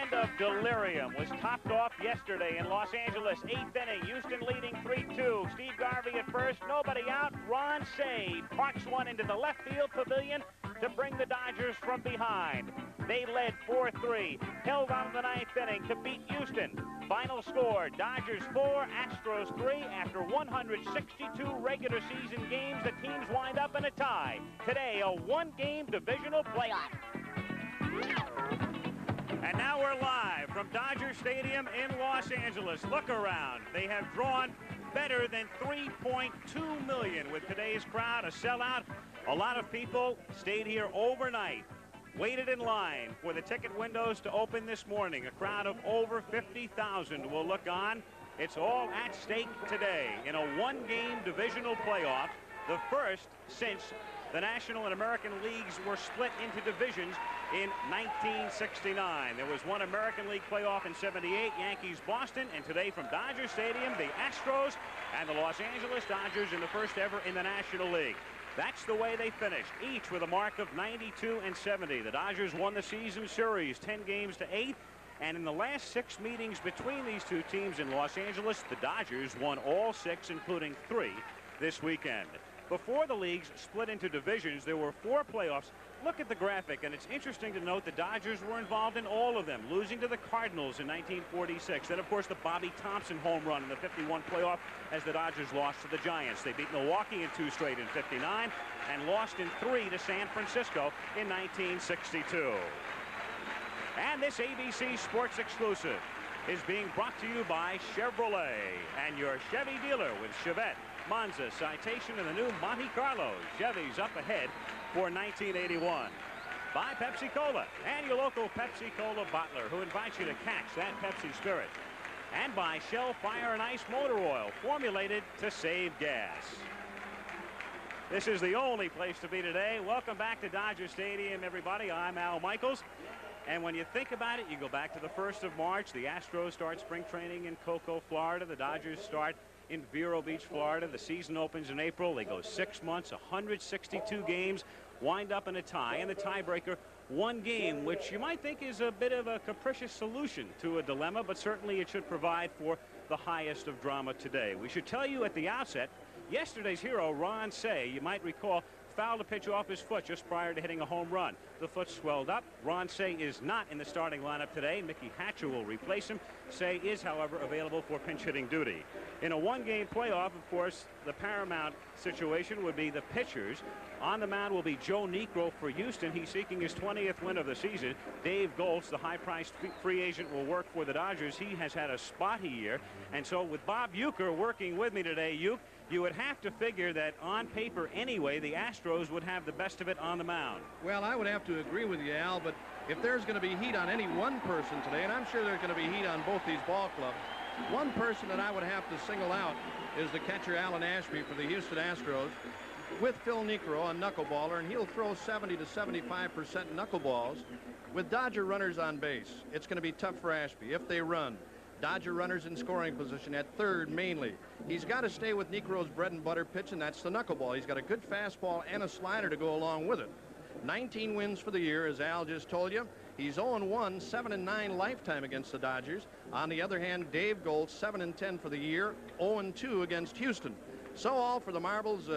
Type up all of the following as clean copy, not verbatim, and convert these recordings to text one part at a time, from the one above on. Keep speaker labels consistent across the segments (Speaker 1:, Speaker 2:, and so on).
Speaker 1: weekend of delirium was topped off yesterday in Los Angeles. 8th inning, Houston leading 3-2. Steve Garvey at first, nobody out. Ron Cey parks one into the left field pavilion to bring the Dodgers from behind. They led 4-3, held on in the 9th inning to beat Houston. Final score, Dodgers 4, Astros 3. After 162 regular season games, the teams wind up in a tie. Today, a one-game divisional playoff. And now we're live from Dodger Stadium in Los Angeles. Look around. They have drawn better than 3.2 million with today's crowd, a sellout. A lot of people stayed here overnight, waited in line for the ticket windows to open this morning. A crowd of over 50,000 will look on. It's all at stake today in a one-game divisional playoff, the first since the National and American Leagues were split into divisions in 1969. There was one American League playoff in '78, Yankees-Boston, and today from Dodger Stadium, the Astros and the Los Angeles Dodgers in the first ever in the National League. That's the way they finished, each with a mark of 92 and 70. The Dodgers won the season series 10 games to 8, and in the last 6 meetings between these two teams in Los Angeles, the Dodgers won all 6, including 3 this weekend. Before the leagues split into divisions, there were 4 playoffs. Look at the graphic, and it's interesting to note the Dodgers were involved in all of them, losing to the Cardinals in 1946. Then, of course, the Bobby Thompson home run in the '51 playoff as the Dodgers lost to the Giants. They beat Milwaukee in 2 straight in '59 and lost in 3 to San Francisco in 1962. And this ABC Sports exclusive is being brought to you by Chevrolet and your Chevy dealer with Chevette, Monza, Citation, and the new Monte Carlo. Chevy's up ahead for 1981. By Pepsi-Cola and your local Pepsi-Cola bottler who invites you to catch that Pepsi spirit. And by Shell Fire and Ice Motor Oil, formulated to save gas. This is the only place to be today. Welcome back to Dodger Stadium, everybody. I'm Al Michaels. And when you think about it, you go back to the 1st of March. The Astros start spring training in Cocoa, Florida. The Dodgers start in Vero Beach, Florida. The season opens in April. They go 6 months, 162 games, wind up in a tie. And the tiebreaker, 1 game, which you might think is a bit of a capricious solution to a dilemma, but certainly it should provide for the highest of drama today. We should tell you at the outset, yesterday's hero, Ron Cey, you might recall, fouled a pitch off his foot just prior to hitting a home run. The foot swelled up. Ron Cey is not in the starting lineup today. Mickey Hatcher will replace him. Cey is, however, available for pinch hitting duty. In a one-game playoff, of course, the paramount situation would be the pitchers. On the mound will be Joe Niekro for Houston. He's seeking his 20th win of the season. Dave Goltz, the high-priced free agent, will work for the Dodgers. He has had a spotty year. And so with Bob Uecker working with me today, Ueck, you would have to figure that on paper anyway, the Astros would have the best of it on the mound.
Speaker 2: Well, I would have to agree with you, Al, but if there's going to be heat on any one person today, and I'm sure there's going to be heat on both these ball clubs, one person that I would have to single out is the catcher Alan Ashby for the Houston Astros with Phil Niekro, a knuckleballer, and he'll throw 70 to 75% knuckleballs with Dodger runners on base. It's going to be tough for Ashby if they run. Dodger runners in scoring position at third mainly. He's got to stay with Niekro's bread and butter pitch, and that's the knuckleball. He's got a good fastball and a slider to go along with it. 19 wins for the year, as Al just told you. He's 0-1, 7-9 lifetime against the Dodgers. On the other hand, Dave Goltz, 7-10 for the year, 0-2 against Houston. So all for the marbles.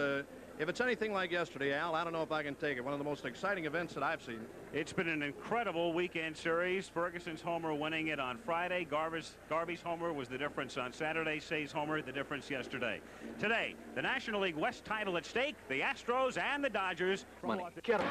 Speaker 2: If it's anything like yesterday, Al, I don't know if I can take it. One of the most exciting events that I've seen.
Speaker 1: It's been an incredible weekend series. Ferguson's homer winning it on Friday. Garvey's homer was the difference on Saturday. Cey's homer, the difference yesterday. Today, the National League West title at stake, the Astros and the Dodgers.
Speaker 3: Money. Get 'em.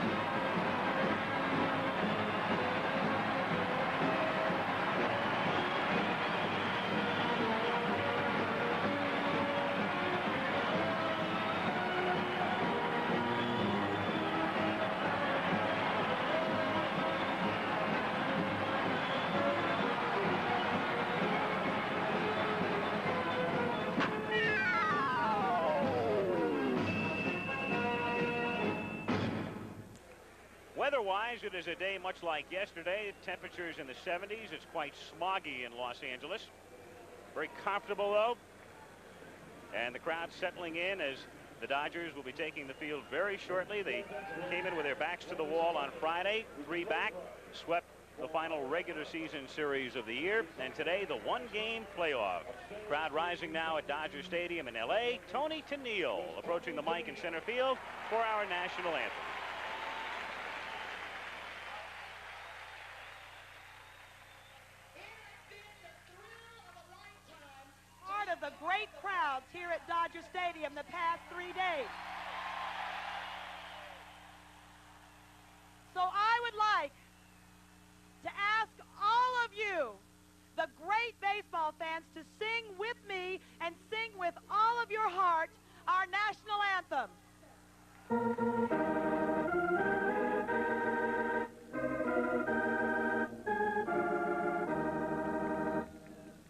Speaker 1: Weather-wise, it is a day much like yesterday. Temperatures in the 70s. It's quite smoggy in Los Angeles. Very comfortable, though. And the crowd settling in as the Dodgers will be taking the field very shortly. They came in with their backs to the wall on Friday. 3 back, swept the final regular season series of the year, and today the one-game playoff. Crowd rising now at Dodger Stadium in L.A. Tony Tennille approaching the mic in center field for our national anthem.
Speaker 3: Part of the great crowds here at Dodger Stadium the past 3 days. So I would like to ask all of you, the great baseball fans, to sing with me and sing with all of your heart our national anthem.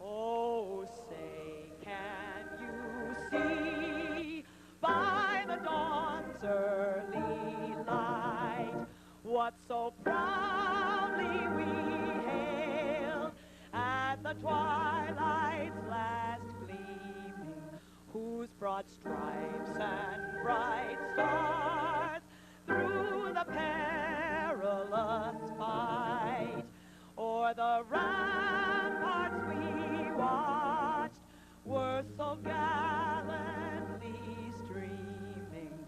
Speaker 3: Oh, say, can you see by the dawn's early light what so proudly we hailed at the twilight's last gleaming, whose broad stripes and bright stars through the perilous fight o'er the ramparts we watched were so gallantly streaming,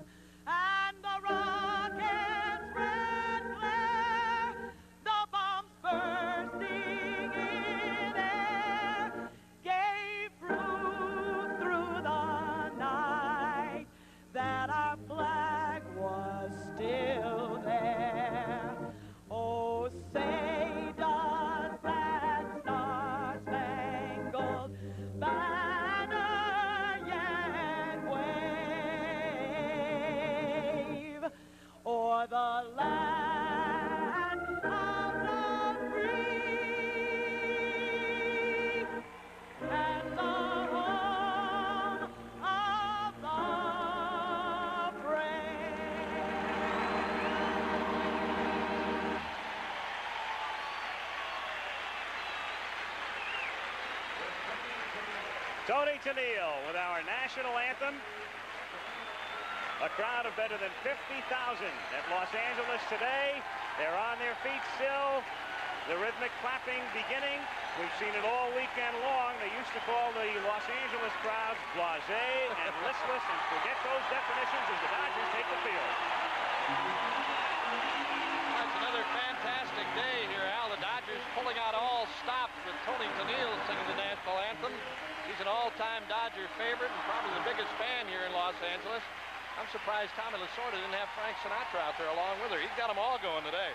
Speaker 3: and the rockets' red glare, the bombs bursting in air, gave proof through the night that our flag was still there. Oh, say does that star-spangled banner yet wave o'er the land of the free and the home of the brave?
Speaker 1: Tony Tennille with our national anthem. A crowd of better than 50,000 at Los Angeles today. They're on their feet still. The rhythmic clapping beginning. We've seen it all weekend long. They used to call the Los Angeles crowds blasé and listless, and forget those definitions as the Dodgers take the field.
Speaker 2: That's another fantastic day here, Al. The Dodgers pulling out all stops with Tony Tennille singing the national anthem. He's an all-time Dodger favorite and probably the biggest fan here in Los Angeles. I'm surprised Tommy Lasorda didn't have Frank Sinatra out there along with her. He's got them all going today.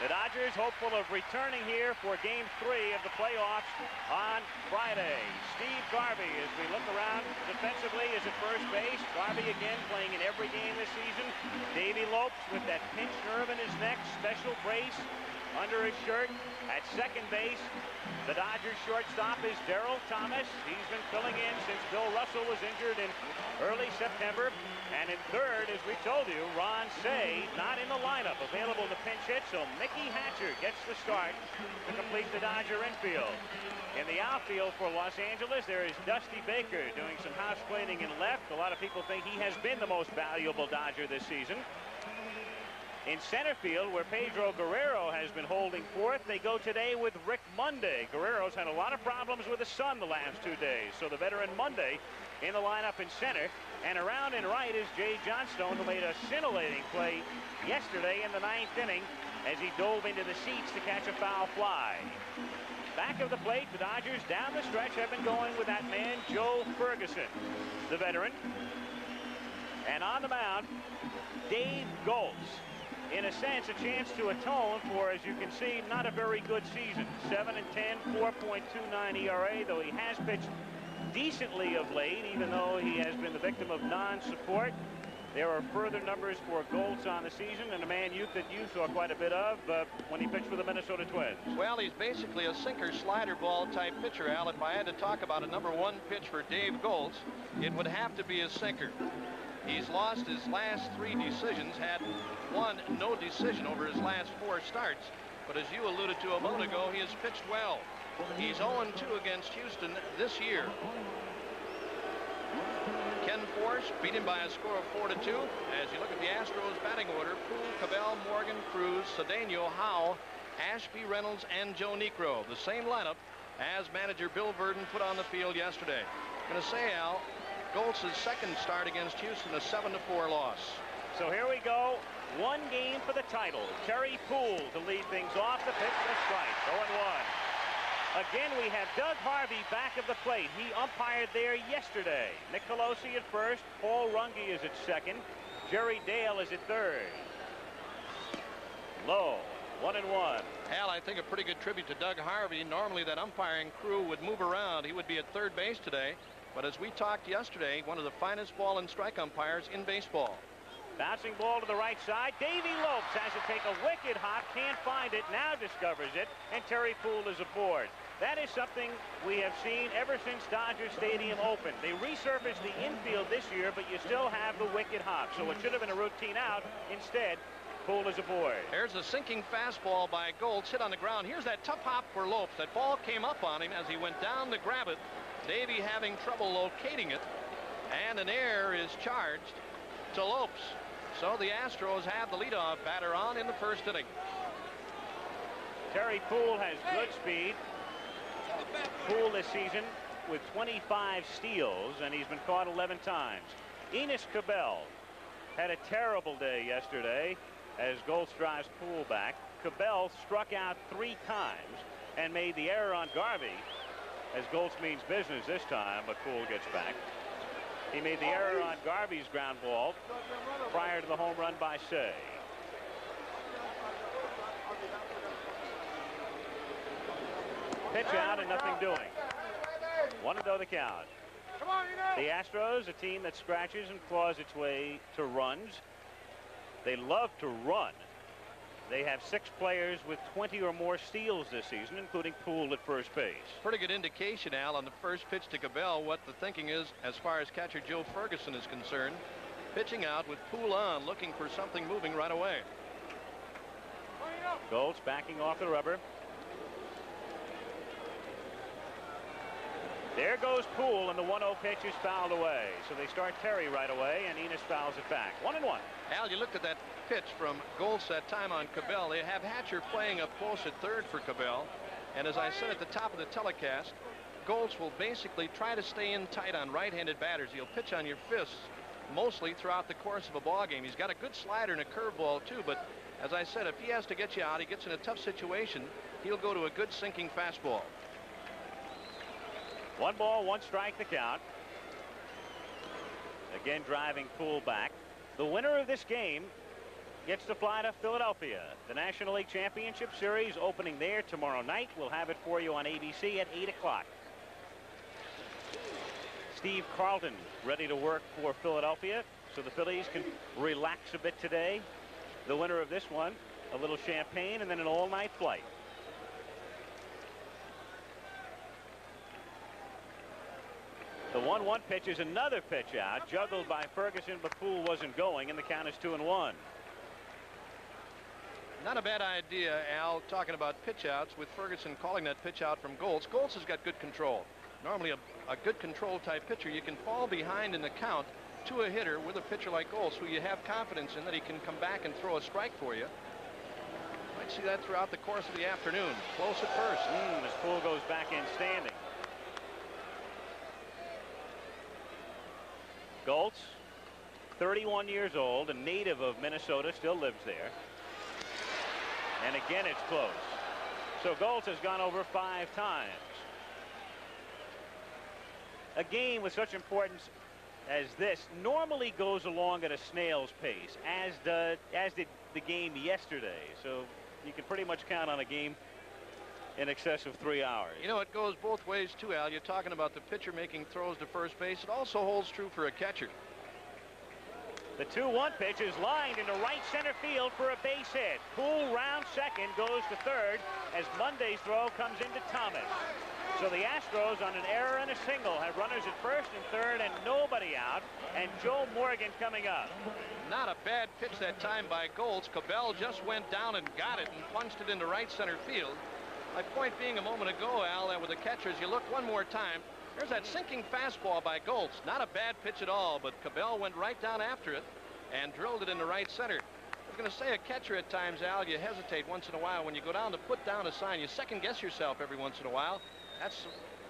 Speaker 1: The Dodgers hopeful of returning here for Game 3 of the playoffs on Friday. Steve Garvey, as we look around defensively, is at first base. Garvey again playing in every game this season. Davey Lopes with that pinched nerve in his neck, special brace under his shirt. At second base, the Dodgers shortstop is Darryl Thomas. He's been filling in since Bill Russell was injured in early September. And in third, as we told you, Ron Cey not in the lineup, available to pinch hit, so Mickey Hatcher gets the start to complete the Dodger infield. In the outfield for Los Angeles, there is Dusty Baker doing some house cleaning in left. A lot of people think he has been the most valuable Dodger this season. In center field, where Pedro Guerrero has been holding fourth, they go today with Rick Monday. Guerrero's had a lot of problems with the sun the last 2 days, so the veteran Monday in the lineup in center. And around in right is Jay Johnstone, who made a scintillating play yesterday in the 9th inning as he dove into the seats to catch a foul fly. Back of the plate, the Dodgers down the stretch have been going with that man, Joe Ferguson, the veteran. And on the mound, Dave Goltz. In a sense, a chance to atone for, as you can see, not a very good season. 7-10, 4.29 ERA, though he has pitched decently of late, even though he has been the victim of non-support. There are further numbers for Goltz on the season, and a man that you saw quite a bit of when he pitched for the Minnesota Twins.
Speaker 2: Well, he's basically a sinker slider ball type pitcher, Al. If I had to talk about a #1 pitch for Dave Goltz, it would have to be a sinker. He's lost his last 3 decisions, had 1 no decision over his last 4 starts. But as you alluded to a moment ago, he has pitched well. He's 0-2 against Houston this year. Ken Force beat him by a score of 4-2. As you look at the Astros batting order, Poole, Cabell, Morgan, Cruz, Cedeno, Howe, Ashby, Reynolds, and Joe Niekro. The same lineup as manager Bill Verdon put on the field yesterday. I'm going to say, Al, Goltz' second start against Houston, a 7-4 loss.
Speaker 1: So here we go. One game for the title. Terry Poole to lead things off. The pitch and a strike. 0-1. Again, we have Doug Harvey back of the plate. He umpired there yesterday. Nick Colosi at first. Paul Runge is at second. Jerry Dale is at third. Low. 1-1.
Speaker 2: Al, I think a pretty good tribute to Doug Harvey. Normally that umpiring crew would move around. He would be at third base today. But as we talked yesterday, one of the finest ball and strike umpires in baseball.
Speaker 1: Bouncing ball to the right side. Davey Lopes has to take a wicked hop. Can't find it. Now discovers it. And Terry Poole is aboard. That is something we have seen ever since Dodger Stadium opened. They resurfaced the infield this year, but you still have the wicked hop. So it should have been a routine out. Instead, Poole is aboard.
Speaker 2: There's a sinking fastball by Goltz, hit on the ground. Here's that tough hop for Lopes. That ball came up on him as he went down to grab it. Davey having trouble locating it. And an error is charged to Lopes. So the Astros have the leadoff batter on in the first inning.
Speaker 1: Terry Poole has good speed. Poole this season with 25 steals, and he's been caught 11 times. Enos Cabell had a terrible day yesterday as Goltz drives Poole back. Cabell struck out 3 times and made the error on Garvey, as Goltz means business this time, but Poole gets back. He made the error on Garvey's ground ball prior to the home run by Say. Pitch out and nothing doing. 1-0 the count. The Astros, a team that scratches and claws its way to runs. They love to run. They have 6 players with 20 or more steals this season, including Poole at first base.
Speaker 2: Pretty good indication, Al, on the first pitch to Cabell what the thinking is as far as catcher Joe Ferguson is concerned. Pitching out with Poole on, looking for something moving right away.
Speaker 1: Goltz backing off the rubber. There goes Poole, and the 1-0 pitch is fouled away. So they start Terry right away, and Enos fouls it back. 1-1.
Speaker 2: Al, you looked at that pitch from Goltz that time on Cabell. They have Hatcher playing up close at third for Cabell. And as I said at the top of the telecast, Goltz will basically try to stay in tight on right-handed batters. He'll pitch on your fists mostly throughout the course of a ball game. He's got a good slider and a curveball too, but as I said, if he has to get you out, he gets in a tough situation, he'll go to a good sinking fastball.
Speaker 1: 1 ball, 1 strike the count. Again driving Poole back. The winner of this game gets to fly to Philadelphia. The National League Championship Series opening there tomorrow night. We'll have it for you on ABC at 8 o'clock. Steve Carlton ready to work for Philadelphia, so the Phillies can relax a bit today. The winner of this one, a little champagne and then an all-night flight. The 1-1 pitch is another pitch out, juggled by Ferguson, but Poole wasn't going, and the count is 2-1.
Speaker 2: Not a bad idea, Al, talking about pitch outs with Ferguson calling that pitch out from Goltz. Goltz has got good control. Normally a good control type pitcher, you can fall behind in the count to a hitter with a pitcher like Goltz, who you have confidence in that he can come back and throw a strike for you. Might see that throughout the course of the afternoon. Close at first.
Speaker 1: As Poole goes back in standing. Goltz, 31 years old, a native of Minnesota, still lives there. And again, it's close. So Goltz has gone over 5 times. A game with such importance as this normally goes along at a snail's pace, as did the game yesterday. So you can pretty much count on a game in excess of 3 hours.
Speaker 2: You know, it goes both ways too, Al. You're talking about the pitcher making throws to first base. It also holds true for a catcher.
Speaker 1: The 2-1 pitch is lined into right center field for a base hit. Poole round second, goes to third as Monday's throw comes into Thomas. So the Astros, on an error and a single, have runners at first and third and nobody out, and Joe Morgan coming up.
Speaker 2: Not a bad pitch that time by Goltz. Cabell just went down and got it and punched it into right center field. My point being a moment ago, Al, that with the catchers, you look one more time, there's that sinking fastball by Goltz. Not a bad pitch at all, but Cabell went right down after it and drilled it into right center. going to say a catcher at times, Al, you hesitate once in a while when you go down to put down a sign. You second guess yourself every once in a while. That's,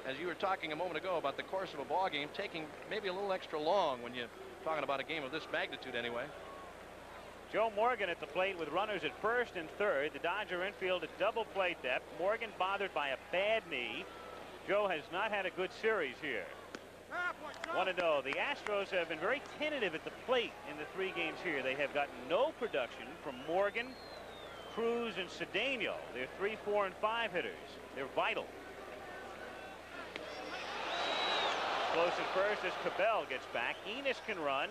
Speaker 2: as you were talking a moment ago about the course of a ball game, taking maybe a little extra long when you're talking about a game of this magnitude anyway.
Speaker 1: Joe Morgan at the plate with runners at first and third. The Dodger infield at double play depth. Morgan bothered by a bad knee. Joe has not had a good series here. 1-0. The Astros have been very tentative at the plate in the 3 games here. They have gotten no production from Morgan, Cruz, and Cedeno. They're 3, 4, and 5 hitters. They're vital. Close at first as Cabell gets back. Enos can run.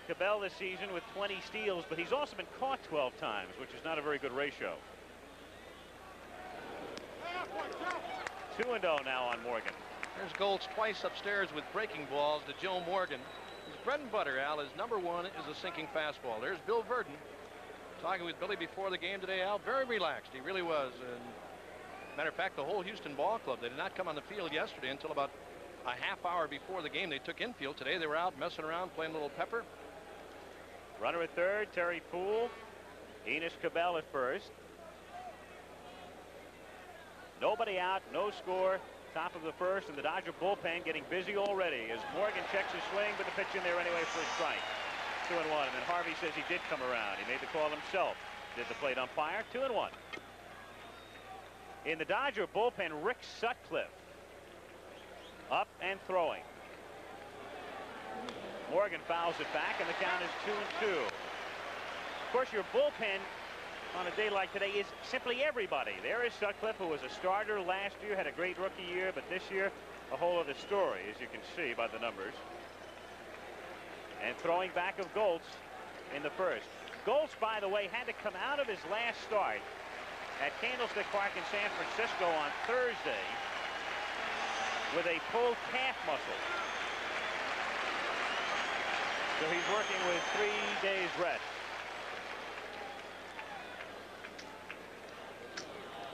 Speaker 1: Cabell this season with 20 steals, but he's also been caught 12 times, which is not a very good ratio. 2-0 now on Morgan.
Speaker 2: There's Goltz twice upstairs with breaking balls to Joe Morgan. His bread and butter, Al, his number 1 is a sinking fastball. There's Bill Verdon talking with Billy before the game today, Al. Very relaxed. He really was. And matter of fact, the whole Houston ball club, they did not come on the field yesterday until about a half hour before the game. They took infield. Today they were out messing around, playing a little pepper.
Speaker 1: Runner at third, Terry Poole. Enos Cabell at first. Nobody out, no score. Top of the first, and the Dodger bullpen getting busy already as Morgan checks his swing, but the pitch in there anyway for a strike. 2-1, and then Harvey says he did come around. He made the call himself. Did the plate umpire. 2-1. In the Dodger bullpen, Rick Sutcliffe up and throwing. Morgan fouls it back, and the count is 2-2. Of course, your bullpen on a day like today is simply everybody. There is Sutcliffe, who was a starter last year, had a great rookie year, but this year a whole other story, as you can see by the numbers. And throwing back of Goltz in the first. Goltz, by the way, had to come out of his last start at Candlestick Park in San Francisco on Thursday with a pulled calf muscle. So he's working with 3 days rest.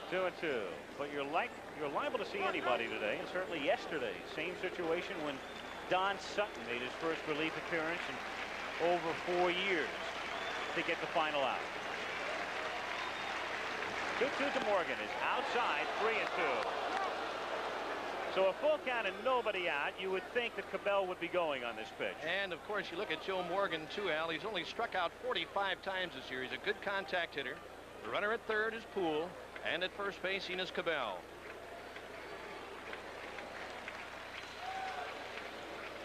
Speaker 1: 2-2. But you're liable to see anybody today, and certainly yesterday. Same situation when Don Sutton made his first relief appearance in over 4 years to get the final out. 2-2 to Morgan is outside, 3-2. So a full count and nobody out. You would think that Cabell would be going on this pitch.
Speaker 2: And of course you look at Joe Morgan too, Al. He's only struck out 45 times this year. He's a good contact hitter. The runner at third is Poole, and at first base Enos Cabell.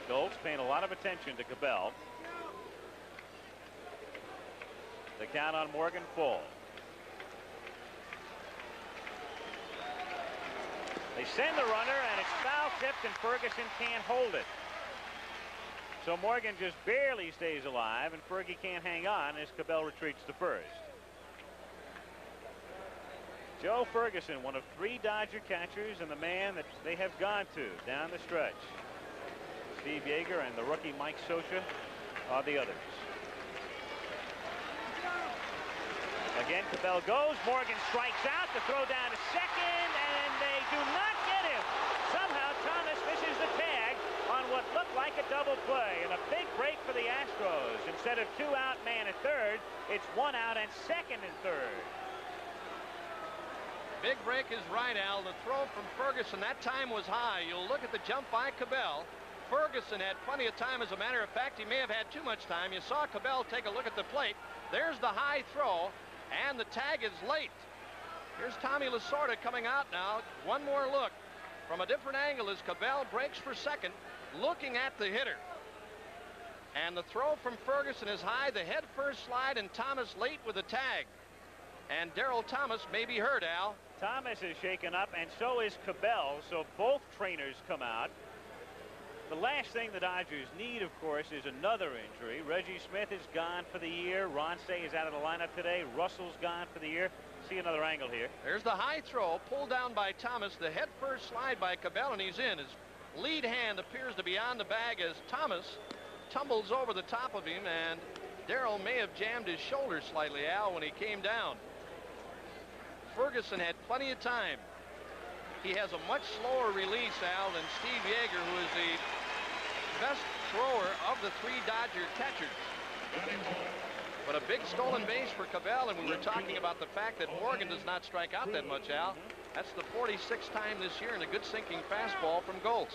Speaker 1: Goltz paying a lot of attention to Cabell. The count on Morgan full. They send the runner, and it's foul tipped, and Ferguson can't hold it. So Morgan just barely stays alive, and Fergie can't hang on as Cabell retreats to first. Joe Ferguson, one of 3 Dodger catchers, and the man that they have gone to down the stretch. Steve Yeager and the rookie Mike Scioscia are the others. Again, Cabell goes. Morgan strikes out to throw down to second, and they do not get him. Somehow Thomas misses the tag on what looked like a double play, and a big break for the Astros. Instead of 2 out man at third, it's 1 out and second and third.
Speaker 2: Big break is right, Al. The throw from Ferguson that time was high. You'll look at the jump by Cabell. Ferguson had plenty of time. As a matter of fact, he may have had too much time. You saw Cabell take a look at the plate. There's the high throw, and the tag is late. Here's Tommy Lasorda coming out now. One more look from a different angle as Cabell breaks for second, looking at the hitter. And the throw from Ferguson is high. The head first slide, and Thomas late with the tag. And Darryl Thomas may be hurt, Al.
Speaker 1: Thomas is shaken up, and so is Cabell, so both trainers come out. The last thing the Dodgers need, of course, is another injury. Reggie Smith is gone for the year. Ronce is out of the lineup today. Russell's gone for the year. See another angle here.
Speaker 2: There's the high throw, pulled down by Thomas. The head first slide by Cabell, and he's in. His lead hand appears to be on the bag as Thomas tumbles over the top of him, and Darryl may have jammed his shoulder slightly, Al, when he came down. Ferguson had plenty of time. He has a much slower release, Al, than Steve Yeager, who is the best thrower of the 3 Dodger catchers. But a big stolen base for Cabell, and we were talking about the fact that Morgan does not strike out that much, Al. That's the 46th time this year, and a good sinking fastball from Goltz.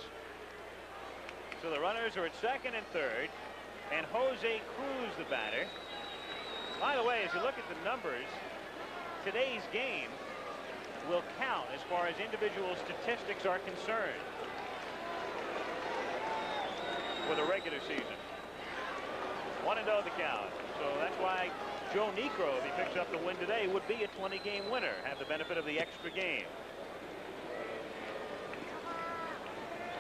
Speaker 1: So the runners are at second and third, and Jose Cruz, the batter. By the way, as you look at the numbers, today's game will count as far as individual statistics are concerned for the regular season. 1-0 the count. So that's why Joe Niekro, if he picks up the win today, would be a 20-game winner, have the benefit of the extra game.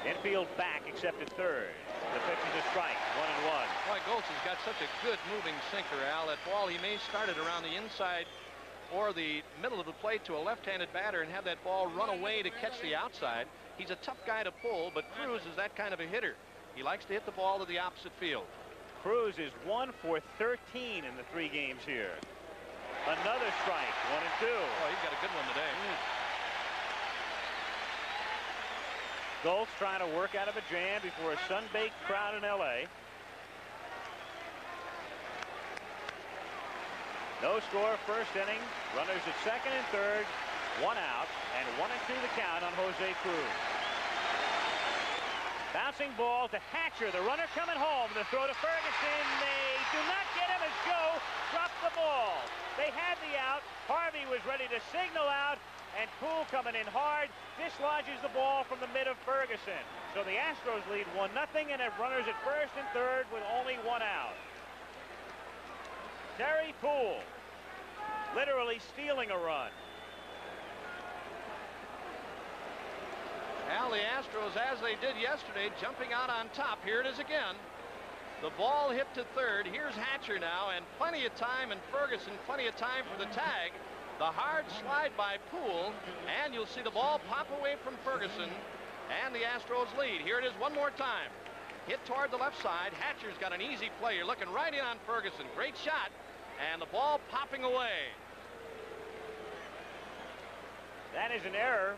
Speaker 1: Infield back, except at third. The pitch is a strike, 1-1.
Speaker 2: Boy, Goltz has got such a good moving sinker, Al. That ball, he may start it around the inside or the middle of the plate to a left-handed batter and have that ball run away to catch the outside. He's a tough guy to pull, but Cruz is that kind of a hitter. He likes to hit the ball to the opposite field.
Speaker 1: Cruz is 1 for 13 in the 3 games here. Another strike, 1-2.
Speaker 2: Oh, he's got a good one today.
Speaker 1: Goltz trying to work out of a jam before a sun-baked crowd in L.A. No score, first inning. Runners at second and third, 1 out, and 1-2 the count on Jose Cruz. Bouncing ball to Hatcher, the runner coming home. The throw to Ferguson. They do not get him as Joe dropped the ball. They had the out. Harvey was ready to signal out, and Poole coming in hard dislodges the ball from the mid of Ferguson. So the Astros lead 1-0 and have runners at first and third with only 1 out. Terry Poole literally stealing a run.
Speaker 2: Al, the Astros, as they did yesterday, jumping out on top. Here it is again. The ball hit to third. Here's Hatcher now, and plenty of time, and Ferguson plenty of time for the tag. The hard slide by Poole, and you'll see the ball pop away from Ferguson, and the Astros lead. Here it is one more time. Hit toward the left side. Hatcher's got an easy play. You're looking right in on Ferguson. Great shot, and the ball popping away.
Speaker 1: That is an error.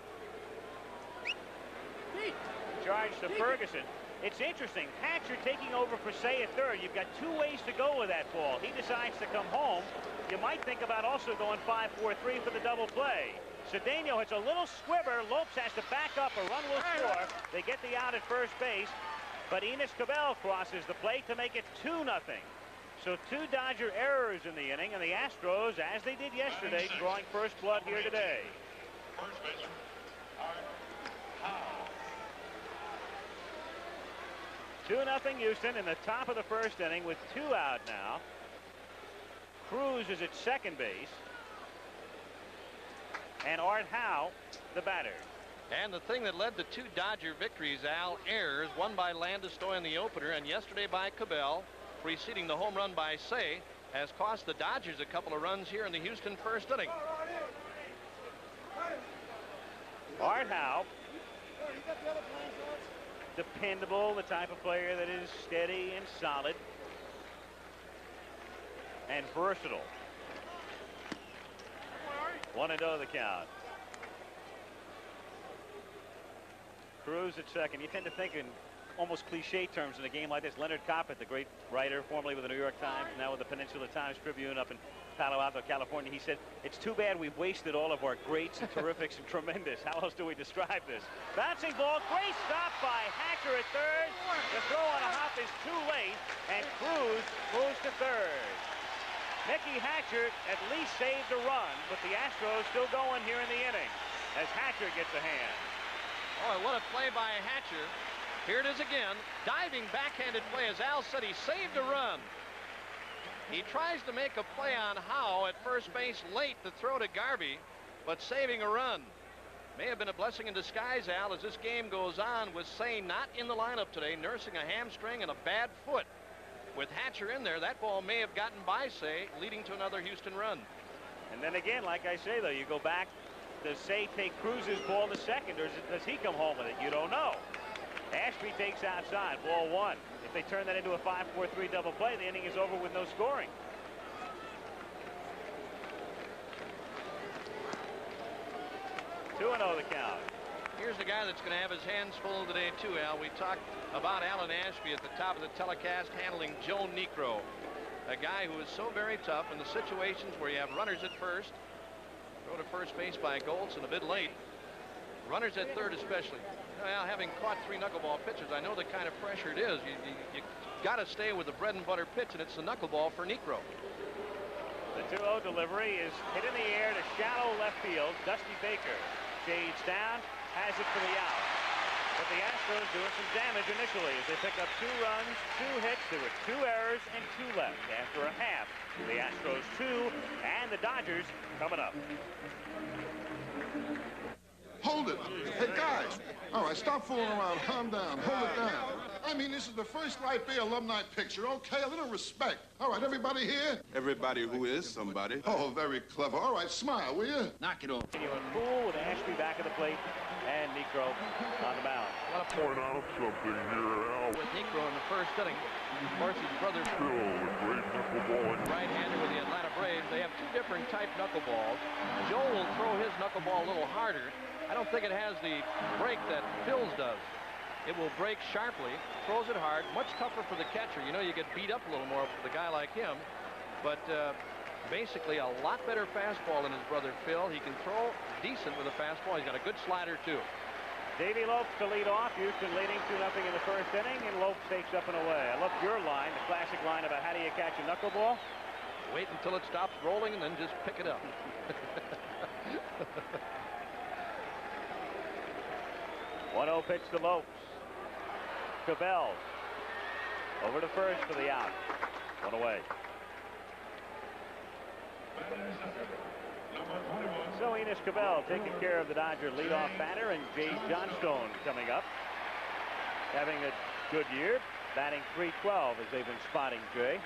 Speaker 1: Charge to Ferguson. It's interesting. Hatcher taking over for Say at third. You've got 2 ways to go with that ball. He decides to come home. You might think about also going 5-4-3 for the double play. Cedeno hits a little squibber. Lopes has to back up. A run will score. They get the out at first base. But Enos Cabell crosses the plate to make it 2-0. So 2 Dodger errors in the inning, and the Astros, as they did yesterday, drawing first blood here today. 2-0 Houston in the top of the first inning with 2 out now. Cruz is at second base. And Art Howe, the batter.
Speaker 2: And the thing that led to 2 Dodger victories, Al, errors, one by Landistoi in the opener, and yesterday by Cabell, preceding the home run by Say, has cost the Dodgers a couple of runs here in the Houston first inning.
Speaker 1: Art Howe, dependable, the type of player that is steady and solid and versatile. 1-0 the count. Cruz at second. You tend to think in almost cliche terms in a game like this. Leonard Coppett, the great writer, formerly with the New York Times, now with the Peninsula Times Tribune up in Palo Alto, California. He said, it's too bad we've wasted all of our greats and terrifics and tremendous. How else do we describe this? Bouncing ball, great stop by Hatcher at third. The throw on a hop is too late, and Cruz moves to third. Mickey Hatcher at least saved a run, but the Astros still going here in the inning as Hatcher gets a hand.
Speaker 2: Oh, what a play by Hatcher. Here it is again. Diving backhanded play. As Al said, he saved a run. He tries to make a play on Howe at first base late to throw to Garvey, but saving a run. May have been a blessing in disguise, Al, as this game goes on with Say not in the lineup today, nursing a hamstring and a bad foot. With Hatcher in there, that ball may have gotten by Say, leading to another Houston run.
Speaker 1: And then again, like I say, though, you go back, does Say take Cruz's ball to second, or does he come home with it? You don't know. Ashby takes outside, ball 1. If they turn that into a 5-4-3 double play, the inning is over with no scoring. Two 2-0 the count.
Speaker 2: Here's the guy that's going to have his hands full today, too, Al. We talked about Alan Ashby at the top of the telecast handling Joe Niekro. A guy who is so very tough in the situations where you have runners at first, throw to first base by Goltz and a bit late. Runners at third especially. Well, having caught 3 knuckleball pitches, I know the kind of pressure it is. You got to stay with the bread and butter pitch, and it's the knuckleball for Niekro.
Speaker 1: The 2-0 delivery is hit in the air to shallow left field. Dusty Baker shades down, has it for the out. But the Astros doing some damage initially as they pick up 2 runs, 2 hits. There were 2 errors and 2 left after a half. The Astros 2 and the Dodgers coming up.
Speaker 4: Hold it. Hey, guys. All right, stop fooling around. Calm down. Hold it down. I mean, this is the first Light Bay alumni picture. Okay, a little respect. All right, everybody here?
Speaker 5: Everybody who is somebody.
Speaker 4: Oh, very clever. All right, smile, will you?
Speaker 2: Knock it off.
Speaker 1: Continuing cool with Ashby back at the plate and Niekro on the mound.
Speaker 6: I want to point out something here, Al.
Speaker 2: With Niekro in the first inning, of course, his brother
Speaker 6: Phil, a great knuckleball.
Speaker 2: right-hander with the Atlanta Braves. They have 2 different type knuckleballs. Joe will throw his knuckleball a little harder. I don't think it has the break that Phil's does. It will break sharply, throws it hard, much tougher for the catcher. You know, you get beat up a little more with a guy like him. But basically a lot better fastball than his brother Phil. He can throw decent with a fastball. He's got a good slider, too.
Speaker 1: Davey Lopes to lead off. Houston leading 2-0 in the first inning, and Lopes takes up and away. I love your line, the classic line about how do you catch a knuckleball?
Speaker 2: Wait until it stops rolling and then just pick it up.
Speaker 1: 1-0 pitch to Lopes. Cabell over to first for the out. 1 away. So Enos Cabell taking care of the Dodger leadoff batter, and Jay Johnstone coming up, having a good year, batting .312 as they've been spotting Jay.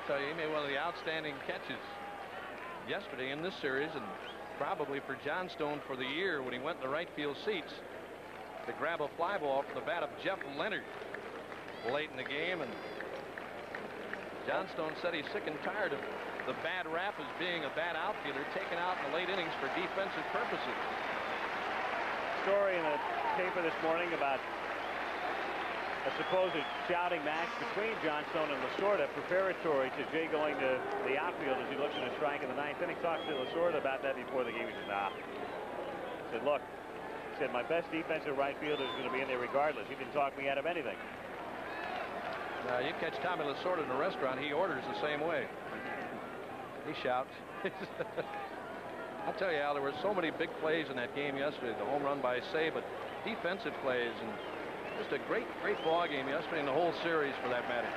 Speaker 2: So he made one of the outstanding catches yesterday in this series, and probably for Johnstone for the year when he went in the right field seats to grab a fly ball from the bat of Jeff Leonard late in the game. And Johnstone said he's sick and tired of the bad rap as being a bad outfielder taken out in the late innings for defensive purposes.
Speaker 1: Story in the paper this morning about a supposed shouting match between Johnstone and Lasorda preparatory to Jay going to the outfield as he looks at a strike in the 9th inning. Talks to Lasorda about that before the game. He said, nah. He said, look, he said, my best defensive right fielder is going to be in there regardless. He didn't talk me out of anything.
Speaker 2: Now, you catch Tommy Lasorda in a restaurant, he orders the same way. He shouts. I'll tell you, Al, there were so many big plays in that game yesterday. The home run by Say, but defensive plays, and just a great ball game yesterday in the whole series for that matter.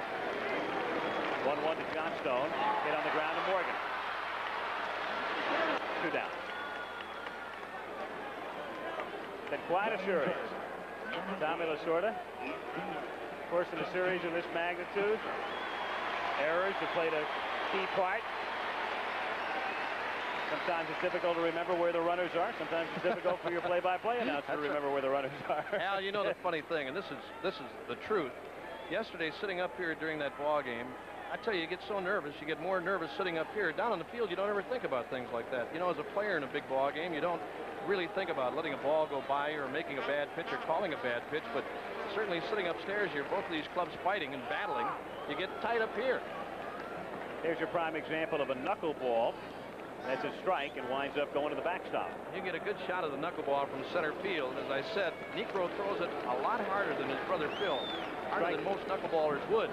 Speaker 1: 1-1 to Johnstone. Hit on the ground to Morgan. 2 down. Been quite a series. Tommy Lasorda, of course, in a series of this magnitude, errors have played a key part. Sometimes it's difficult to remember where the runners are. Sometimes it's difficult for your play-by-play announcer to remember where the runners are.
Speaker 2: Al, you know the funny thing, and this is the truth. Yesterday, sitting up here during that ball game, I tell you, you get so nervous. You get more nervous sitting up here. Down on the field, you don't ever think about things like that. You know, as a player in a big ball game, you don't really think about letting a ball go by or making a bad pitch or calling a bad pitch. But certainly sitting upstairs here, both of these clubs fighting and battling, you get tight up here.
Speaker 1: Here's your prime example of a knuckleball. That's a strike and winds up going to the backstop.
Speaker 2: You get a good shot of the knuckleball from center field. As I said, Niekro throws it a lot harder than his brother Phil, harder than most knuckleballers would.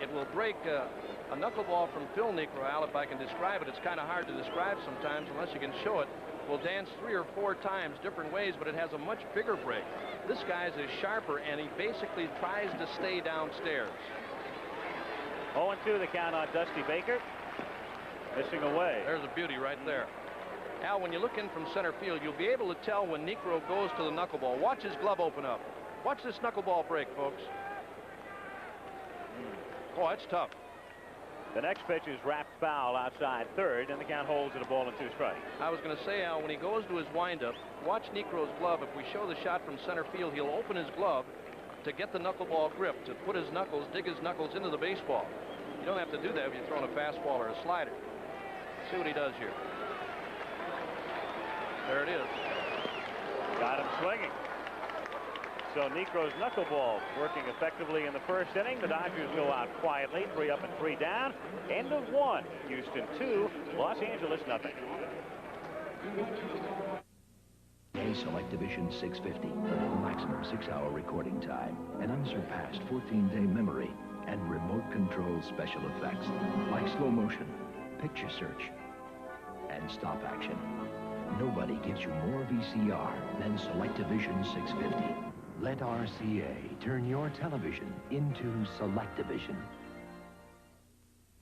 Speaker 2: It will break a knuckleball from Phil Niekro, Al, if I can describe it. It's kind of hard to describe sometimes unless you can show it. Will dance 3 or 4 times different ways, but it has a much bigger break. This guy's is sharper, and he basically tries to stay downstairs.
Speaker 1: 0-2 the count on Dusty Baker. Missing away.
Speaker 2: There's a beauty right there. Al, when you look in from center field, you'll be able to tell when Niekro goes to the knuckleball. Watch his glove open up. Watch this knuckleball break, folks. Oh, that's tough.
Speaker 1: The next pitch is wrapped foul outside third, and the count holds at a ball and 2 strikes.
Speaker 2: I was going to say, Al, when he goes to his windup, watch Niekro's glove. If we show the shot from center field, he'll open his glove to get the knuckleball grip, to put his knuckles, dig his knuckles into the baseball. You don't have to do that if you're throwing a fastball or a slider. See what he does here. There it is.
Speaker 1: Got him swinging. So Necro's knuckleball working effectively in the first inning. The Dodgers go out quietly, 3 up and 3 down. End of 1. Houston 2, Los Angeles nothing.
Speaker 7: A Select Division 650, maximum 6-hour recording time, an unsurpassed 14-day memory, and remote control special effects like slow motion, picture search, and stop action. Nobody gives you more VCR than Select Division 650. Let RCA turn your television into Select Division.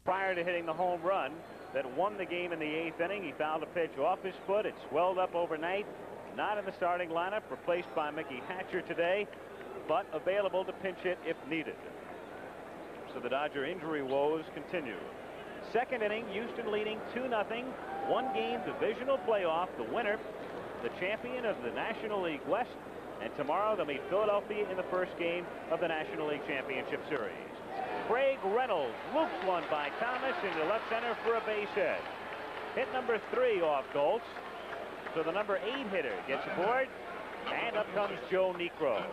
Speaker 1: Prior to hitting the home run that won the game in the 8th inning, he fouled a pitch off his foot. It swelled up overnight. Not in the starting lineup, replaced by Mickey Hatcher today, but available to pinch hit if needed. So the Dodger injury woes continue. Second inning, Houston leading 2-0. One-game divisional playoff. The winner, the champion of the National League West. And tomorrow they'll meet Philadelphia in the first game of the National League Championship Series. Craig Reynolds loops one by Thomas into left center for a base hit. Hit number 3 off Goltz. So the number 8 hitter gets aboard. And up comes Joe Necro.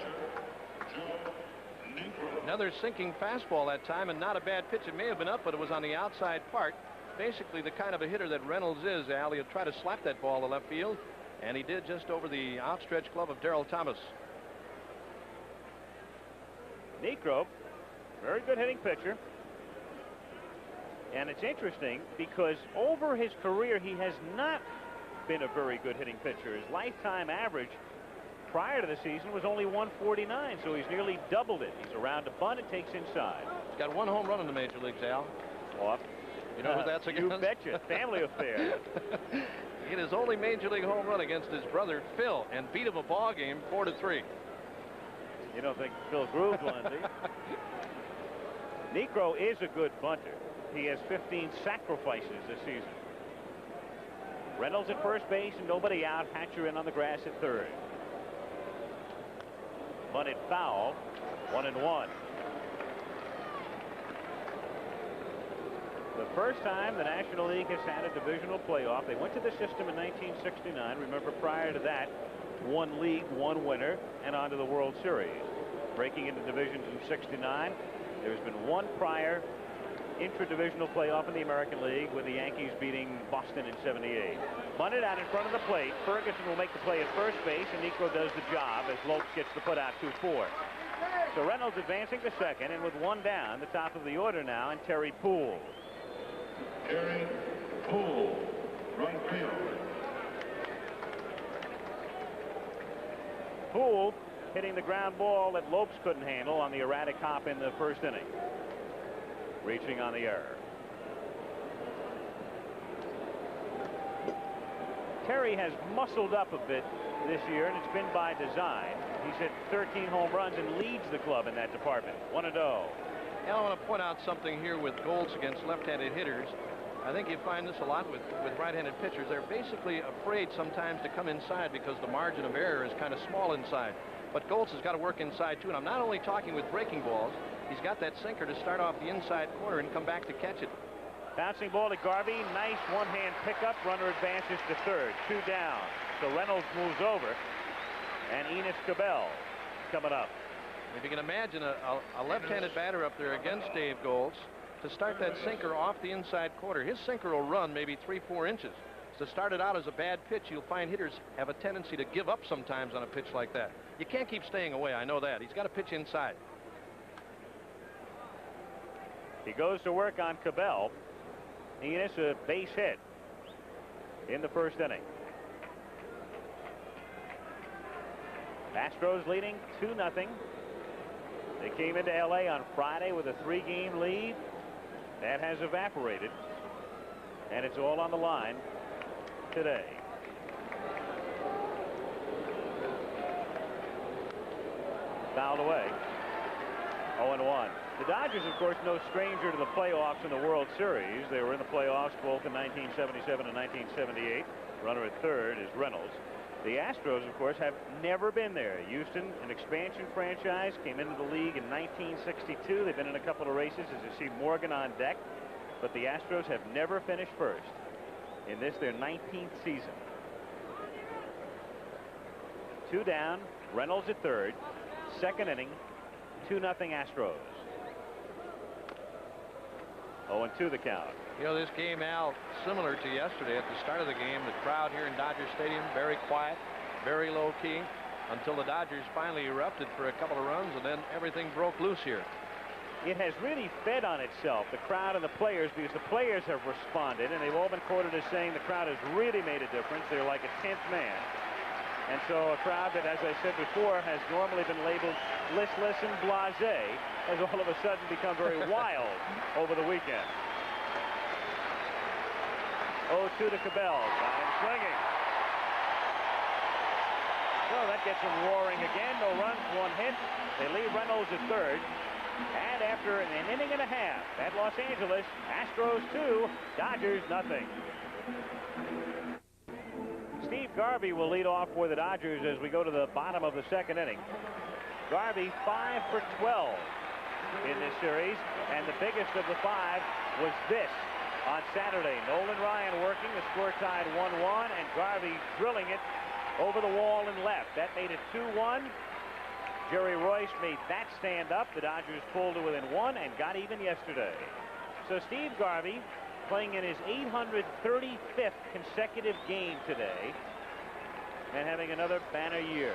Speaker 2: Another sinking fastball that time, and not a bad pitch. It may have been up, but it was on the outside part. Basically the kind of a hitter that Reynolds is, Al. He'll try to slap that ball to left field, and he did just over the outstretched glove of Darryl Thomas.
Speaker 1: Necro, very good hitting pitcher. And it's interesting because over his career he has not been a very good hitting pitcher. His lifetime average prior to the season was only 149, so he's nearly doubled it. He's around to bunt and takes inside.
Speaker 2: He's got 1 home run in the major leagues, Al.
Speaker 1: Off.
Speaker 2: You know who that's against?
Speaker 1: You betcha. Family affair.
Speaker 2: He hit his only major league home run against his brother Phil and beat him a ball game 4-3.
Speaker 1: You don't think Phil grooves one, do you? Necro is a good bunter. He has 15 sacrifices this season. Reynolds at first base and nobody out. Hatcher in on the grass at third. Bunted foul. 1-1. The first time the National League has had a divisional playoff. They went to the system in 1969. Remember, prior to that, 1 league, 1 winner, and on to the World Series. Breaking into divisions in 69. There's been 1 prior intra-divisional playoff in the American League with the Yankees beating Boston in 78. Bunted out in front of the plate. Ferguson will make the play at first base, and Necro does the job as Lopes gets the put out 2-4. So Reynolds advancing to second, and with 1 down, the top of the order now, and Terry Poole.
Speaker 6: Terry Poole, right field.
Speaker 1: Poole hitting the ground ball that Lopes couldn't handle on the erratic hop in the first inning. Reaching on the error. Terry has muscled up a bit this year, and it's been by design. He's hit 13 home runs and leads the club in that department. 1-0.
Speaker 2: And I want to point out something here with Goltz against left-handed hitters. I think you find this a lot with right-handed pitchers. They're basically afraid sometimes to come inside because the margin of error is kind of small inside. But Goltz has got to work inside, too. And I'm not only talking with breaking balls. He's got that sinker to start off the inside corner and come back to catch it.
Speaker 1: Bouncing ball to Garvey. Nice one-hand pickup. Runner advances to third. 2 down. So Reynolds moves over. And Enos Cabell coming up.
Speaker 2: If you can imagine a left-handed batter up there against Dave Goltz to start that sinker off the inside corner. His sinker will run maybe 3-4 inches. To start it out as a bad pitch, you'll find hitters have a tendency to give up sometimes on a pitch like that. You can't keep staying away. I know that. He's got to pitch inside.
Speaker 1: He goes to work on Cabell. Enos a base hit in the first inning. Astros leading 2-0. They came into L.A. on Friday with a 3-game lead. That has evaporated. And it's all on the line today. Fouled away. 0-1. The Dodgers, of course, no stranger to the playoffs in the World Series. They were in the playoffs both in 1977 and 1978. Runner at third is Reynolds. The Astros, of course, have never been there. Houston, an expansion franchise, came into the league in 1962. They've been in a couple of races, as you see Morgan on deck. But the Astros have never finished first in this, their 19th season. 2 down, Reynolds at third. second inning. 2-0 Astros. 0-2 the count.
Speaker 2: You know, this game, Al, similar to yesterday at the start of the game, the crowd here in Dodger Stadium, very quiet, very low key, until the Dodgers finally erupted for a couple of runs, and then everything broke loose here.
Speaker 1: It has really fed on itself, the crowd and the players, because the players have responded, and they've all been quoted as saying the crowd has really made a difference. They're like a 10th man. And so a crowd that, as I said before, has normally been labeled listless and blasé, has all of a sudden become very wild over the weekend. 0-2 to Cabell. Got him swinging. So that gets them roaring again. No runs, 1 hit. They leave Reynolds at third. And after an inning and a half at Los Angeles, Astros 2, Dodgers nothing. Steve Garvey will lead off for the Dodgers as we go to the bottom of the second inning. Garvey 5 for 12 in this series, and the biggest of the 5 was this on Saturday. Nolan Ryan working, the score tied 1-1, and Garvey drilling it over the wall and left. That made it 2-1. Jerry Royce made that stand up. The Dodgers pulled to within 1 and got even yesterday. So Steve Garvey playing in his 835th consecutive game today and having another banner year.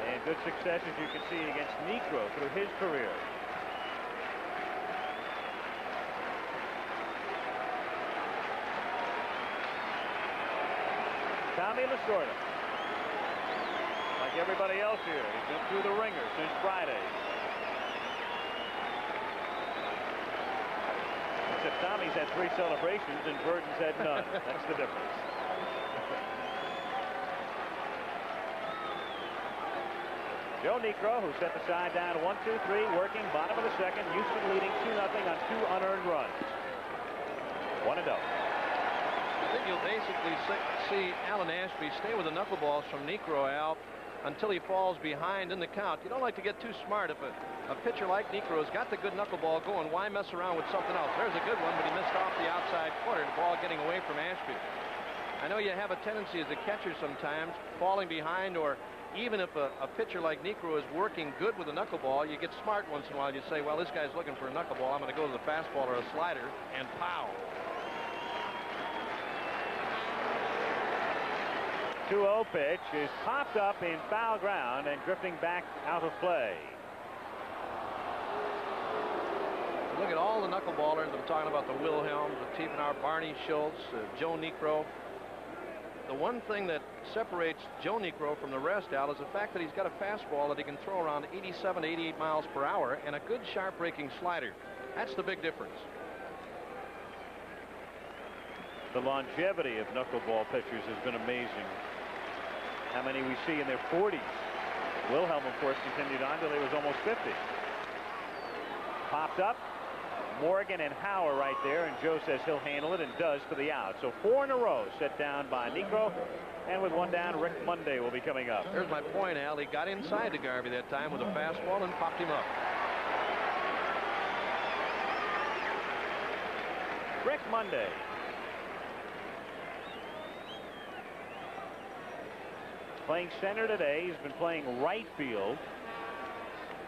Speaker 1: And good success, as you can see, against Niekro through his career. Tommy Lasorda, like everybody else here, he's been through the ringer since Friday. Except Tommy's had 3 celebrations and Burton's had none. That's the difference. Joe Niekro, who set the side down 1-2-3, working bottom of the second. Houston leading 2-0 on 2 unearned runs. 1-0.
Speaker 2: I think you'll basically see Alan Ashby stay with the knuckleballs from Niekro, Al, until he falls behind in the count. You don't like to get too smart. If a pitcher like Niekro's got the good knuckleball going, why mess around with something else? There's a good one, but he missed off the outside corner. The ball getting away from Ashby. I know you have a tendency as a catcher sometimes, falling behind, or even if a pitcher like Niekro is working good with a knuckleball, you get smart once in a while. You say, well, this guy's looking for a knuckleball. I'm going to go to the fastball or a slider, and pow.
Speaker 1: 2-0 pitch is popped up in foul ground and drifting back out of play.
Speaker 2: Look at all the knuckleballers. I'm talking about the Wilhelms, the Tiefenauer, Barney Schultz, Joe Niekro. The one thing that separates Joe Niekro from the rest, Al, is the fact that he's got a fastball that he can throw around 87 to 88 miles per hour and a good sharp breaking slider. That's the big difference.
Speaker 1: The longevity of knuckleball pitchers has been amazing. How many we see in their 40s. Wilhelm, of course, continued on till he was almost 50. Popped up. Morgan and Hauer right there, and Joe says he'll handle it and does for the out. So 4 in a row set down by Niekro, and with 1 down, Rick Monday will be coming up.
Speaker 2: There's my point, Al. He got inside to Garvey that time with a fastball and popped him up.
Speaker 1: Rick Monday. Playing center today. He's been playing right field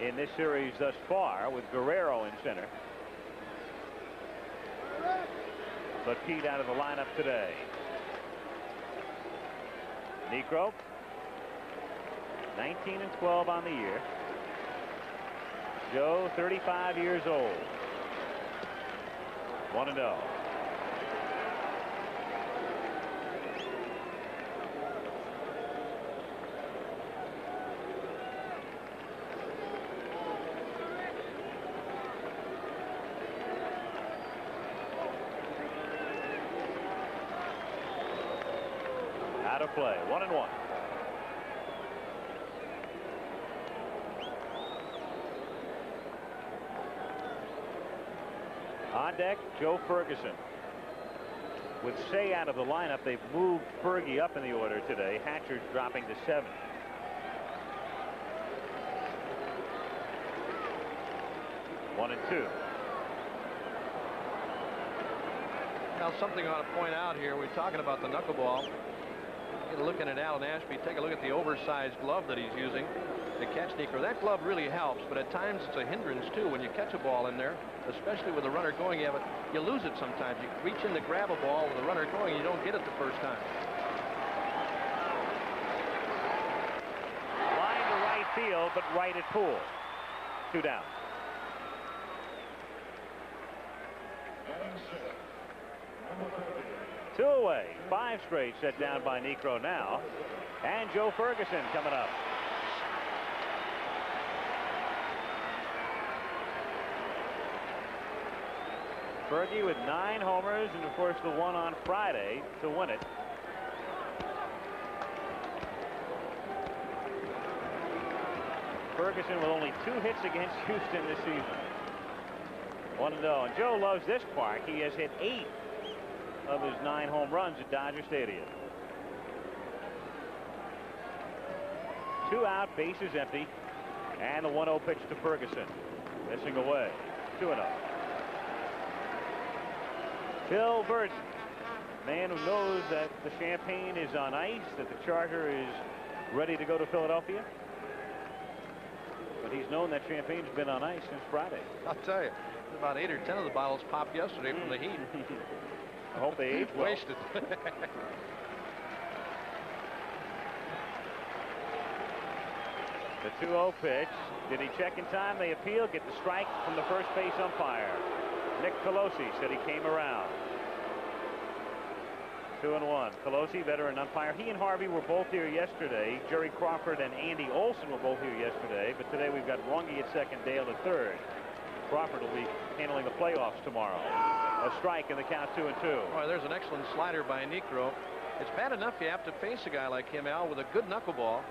Speaker 1: in this series thus far with Guerrero in center. But Pete out of the lineup today. Niekro 19 and 12 on the year. Joe 35 years old. 1-0. Out of play. 1-1. On deck, Joe Ferguson. With Say out of the lineup, they've moved Fergie up in the order today. Hatcher dropping to 7. One and 2.
Speaker 2: Now, something I ought to point out here, we're talking about the knuckleball. Get a look at Alan Ashby. Take a look at the oversized glove that he's using to catch Niekro. That glove really helps, but at times it's a hindrance too. When you catch a ball in there, especially with a runner going, you lose it sometimes. You reach in to grab a ball with a runner going, you don't get it the first time.
Speaker 1: Line to right field, but right at Poole. 2 down. Two away. 5 straight set down by Niekro now. And Joe Ferguson coming up. Fergie with 9 homers and, of course, the one on Friday to win it. Ferguson with only 2 hits against Houston this season. 1-0. And Joe loves this park. He has hit 8 of his 9 home runs at Dodger Stadium. 2 out, bases empty, and the 1-0 pitch to Ferguson. Missing away. 2-0. Bill Burton, man who knows that the champagne is on ice, that the charter is ready to go to Philadelphia. But he's known that champagne's been on ice since Friday.
Speaker 2: I'll tell you, about 8 or 10 of the bottles popped yesterday from the heat.
Speaker 1: I hope they age well.
Speaker 2: Wasted.
Speaker 1: The 2-0 pitch. Did he check in time? They appeal. Get the strike from the first base umpire. Nick Colosi said he came around. 2-1. Colosi, veteran umpire. He and Harvey were both here yesterday. Jerry Crawford and Andy Olson were both here yesterday. But today we've got Runge at second, Dale at third. Crawford will be handling the playoffs tomorrow. A strike in the count, 2-2.
Speaker 2: Boy, there's an excellent slider by Niekro. It's bad enough you have to face a guy like him, Al, with a good knuckleball.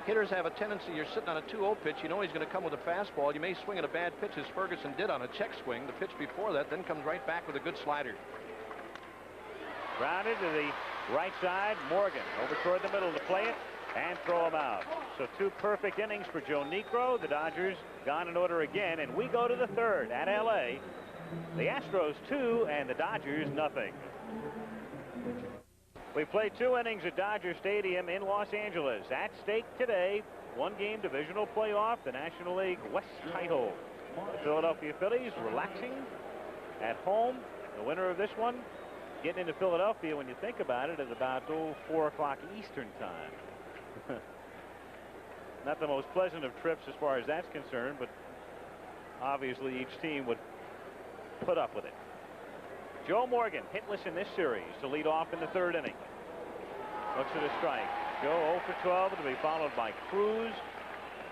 Speaker 2: Hitters have a tendency, you're sitting on a 2-0 pitch, you know he's going to come with a fastball. You may swing at a bad pitch, as Ferguson did on a check swing. The pitch before that then comes right back with a good slider.
Speaker 1: Grounded to the right side. Morgan over toward the middle to play it and throw him out. So 2 perfect innings for Joe Niekro. The Dodgers gone in order again, and we go to the 3rd at L.A. The Astros 2 and the Dodgers nothing. We played 2 innings at Dodger Stadium in Los Angeles. At stake today, 1-game divisional playoff, the National League West title. The Philadelphia Phillies relaxing at home. The winner of this one getting into Philadelphia, when you think about it, at about 4 o'clock Eastern time. Not the most pleasant of trips as far as that's concerned, but obviously each team would put up with it. Joe Morgan hitless in this series to lead off in the 3rd inning. Looks at a strike. Joe 0 for 12 to be followed by Cruz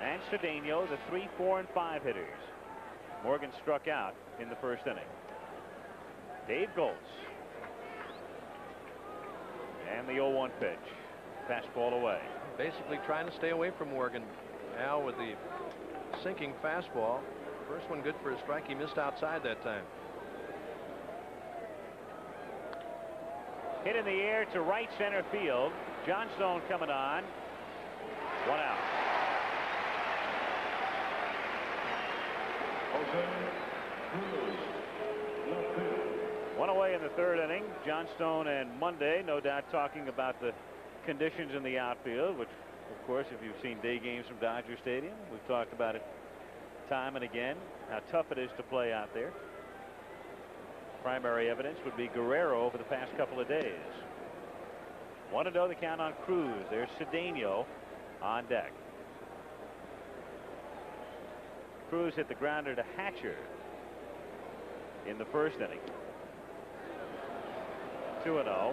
Speaker 1: and Cedeno, the 3, 4, and 5 hitters. Morgan struck out in the 1st inning. Dave Goltz. And the 0-1 pitch. Fastball away.
Speaker 2: Basically trying to stay away from Morgan. Al with the sinking fastball. First one good for a strike. He missed outside that time.
Speaker 1: Hit in the air to right center field. Johnstone coming on. 1 out. One away in the 3rd inning. Johnstone and Monday, no doubt, talking about the conditions in the outfield, which, of course, if you've seen day games from Dodger Stadium, we've talked about it time and again, how tough it is to play out there. Primary evidence would be Guerrero over the past couple of days. 1-0 the count on Cruz. There's Cedeno on deck. Cruz hit the grounder to Hatcher in the 1st inning. 2-0.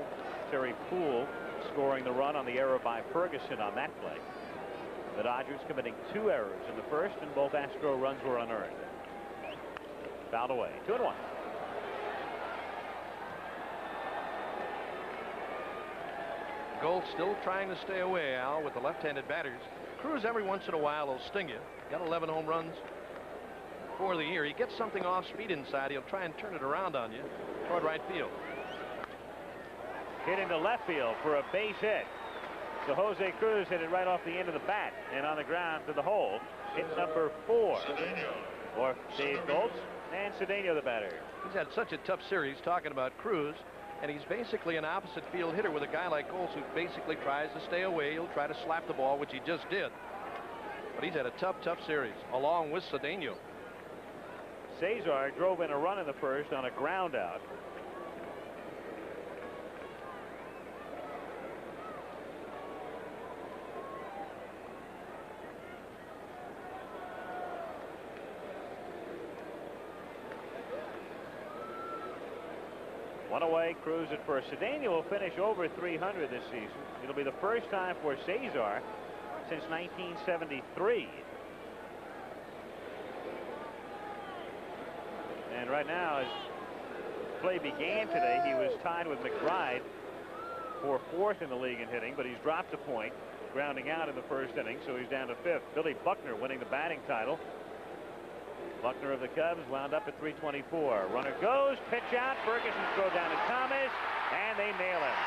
Speaker 1: Terry Poole scoring the run on the error by Ferguson on that play. The Dodgers committing 2 errors in the 1st, and both Astro runs were unearned. Fouled away. 2-1.
Speaker 2: Gold still trying to stay away, Al, with the left-handed batters. Cruz every once in a while will sting you. Got 11 home runs for the year. He gets something off speed inside. He'll try and turn it around on you toward right field.
Speaker 1: Hit into left field for a base hit. So Jose Cruz hit it right off the end of the bat and on the ground to the hole. Hit number 4 for Dave Goltz, and Cedeno the batter.
Speaker 2: He's had such a tough series. Talking about Cruz, And he's basically an opposite field hitter with a guy like Goltz who basically tries to stay away. He'll try to slap the ball, which he just did. But he's had a tough series, along with Cedeno.
Speaker 1: Cesar drove in a run in the first on a ground out. One away, Cruz at first. Cedeno will finish over 300 this season. It'll be the first time for Cesar since 1973. And right now, as play began today, he was tied with McBride for 4th in the league in hitting, but he's dropped a point, grounding out in the first inning, so he's down to 5th. Billy Buckner winning the batting title. Buckner of the Cubs wound up at 324. Runner goes, pitch out, Ferguson's throw down to Thomas, and they nail him.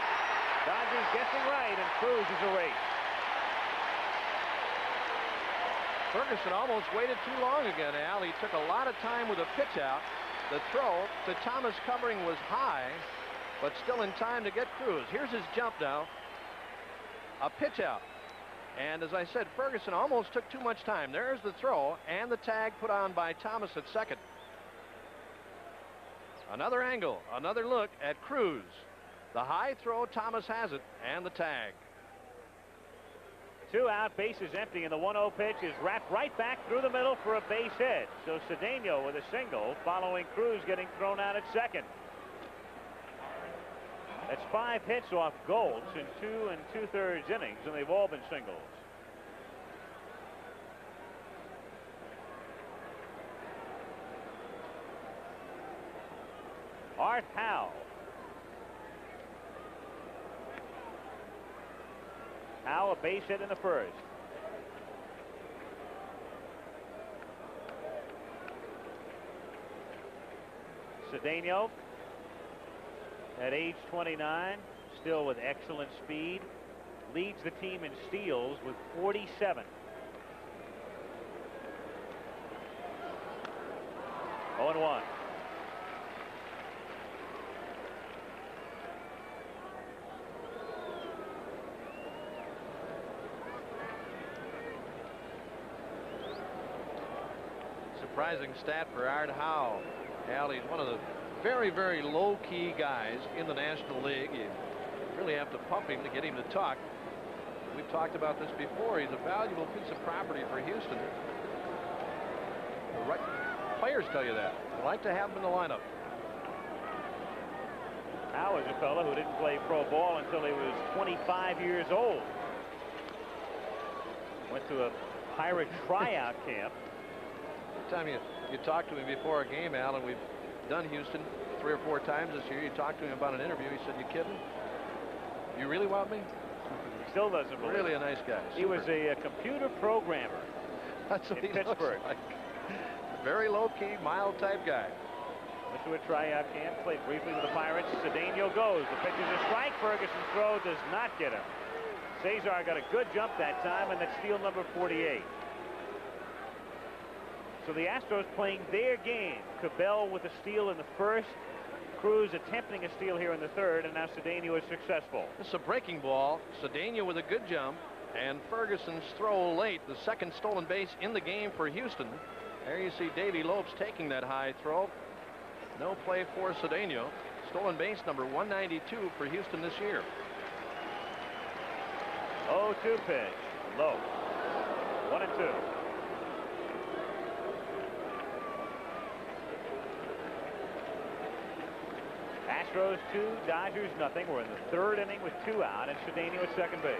Speaker 1: Dodgers guessing right, and Cruz is erased.
Speaker 2: Ferguson almost waited too long again, Al. He took a lot of time with a pitch out. The throw to Thomas covering was high, but still in time to get Cruz. Here's his jump now. A pitch out. And as I said, Ferguson almost took too much time. There's the throw and the tag put on by Thomas at second. Another angle, another look at Cruz. The high throw, Thomas has it, and the tag.
Speaker 1: 2 out, bases empty, and the 1-0 pitch is wrapped right back through the middle for a base hit. So Cedeno with a single, following Cruz getting thrown out at second. That's 5 hits off Goltz in 2 2/3 innings, and they've all been singles. Art Howe. Howe a base hit in the first. Cedeno at age 29, still with excellent speed, leads the team in steals with 47. 0-1.
Speaker 2: Surprising stat for Art Howe. Al, he's one of the very, very low-key guys in the National League. You really have to pump him to get him to talk. We've talked about this before. He's a valuable piece of property for Houston. The right players tell you that. They like to have him in the lineup.
Speaker 1: Howe is a fellow who didn't play pro ball until he was 25 years old. Went to a Pirate tryout camp.
Speaker 2: Every time you talk to him before a game, Al, and we've done Houston 3 or 4 times this year, you talked to him about an interview. He said, "You kidding? You really want me?"
Speaker 1: He still doesn't believe.
Speaker 2: Really a nice guy.
Speaker 1: He was a computer programmer.
Speaker 2: That's what
Speaker 1: in
Speaker 2: he
Speaker 1: Pittsburgh.
Speaker 2: looks like. Very low-key, mild type guy.
Speaker 1: Went to a tryout camp, played briefly with the Pirates. Cedeno goes. The pitch is a strike. Ferguson's throw does not get him. Cesar got a good jump that time, and that's steal number 48. So the Astros playing their game. Cabell with a steal in the first. Cruz attempting a steal here in the third, and now Cedeno is successful.
Speaker 2: This is a breaking ball. Cedeno with a good jump, and Ferguson's throw late. The second stolen base in the game for Houston. There you see Davey Lopes taking that high throw. No play for Cedeno. Stolen base number 192 for Houston this year.
Speaker 1: 0-2 pitch. Low. 1-2. Astros 2, Dodgers nothing. We're in the third inning with 2 out, and Cedeno at second base.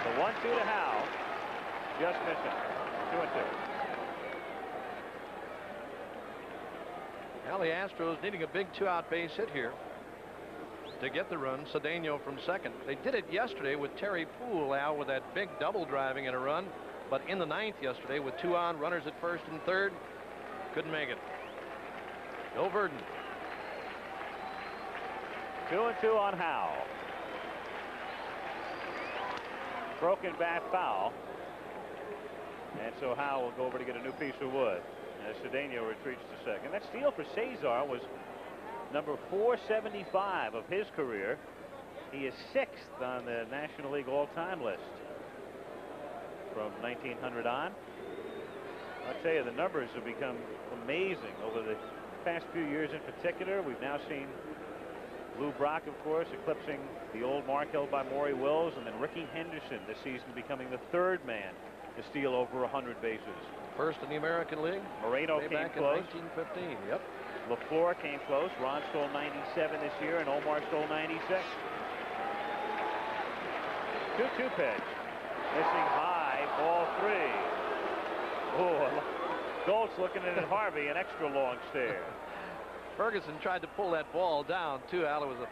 Speaker 1: The 1-2 to Howe. Just missing. 2-2.
Speaker 2: Now the Astros needing a big 2-out base hit here to get the run. Cedeno from second. They did it yesterday with Terry Poole out with that big double driving in a run. but in the 9th yesterday with 2 on, runners at first and third. Couldn't make it. Bill Verdon.
Speaker 1: 2-2 on Howe. Broken bat foul. And so Howe will go over to get a new piece of wood as Cedeno retreats to second. That steal for Cesar was number 475 of his career. He is 6th on the National League all-time list from 1900 on. I'll tell you, the numbers have become amazing over the past few years in particular. We've now seen Lou Brock, of course, eclipsing the old mark held by Maury Wills, and then Ricky Henderson this season becoming the 3rd man to steal over 100 bases.
Speaker 2: First in the American League.
Speaker 1: Moreno came
Speaker 2: back
Speaker 1: close.
Speaker 2: In 1915. Yep.
Speaker 1: LaFleur came close. Ron stole 97 this year, and Omar stole 96. 2-2 pitch. Missing high, ball 3. Oh, Goltz looking at Harvey, an extra long stare.
Speaker 2: Ferguson tried to pull that ball down, too, Al. It was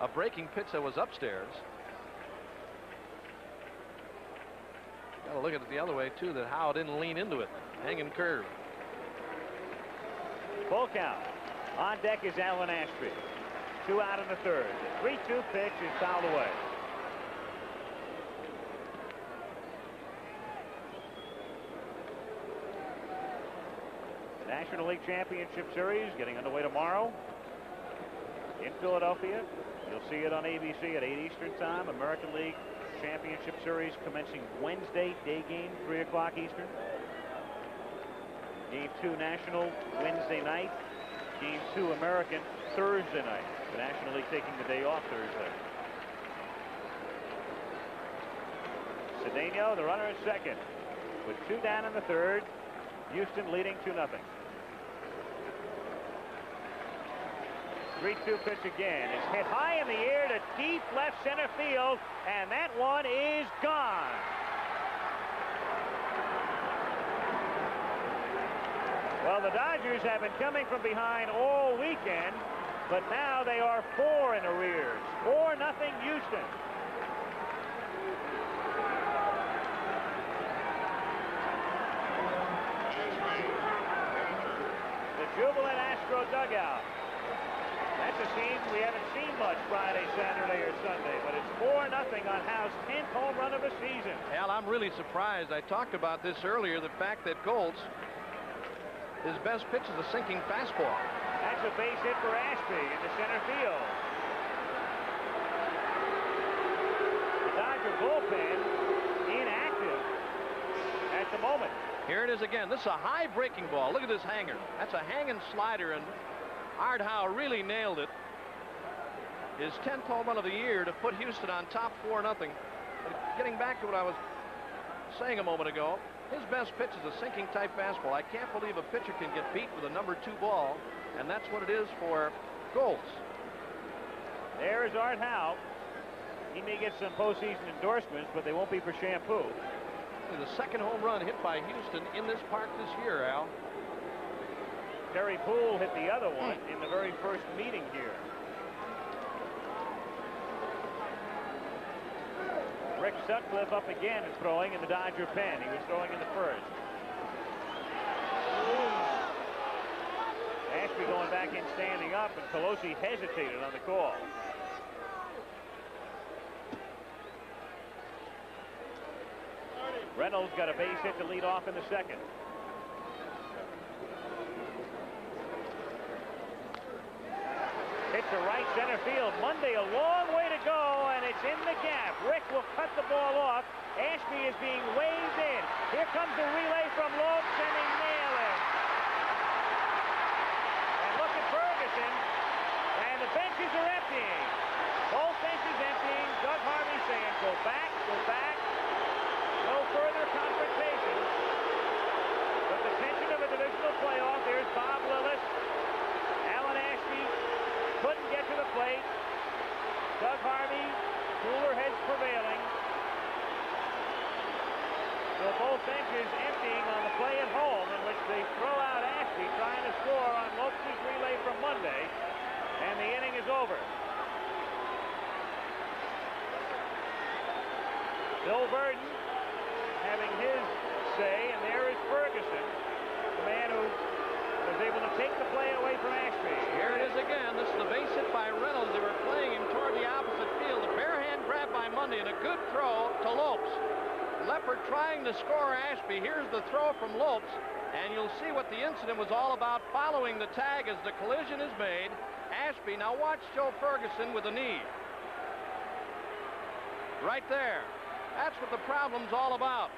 Speaker 2: a breaking pitch that was upstairs. Got to look at it the other way, too, that Howe didn't lean into it. Hanging curve.
Speaker 1: Full count. On deck is Alan Ashby. 2 out in the 3rd. The 3-2 pitch is fouled away. The National League Championship Series getting underway tomorrow in Philadelphia. You'll see it on ABC at 8 Eastern time. American League Championship Series commencing Wednesday, day game, 3 o'clock Eastern. Game 2 National Wednesday night. Game 2 American Thursday night. The National League taking the day off Thursday. Cedeno, the runner at second, with 2 down in the 3rd. Houston leading 2-0. 3-2 pitch again. It's hit high in the air to deep left center field, and that one is gone. Well, the Dodgers have been coming from behind all weekend, but now they are 4 in arrears. 4-0 Houston. The jubilant Astro dugout. That's a scene we haven't seen much Friday, Saturday, or Sunday, but it's 4-0 on Howe's 10th home run of the season.
Speaker 2: Al, I'm really surprised. I talked about this earlier, the fact that Goltz, his best pitch is a sinking fastball.
Speaker 1: That's a base hit for Ashby into center field. The Dodger bullpen inactive at the moment.
Speaker 2: Here it is again. This is a high breaking ball. Look at this hanger. That's a hanging slider, and Art Howe really nailed it. His 10th home run of the year to put Houston on top 4-0. But getting back to what I was saying a moment ago, his best pitch is a sinking type fastball. I can't believe a pitcher can get beat with a number 2 ball, and that's what it is for Goltz.
Speaker 1: There's Art Howe. He may get some postseason endorsements, but they won't be for shampoo.
Speaker 2: The 2nd home run hit by Houston in this park this year, Al.
Speaker 1: Terry Poole hit the other one in the very first meeting here. Rick Sutcliffe up again and throwing in the Dodger pen. He was throwing in the 1st. Ashby going back in standing up, and Pelosi hesitated on the call. Reynolds got a base hit to lead off in the 2nd. Hit to right center field. Monday, a long way to go, and it's in the gap. Rick will cut the ball off. Ashby is being waved in. Here comes the relay from Lopes, and he nailed it. And look at Ferguson, and the benches are emptying. Both benches emptying. Doug Harvey saying, go back, go back. No further confrontation. But the tension of a divisional playoff. There's Bob Lillis. Alan Ashby couldn't get to the plate. Doug Harvey, cooler heads prevailing. So both benches emptying on the play at home, in which they throw out Ashby trying to score on Lopes' relay from Monday, and the inning is over. Bill Verdon having his say, and there is Ferguson, the man who was able to take the play away from Ashby.
Speaker 2: Here it is again. This is the base hit by Reynolds. They were playing him toward the opposite field. A bare hand grab by Mundy and a good throw to Lopes. Leopard trying to score Ashby. Here's the throw from Lopes, and you'll see what the incident was all about following the tag as the collision is made. Ashby, now watch Joe Ferguson with a knee. Right there. That's what the problem's all about.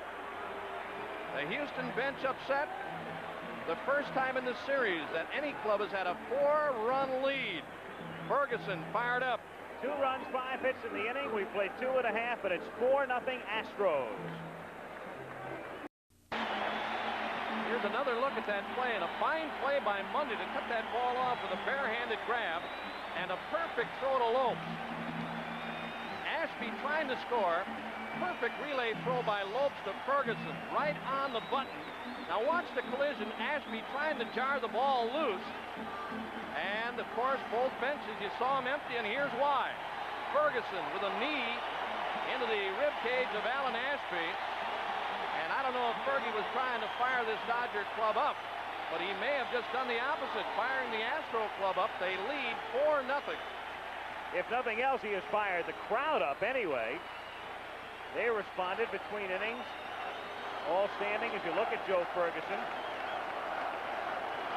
Speaker 2: The Houston bench upset. The first time in the series that any club has had a 4-run lead. Ferguson fired up.
Speaker 1: 2 runs, 5 hits in the inning. We played 2.5, but it's 4-0 Astros.
Speaker 2: Here's another look at that play, and a fine play by Mundy to cut that ball off with a bare-handed grab and a perfect throw to Lopes. Ashby trying to score. Perfect relay throw by Lopes to Ferguson, right on the button. Now watch the collision. Ashby trying to jar the ball loose. And, of course, both benches, you saw them empty, and here's why. Ferguson with a knee into the rib cage of Alan Ashby. And I don't know if Fergie was trying to fire this Dodger club up, but he may have just done the opposite, firing the Astro club up. They lead 4-0.
Speaker 1: If nothing else, he has fired the crowd up anyway. They responded between innings. All standing as you look at Joe Ferguson.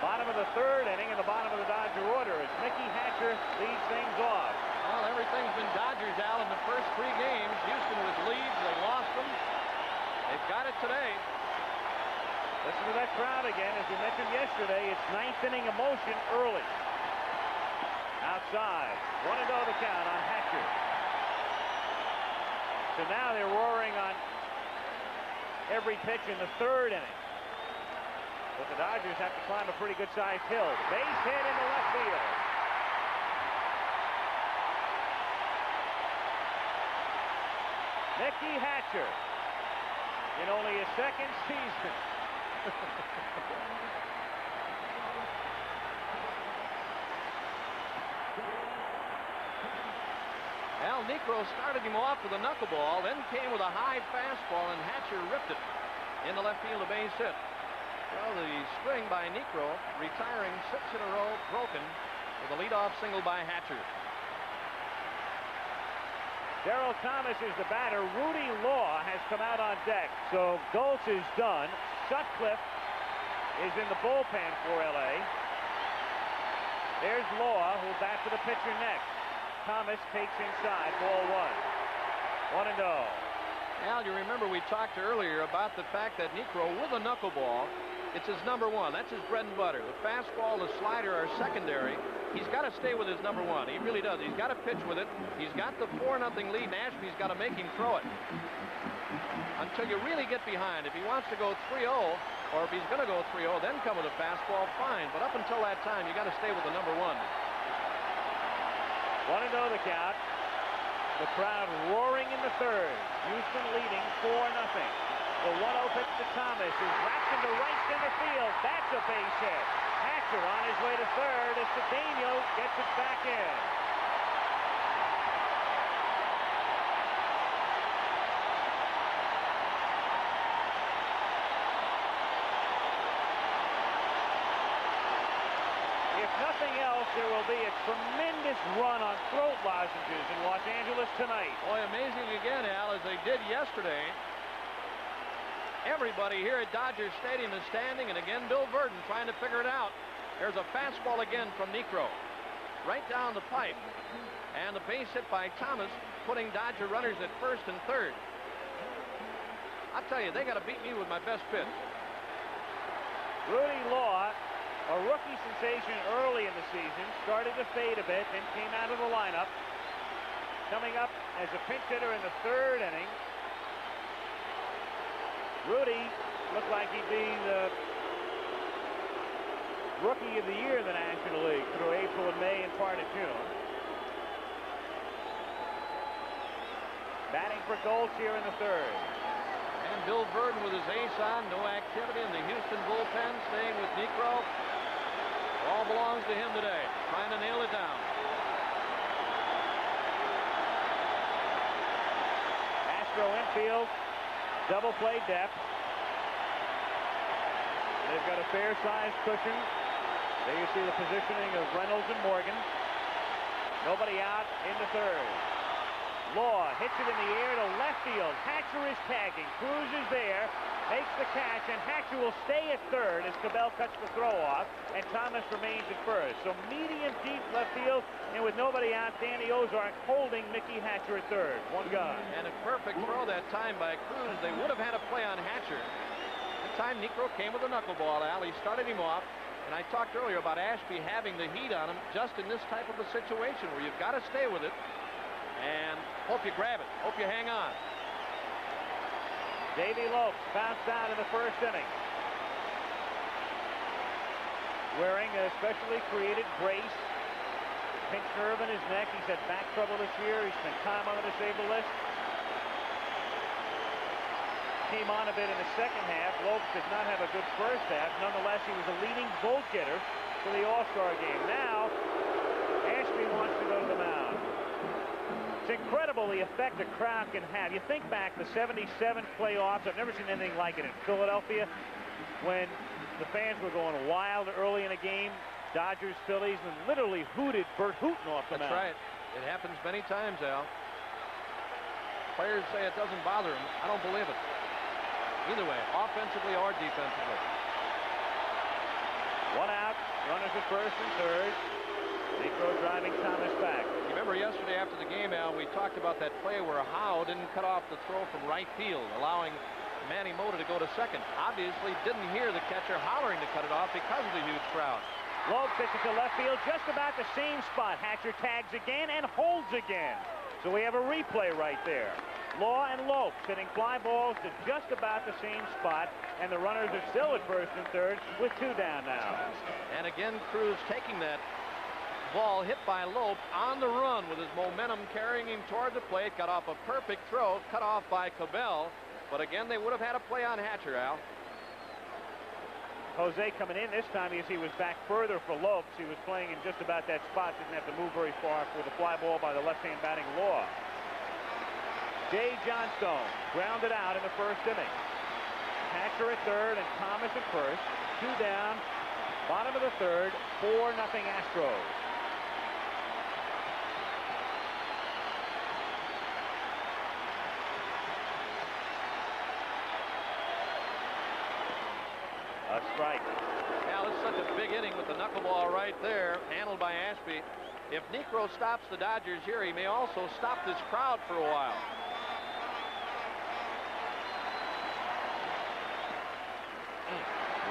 Speaker 1: Bottom of the 3rd inning and the bottom of the Dodger order as Mickey Hatcher leads things off.
Speaker 2: Well, everything's been Dodgers out in the first 3 games. Houston was leads. They lost them. They've got it today.
Speaker 1: Listen to that crowd again. As we mentioned yesterday, it's 9th inning emotion early. Outside. 1-0 the count on Hatcher. So now they're roaring on every pitch in the 3rd inning. But the Dodgers have to climb a pretty good-sized hill. Base hit into left field. Mickey Hatcher in only his 2nd season.
Speaker 2: Al Niekro started him off with a knuckleball, then came with a high fastball, and Hatcher ripped it in the left field, a base hit. Well, the string by Niekro, retiring 6 in a row, broken with a leadoff single by Hatcher.
Speaker 1: Darryl Thomas is the batter. Rudy Law has come out on deck. So Goltz is done. Sutcliffe is in the bullpen for L.A. There's Law, who'll bat for the pitcher next. Thomas takes inside, ball 1. 1-0.
Speaker 2: Al, you remember we talked earlier about the fact that Niekro, with a knuckleball, it's his number 1. That's his bread and butter. The fastball, the slider are secondary. He's got to stay with his number 1. He really does. He's got to pitch with it. He's got the 4-0 lead, and Ashby's got to make him throw it until you really get behind. If he wants to go 3-0, or if he's going to go 3-0, then come with a fastball, fine. But up until that time, you got to stay with the number 1.
Speaker 1: 1-0 the count. The crowd roaring in the 3rd. Houston leading 4-0. The 1-0 pitch to Thomas is wrapped into right center field. That's a base hit. Hatcher on his way to 3rd as Cedeno gets it back in. If nothing else, there will be a tremendous run on throat lozenges in Los Angeles tonight.
Speaker 2: Boy, amazing again, Al, as they did yesterday. Everybody here at Dodger Stadium is standing, and again, Bill Verdon trying to figure it out. There's a fastball again from Niekro. Right down the pipe. And the base hit by Thomas, putting Dodger runners at 1st and 3rd. I'll tell you, they got to beat me with my best pitch.
Speaker 1: Rudy Law, a rookie sensation early in the season, started to fade a bit, then came out of the lineup. Coming up as a pinch hitter in the 3rd inning. Rudy looked like he'd be the Rookie of the Year in the National League through April and May and part of June. Batting for Goltz here in the 3rd.
Speaker 2: And Bill Verdon with his ace on, no activity in the Houston bullpen, staying with Niekro. All belongs to him today, trying to nail it down. Astro
Speaker 1: infield, double play depth. They've got a fair-sized cushion. There you see the positioning of Reynolds and Morgan. Nobody out into third. Law hits it in the air to left field. Hatcher is tagging. Cruz is there. Makes the catch, and Hatcher will stay at third as Cabell cuts the throw off, and Thomas remains at first. So medium deep left field, and with nobody out, Danny Ozark holding Mickey Hatcher at third. One gun.
Speaker 2: And a perfect throw that time by Cruz. They would have had a play on Hatcher. That time Niekro came with a knuckleball, Al. He started him off, and I talked earlier about Ashby having the heat on him just in this type of a situation where you've got to stay with it and hope you grab it, hope you hang on.
Speaker 1: Davey Lopes bounced out in the first inning. Wearing a specially created brace. Pinched nerve in his neck. He's had back trouble this year. He spent time on the disabled list. Came on a bit in the second half. Lopes did not have a good first half. Nonetheless, he was a leading vote getter for the All-Star game. Now, Ashby wants to go to the mound. It's incredible the effect a crowd can have. You think back the '77 playoffs. I've never seen anything like it in Philadelphia when the fans were going wild early in a game. Dodgers, Phillies, and literally hooted Bert Hooton off the mound.
Speaker 2: That's right. It happens many times, Al. Players say it doesn't bother them. I don't believe it. Either way, offensively or defensively.
Speaker 1: One out. Runners at first and third. Niekro driving Thomas back.
Speaker 2: You remember yesterday after the game, Al, we talked about that play where Howe didn't cut off the throw from right field, allowing Manny Mota to go to second. Obviously didn't hear the catcher hollering to cut it off because of the huge crowd.
Speaker 1: Lopes hits it to left field, just about the same spot. Hatcher tags again and holds again. So we have a replay right there. Law and Lopes hitting fly balls to just about the same spot, and the runners are still at first and third with two down now.
Speaker 2: And again, Cruz taking that ball hit by Lopes on the run with his momentum carrying him toward the plate. Got off a perfect throw, cut off by Cabell. But again, they would have had a play on Hatcher, Al.
Speaker 1: Jose coming in this time as he was back further for Lopes. He was playing in just about that spot. Didn't have to move very far for the fly ball by the left-hand batting Law. Jay Johnstone grounded out in the first inning. Hatcher at third and Thomas at first. Two down, bottom of the third, 4-0 Astros. A strike.
Speaker 2: Now, it's such a big inning with the knuckleball right there, handled by Ashby. If Niekro stops the Dodgers here, he may also stop this crowd for a while.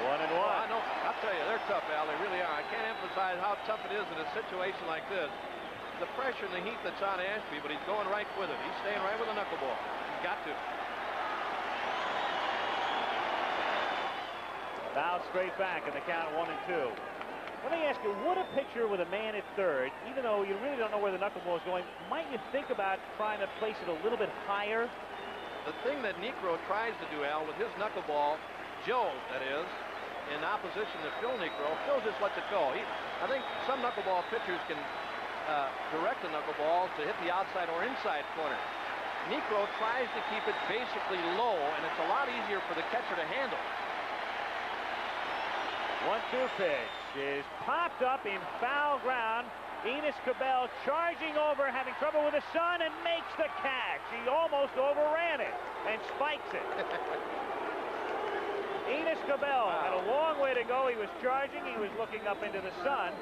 Speaker 1: One and one.
Speaker 2: Oh, I know. I'll tell you, they're tough, Al. They really are. I can't emphasize how tough it is in a situation like this. The pressure and the heat that's on Ashby, but he's going right with it. He's staying right with the knuckleball. He's got to.
Speaker 1: Foul straight back in the count 1-2. Let me ask you, would a pitcher with a man at third, even though you really don't know where the knuckleball is going, might you think about trying to place it a little bit higher?
Speaker 2: The thing that Niekro tries to do, Al, with his knuckleball, Joe, that is, in opposition to Phil Niekro, Phil just lets it go. I think some knuckleball pitchers can direct the knuckleball to hit the outside or inside corner. Niekro tries to keep it basically low, and it's a lot easier for the catcher to handle.
Speaker 1: 1-2 pitch is popped up in foul ground. Enos Cabell charging over, having trouble with the sun, and makes the catch. He almost overran it and spikes it. Enos Cabell had a long way to go. He was charging. He was looking up into the sun,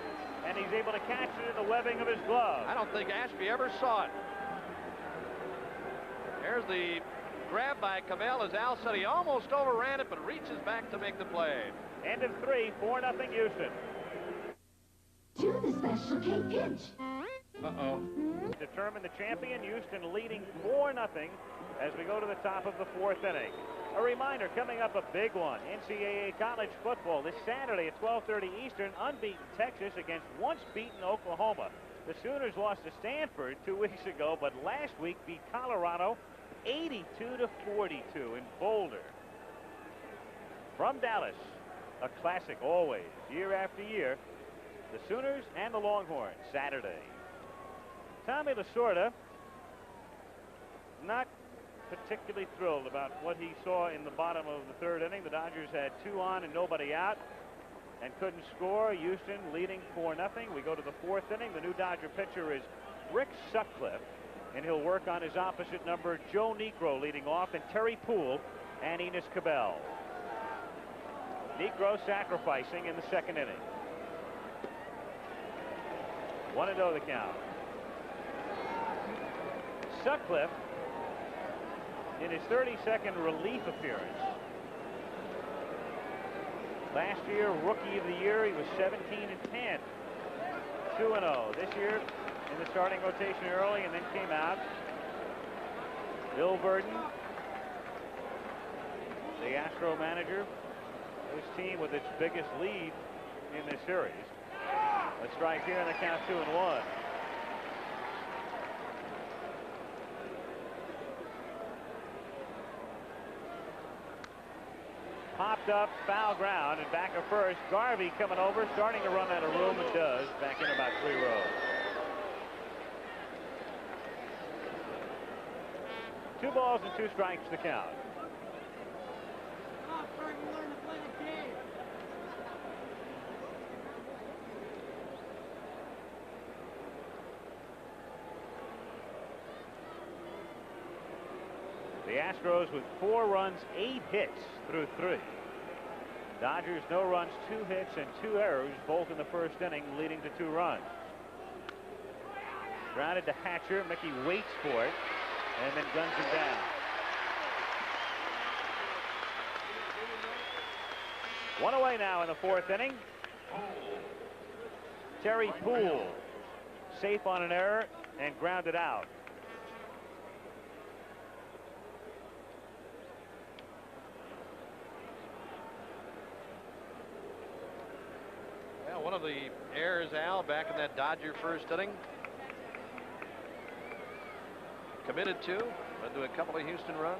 Speaker 1: and he's able to catch it in the webbing of his glove.
Speaker 2: I don't think Ashby ever saw it. There's the grab by Cabell. As Al said, he almost overran it, but reaches back to make the play.
Speaker 1: End of 3, 4-0 Houston.
Speaker 8: To the special K pitch.
Speaker 2: Uh-oh.
Speaker 1: Determine the champion, Houston leading 4-0 as we go to the top of the 4th inning. A reminder, coming up a big one, NCAA college football this Saturday at 12:30 Eastern, unbeaten Texas against once-beaten Oklahoma. The Sooners lost to Stanford 2 weeks ago, but last week beat Colorado 82-42 in Boulder. From Dallas, a classic always, year after year, the Sooners and the Longhorns, Saturday. Tommy Lasorda, not particularly thrilled about what he saw in the bottom of the third inning. The Dodgers had 2 on and nobody out and couldn't score. Houston leading 4-0. We go to the fourth inning. The new Dodger pitcher is Rick Sutcliffe, and he'll work on his opposite number, Joe Niekro, leading off, and Terry Poole and Enos Cabell. Niekro sacrificing in the second inning. 1-0 the count. Sutcliffe in his 32nd relief appearance. Last year, Rookie of the Year, he was 17-10. 2-0. This year, in the starting rotation early and then came out. Bill Burden, the Astro manager, his team with its biggest lead in this series. A strike here, and the count 2-1. Popped up, foul ground, and back at first. Garvey coming over, starting to run out of room, and does. Back in about 3 rows. 2 balls and 2 strikes to count. The Astros with 4 runs, 8 hits through 3. Dodgers no runs, 2 hits, and 2 errors, both in the first inning, leading to 2 runs. Grounded to Hatcher. Mickey waits for it and then guns him down. One away now in the fourth inning. Terry Poole safe on an error and grounded out.
Speaker 2: Well, one of the errors, Al, back in that Dodger first inning. Committed to, led to a couple of Houston runs.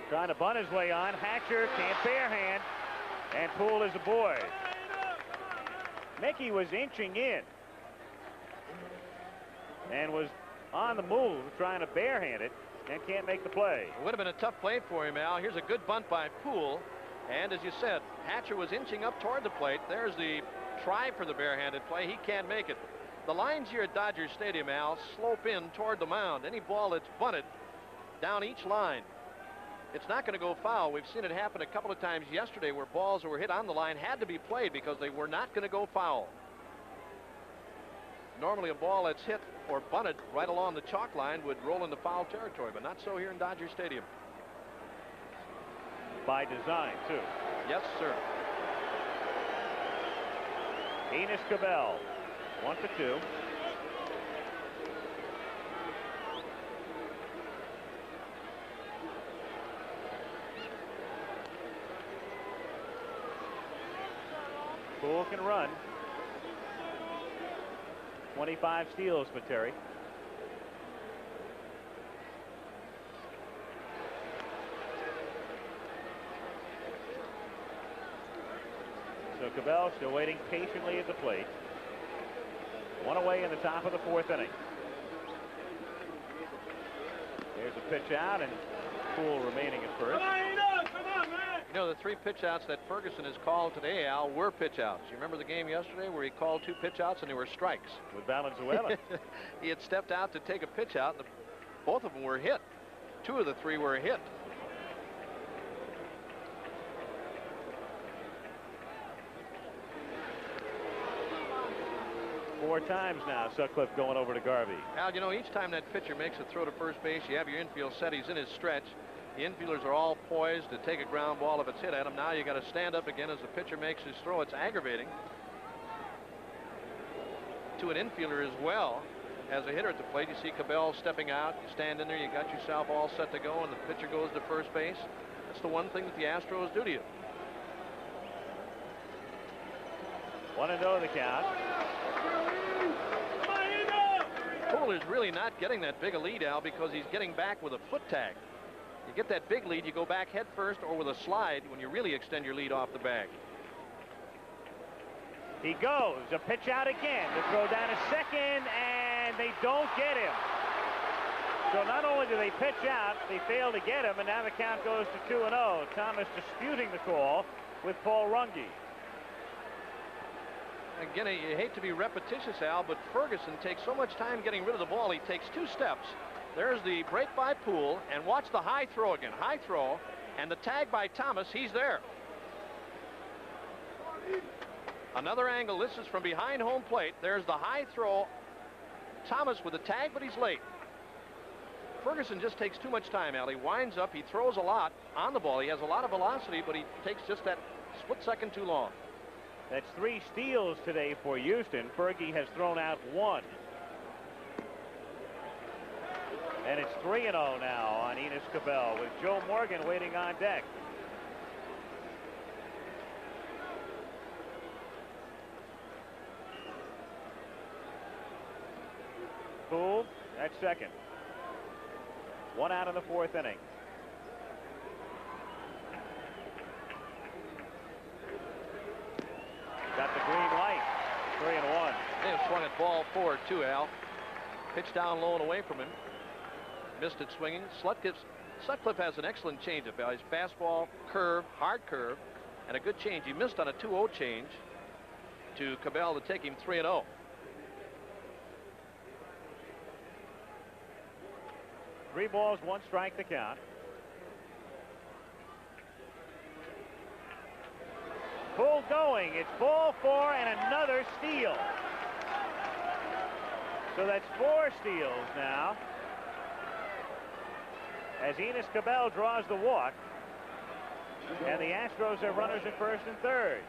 Speaker 1: Trying to bunt his way on. Hatcher can't barehand, and Poole is aboard. Mickey was inching in and was on the move trying to barehand it and can't make the play.
Speaker 2: It would have been a tough play for him, Al. Here's a good bunt by Poole. And as you said, Hatcher was inching up toward the plate. There's the try for the barehanded play. He can't make it. The lines here at Dodger Stadium, Al, slope in toward the mound. Any ball that's bunted down each line, it's not going to go foul. We've seen it happen a couple of times yesterday where balls that were hit on the line had to be played because they were not going to go foul. Normally a ball that's hit or bunted right along the chalk line would roll into foul territory, but not so here in Dodger Stadium.
Speaker 1: By design, too.
Speaker 2: Yes, sir.
Speaker 1: Enos Cabell, 1 for 2. Poole can run. 25 steals for Terry. So Cabell still waiting patiently at the plate. 1 away in the top of the fourth inning. There's a pitch out, and Poole remaining at first.
Speaker 2: You know, the 3 pitch outs that Ferguson has called today, Al, were pitch outs. You remember the game yesterday where he called 2 pitch outs and they were strikes?
Speaker 1: With Valenzuela.
Speaker 2: He had stepped out to take a pitch out, and both of them were hit. 2 of the 3 were hit.
Speaker 1: Four times now, Sutcliffe going over to Garvey.
Speaker 2: Al, you know, each time that pitcher makes a throw to first base, you have your infield set. He's in his stretch. The infielders are all poised to take a ground ball if it's hit at him. Now you got to stand up again as the pitcher makes his throw. It's aggravating to an infielder as well as a hitter at the plate. You see Cabell stepping out. You stand in there. You got yourself all set to go, and the pitcher goes to first base. That's the one thing that the Astros do to you.
Speaker 1: 1-0 the count.
Speaker 2: Poole is really not getting that big a lead, Al, because he's getting back with a foot tag. You get that big lead, you go back head first or with a slide when you really extend your lead off the bag.
Speaker 1: He goes. A pitch out again to throw down a second, and they don't get him. So not only do they pitch out, they fail to get him, and now the count goes to 2-0. Thomas disputing the call with Paul Runge.
Speaker 2: Again, you hate to be repetitious, Al, but Ferguson takes so much time getting rid of the ball. He takes 2 steps. There's the break by Poole, and watch the high throw again. High throw, and the tag by Thomas. He's there. Another angle. This is from behind home plate. There's the high throw. Thomas with the tag, but he's late. Ferguson just takes too much time, Al. He winds up. He throws a lot on the ball. He has a lot of velocity, but he takes just that split second too long.
Speaker 1: That's 3 steals today for Houston. Fergie has thrown out 1. And it's 3-0 now on Enos Cabell with Joe Morgan waiting on deck. Poole at second. 1 out in the 4th inning. Got the green light. 3-1.
Speaker 2: They have swung at ball 4 too, Al. Pitch down low and away from him. Missed it swinging. Sutcliffe has an excellent changeup. His fastball, curve, hard curve, and a good change. He missed on a 2-0 change to Cabell to take him 3-0.
Speaker 1: Three balls, 1 strike the count. Poole going. It's ball 4 and another steal. So that's 4 steals now. As Enos Cabell draws the walk. And the Astros have runners at first and third.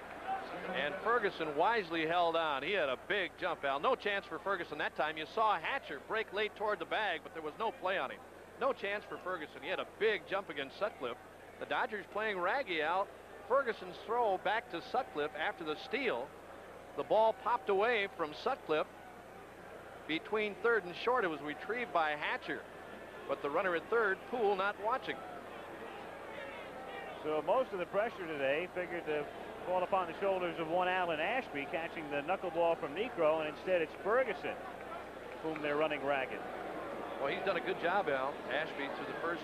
Speaker 2: And Ferguson wisely held on. He had a big jump, Al. No chance for Ferguson that time. You saw Hatcher break late toward the bag, but there was no play on him. No chance for Ferguson. He had a big jump against Sutcliffe. The Dodgers playing raggy, Al. Ferguson's throw back to Sutcliffe after the steal. The ball popped away from Sutcliffe between third and short. It was retrieved by Hatcher. But the runner at third, Poole, not watching.
Speaker 1: So most of the pressure today figured to fall upon the shoulders of one Alan Ashby, catching the knuckleball from Niekro, and instead it's Ferguson whom they're running ragged.
Speaker 2: Well, he's done a good job, Al. Ashby through the first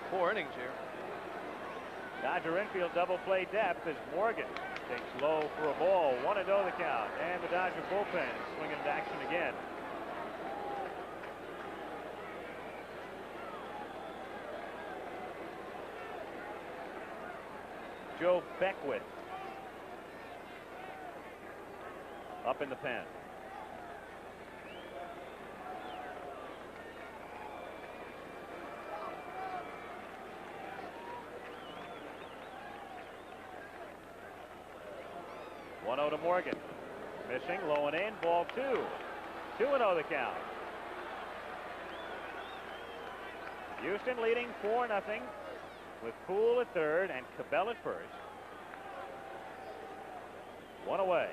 Speaker 2: 4 innings here.
Speaker 1: Dodger infield double play depth as Morgan takes low for a ball. 1-0 the count, and the Dodger bullpen swinging into action again. Joe Beckwith up in the pen. One-0 to Morgan. Missing, low and in, ball 2. 2-0 the count. Houston leading 4-0 with Poole at third and Cabell at first. 1 away.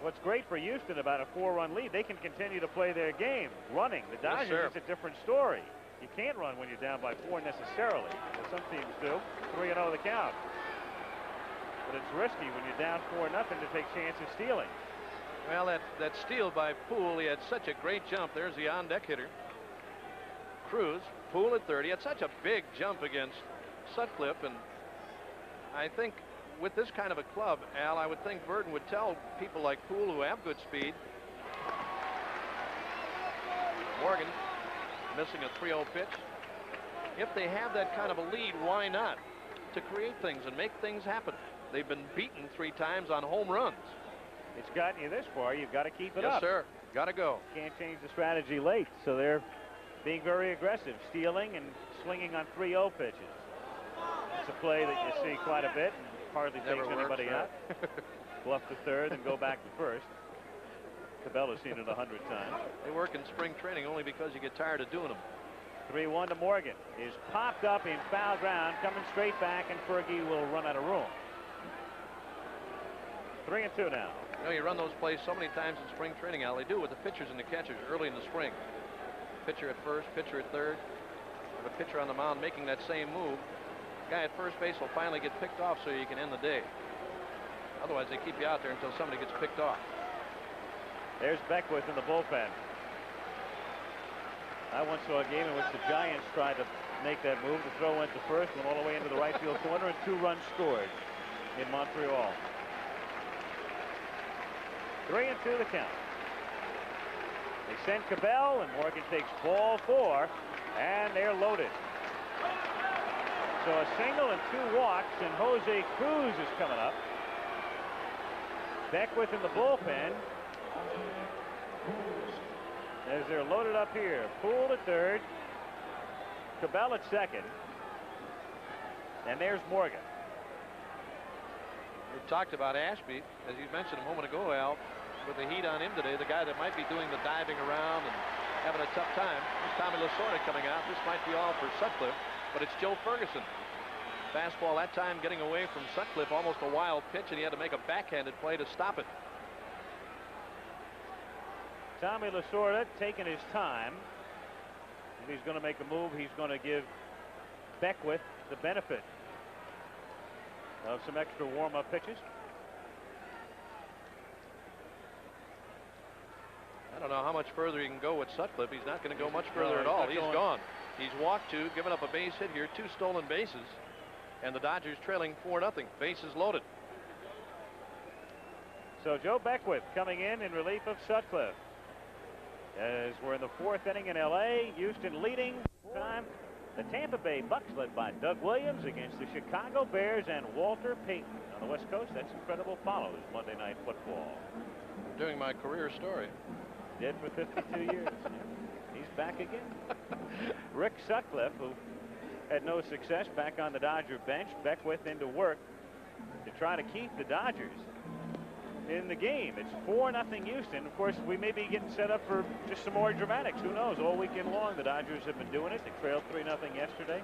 Speaker 1: What's great for Houston about a 4-run lead, they can continue to play their game running. The Dodgers, it's a different story. You can't run when you're down by 4 necessarily. Well, some teams do. 3-0 the count. But it's risky when you're down 4-0 to take chances stealing.
Speaker 2: Well, that steal by Poole, he had such a great jump. There's the on-deck hitter. Cruz, Poole at third. He had such a big jump against Sutcliffe, and I think with this kind of a club, Al, I would think Burton would tell people like Poole who have good speed. Morgan missing a 3-0 pitch. If they have that kind of a lead, why not? To create things and make things happen. They've been beaten 3 times on home runs.
Speaker 1: It's gotten you this far. You've got to keep it
Speaker 2: Yes,
Speaker 1: up.
Speaker 2: sir. Got to go.
Speaker 1: Can't change the strategy late, so they're being very aggressive, stealing and swinging on 3-0 pitches. It's a play that you see quite a bit and hardly takes anybody out. Bluff to third and go back to first. Cabela's seen it 100 times.
Speaker 2: They work in spring training only because you get tired of doing them.
Speaker 1: 3-1 to Morgan. Is popped up in foul ground, coming straight back, and Fergie will run out of room. 3-2 now.
Speaker 2: You know, you run those plays so many times in spring training, Al. They do with the pitchers and the catchers early in the spring. Pitcher at first, pitcher at third. with a pitcher on the mound making that same move, the guy at first base will finally get picked off so you can end the day. Otherwise, they keep you out there until somebody gets picked off.
Speaker 1: There's Beckwith in the bullpen. I once saw a game in which the Giants tried to make that move. The throw went to first, went all the way into the right field corner, and 2 runs scored in Montreal. 3-2 the count. They send Cabell, and Morgan takes ball 4, and they're loaded. So a single and 2 walks, and Jose Cruz is coming up. Beckwith in the bullpen. As they're loaded up here. Poole at third. Cabell at second. And there's Morgan.
Speaker 2: We talked about Ashby, as you mentioned a moment ago, Al, with the heat on him today, the guy that might be doing the diving around and having a tough time. There's Tommy Lasorda coming out. This might be all for Sutcliffe, but it's Joe Ferguson. Fastball that time getting away from Sutcliffe, almost a wild pitch, and he had to make a backhanded play to stop it.
Speaker 1: Tommy Lasorda taking his time. If he's going to make a move, he's going to give Beckwith the benefit of some extra warm-up pitches.
Speaker 2: I don't know how much further he can go with Sutcliffe. He's not going to go much further at all. He's gone. He's walked 2, given up a base hit here, 2 stolen bases, and the Dodgers trailing 4-0. Bases loaded.
Speaker 1: So Joe Beckwith coming in relief of Sutcliffe. As we're in the 4th inning in L.A., Houston leading time. The Tampa Bay Bucks led by Doug Williams against the Chicago Bears and Walter Payton. On the West Coast, that's incredible follows Monday Night Football.
Speaker 2: Doing my career story.
Speaker 1: Did for 52 years. He's back again. Rick Sutcliffe, who had no success back on the Dodger bench. Beckwith into work to try to keep the Dodgers in the game. It's 4-0 Houston. Of course, we may be getting set up for just some more dramatics. Who knows? All weekend long, the Dodgers have been doing it. They trailed 3-0 yesterday.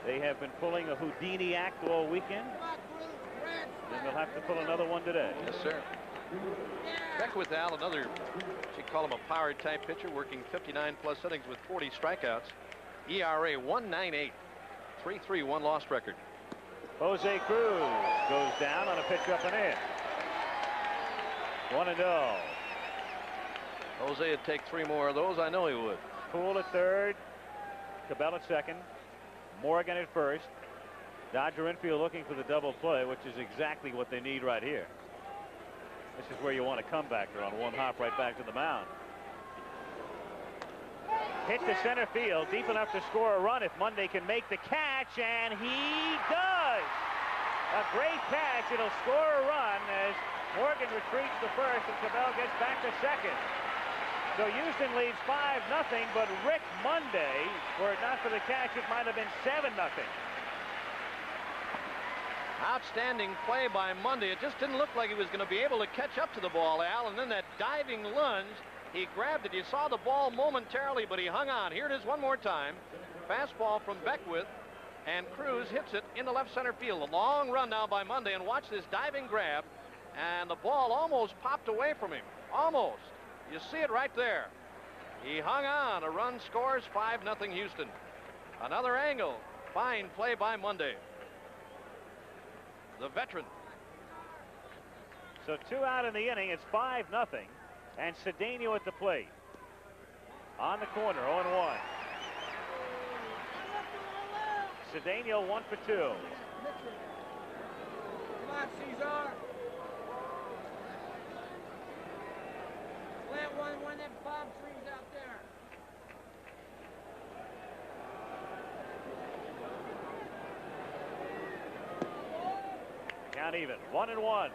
Speaker 1: They have been pulling a Houdini act all weekend. And they'll have to pull another one today.
Speaker 2: Yes, sir. Beckwith, Al, another, you call him a power type pitcher, working 59+ innings with 40 strikeouts. ERA 1.98. 3-3 one-loss record.
Speaker 1: Jose Cruz goes down on a pitch up and in. 1-0.
Speaker 2: Jose would take 3 more of those. I know he would.
Speaker 1: Poole at third. Cabell at second. Morgan at first. Dodger infield looking for the double play, which is exactly what they need right here. This is where you want a comebacker on one hop right back to the mound. Hit to center field, deep enough to score a run if Monday can make the catch, and he does. A great catch. It'll score a run as Morgan retreats to first and Cabell gets back to second. So Houston leads 5-0, but Rick Monday, were it not for the catch, it might have been 7-0.
Speaker 2: Outstanding play by Monday. It just didn't look like he was going to be able to catch up to the ball, Al, and then that diving lunge, he grabbed it. You saw the ball momentarily, but he hung on. Here it is one more time. Fastball from Beckwith, and Cruz hits it into left center field. A long run now by Monday, and watch this diving grab, and the ball almost popped away from him. Almost. You see it right there. He hung on. A run scores. 5-0 Houston. Another angle. Fine play by Monday. The veteran.
Speaker 1: So 2 out in the inning. It's 5-0. And Cedeno at the plate. On the corner, 0-1. Cedeno 1 for 2.
Speaker 9: Come on, Cesar. Plant one of them palm trees out there.
Speaker 1: Count even. 1-1.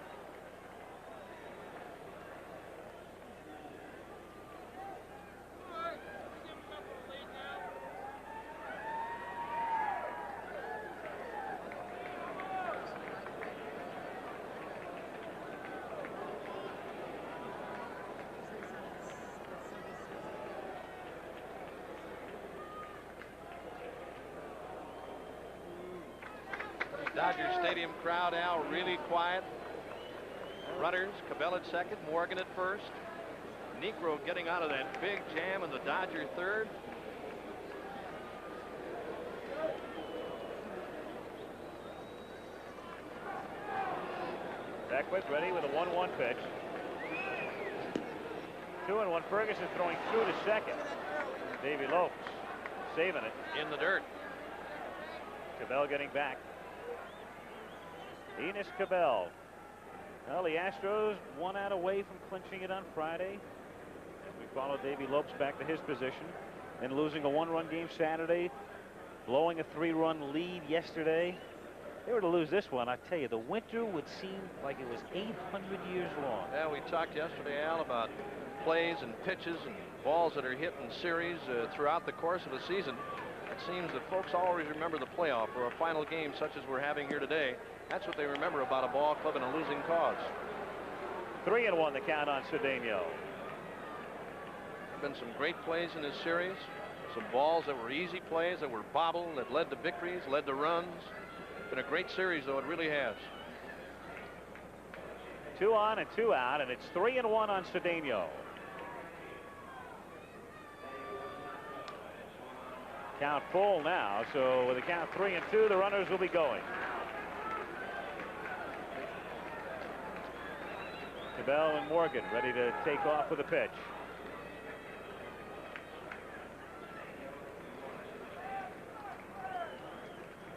Speaker 2: Dodger Stadium crowd, Al, really quiet. Runners, Cabell at second, Morgan at first. Negro getting out of that big jam in the Dodger third.
Speaker 1: Beckwith ready with a 1-1 pitch. 2-1. Ferguson throwing through to second. Davy Lopes saving it.
Speaker 2: In the dirt.
Speaker 1: Cabell getting back. Enos Cabell. Well, the Astros 1 out away from clinching it on Friday. We followed Davy Lopes back to his position and losing a 1-run game Saturday, blowing a 3-run lead yesterday. If they were to lose this one, I tell you, the winter would seem like it was 800 years long.
Speaker 2: Yeah, we talked yesterday, Al, about plays and pitches and balls that are hit in series throughout the course of a season. It seems that folks always remember the playoff or a final game such as we're having here today. That's what they remember about a ball club in a losing cause.
Speaker 1: 3-1 the count on Cedeno.
Speaker 2: There have been some great plays in this series. Some balls that were easy plays that were bobbled, that led to victories, led to runs. It's been a great series, though. It really has.
Speaker 1: 2 on and 2 out, and it's 3-1 on Cedeno. Count full now, so with a count 3-2, the runners will be going. Cabell and Morgan ready to take off with a pitch.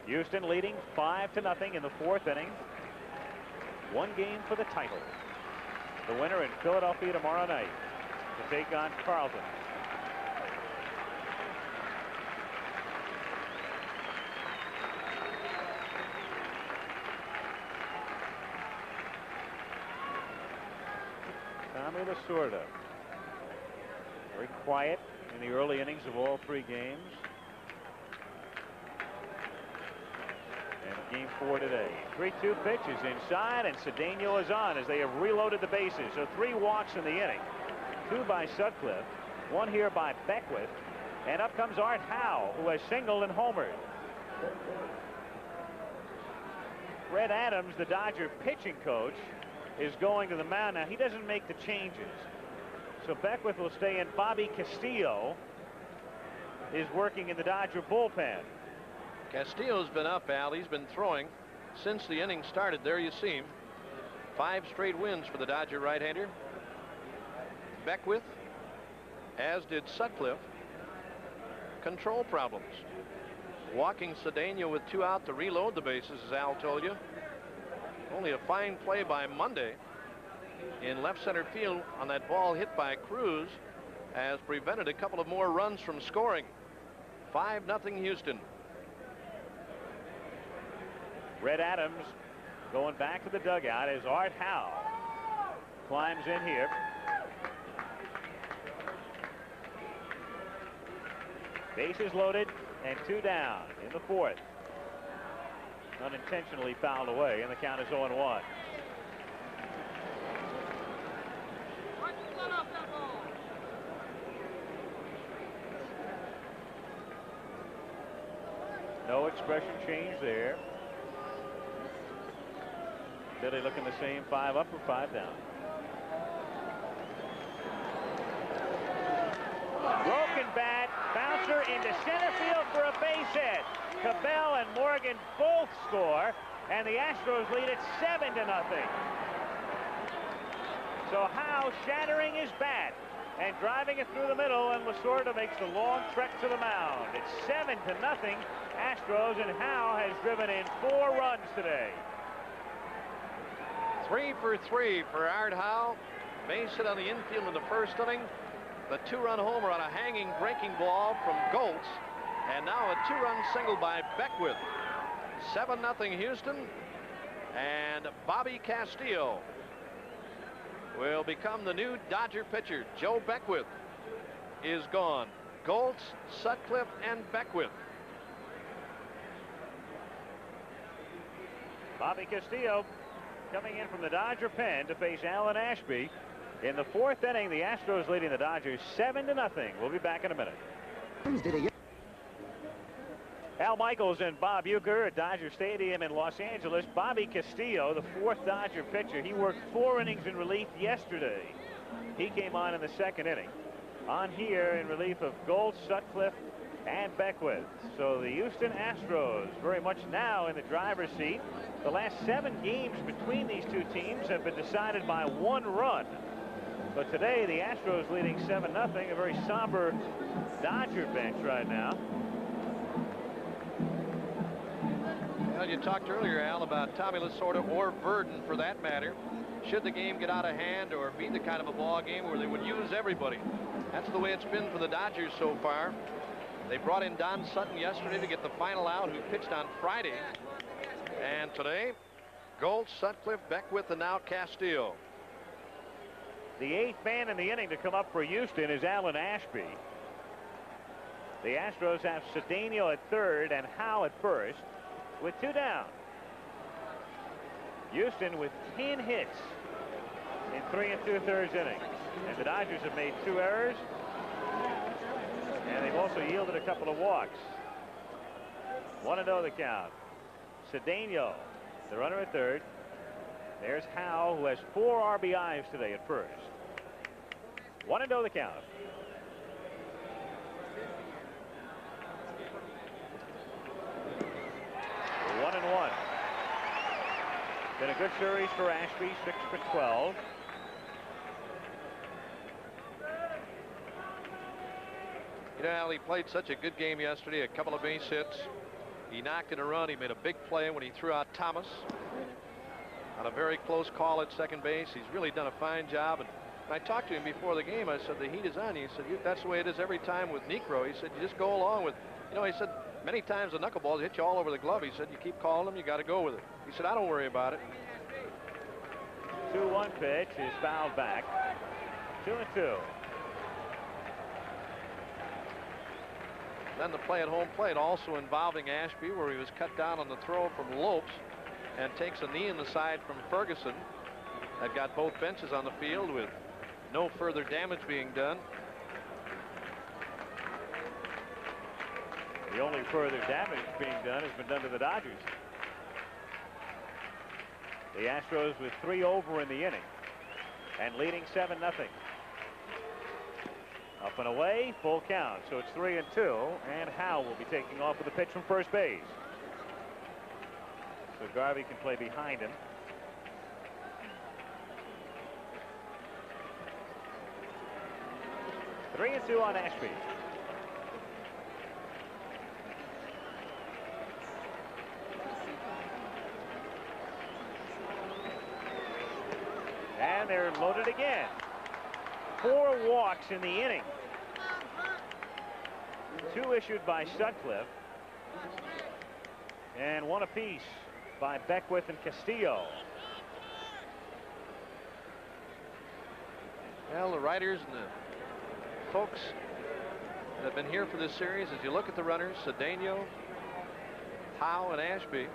Speaker 1: Houston leading 5-0 in the 4th inning. 1 game for the title. The winner in Philadelphia tomorrow night to take on Carlton. Tommy Lasorda. Very quiet in the early innings of all 3 games. And game 4 today. 3-2 pitch is inside, and Cedeno is on as they have reloaded the bases. So 3 walks in the inning. 2 by Sutcliffe, 1 here by Beckwith, and up comes Art Howe, who has singled and homered. Fred Adams, the Dodger pitching coach, is going to the mound now. He doesn't make the changes. So Beckwith will stay in. Bobby Castillo is working in the Dodger bullpen.
Speaker 2: Castillo's been up, Al. He's been throwing since the inning started. There you see him. 5 straight wins for the Dodger right-hander. Beckwith, as did Sutcliffe, control problems. Walking Cedeno with 2 out to reload the bases, as Al told you. Only a fine play by Monday in left center field on that ball hit by Cruz has prevented a couple of more runs from scoring. 5-0 Houston.
Speaker 1: Red Adams going back to the dugout as Art Howe climbs in here. Bases loaded and 2 down in the 4th. Unintentionally fouled away, and the count is 0-1. No expression change there. Billy looking the same, 5 up or 5 down. Broken bat, bouncer into center field for a base hit. Cabell and Morgan both score, and the Astros lead it 7-0. So Howe shattering his bat and driving it through the middle, and Lasorda makes the long trek to the mound. It's 7-0 Astros, and Howe has driven in 4 runs today.
Speaker 2: 3 for 3 for Art Howe. Base hit on the infield in the 1st inning. The 2-run homer on a hanging breaking ball from Goltz. And now a 2-run single by Beckwith. 7-0 Houston. And Bobby Castillo will become the new Dodger pitcher. Joe Beckwith is gone. Goltz, Sutcliffe, and Beckwith.
Speaker 1: Bobby Castillo coming in from the Dodger pen to face Alan Ashby. In the 4th inning, the Astros leading the Dodgers 7-0. We'll be back in a minute. Al Michaels and Bob Uecker at Dodger Stadium in Los Angeles. Bobby Castillo, the 4th Dodger pitcher. He worked 4 innings in relief yesterday. He came on in the 2nd inning. On here in relief of Gold, Sutcliffe, and Beckwith. So the Houston Astros very much now in the driver's seat. The last 7 games between these two teams have been decided by 1 run. But today the Astros leading 7-0. A very somber Dodger bench right now.
Speaker 2: Well, you talked earlier, Al, about Tommy Lasorda or Verdon, for that matter, should the game get out of hand or be the kind of a ball game where they would use everybody. That's the way it's been for the Dodgers so far. They brought in Don Sutton yesterday to get the final out, who pitched on Friday. And today, Gold, Sutcliffe, Beckwith, and now Castillo.
Speaker 1: The 8th man in the inning to come up for Houston is Alan Ashby. The Astros have Cedeno at third and Howe at first with 2 down. Houston with 10 hits in 3 2/3 innings. And the Dodgers have made 2 errors. And they've also yielded a couple of walks. 1-0 the count. Cedeno, the runner at third. There's Howe, who has 4 RBIs today at first. 1-0 the count. One and one. Been a good series for Ashby, 6 for 12.
Speaker 2: You know, Al, he played such a good game yesterday, a couple of base hits. He knocked in a run. He made a big play when he threw out Thomas on a very close call at second base. He's really done a fine job. And I talked to him before the game. I said, the heat is on you. He said, that's the way it is every time with Necro. He said, you just go along with, you know, he said, many times the knuckleballs hit you all over the glove. He said, you keep calling them, you got to go with it. He said, I don't worry about it.
Speaker 1: 2-1 pitch is fouled back. 2-2.
Speaker 2: Then the play at home plate, also involving Ashby, where he was cut down on the throw from Lopes and takes a knee in the side from Ferguson. That got both benches on the field with no further damage being done.
Speaker 1: The only further damage being done has been done to the Dodgers. The Astros with 3 over in the inning and leading 7-0. Up and away, full count. So it's 3-2, and Howe will be taking off with a pitch from first base. So Garvey can play behind him. Three and two on Ashby. And they're loaded again. 4 walks in the inning. 2 issued by Sutcliffe. And 1 apiece by Beckwith and Castillo.
Speaker 2: Well, the writers and the folks that have been here for this series, as you look at the runners, Cedeno, Howe, and Ashby,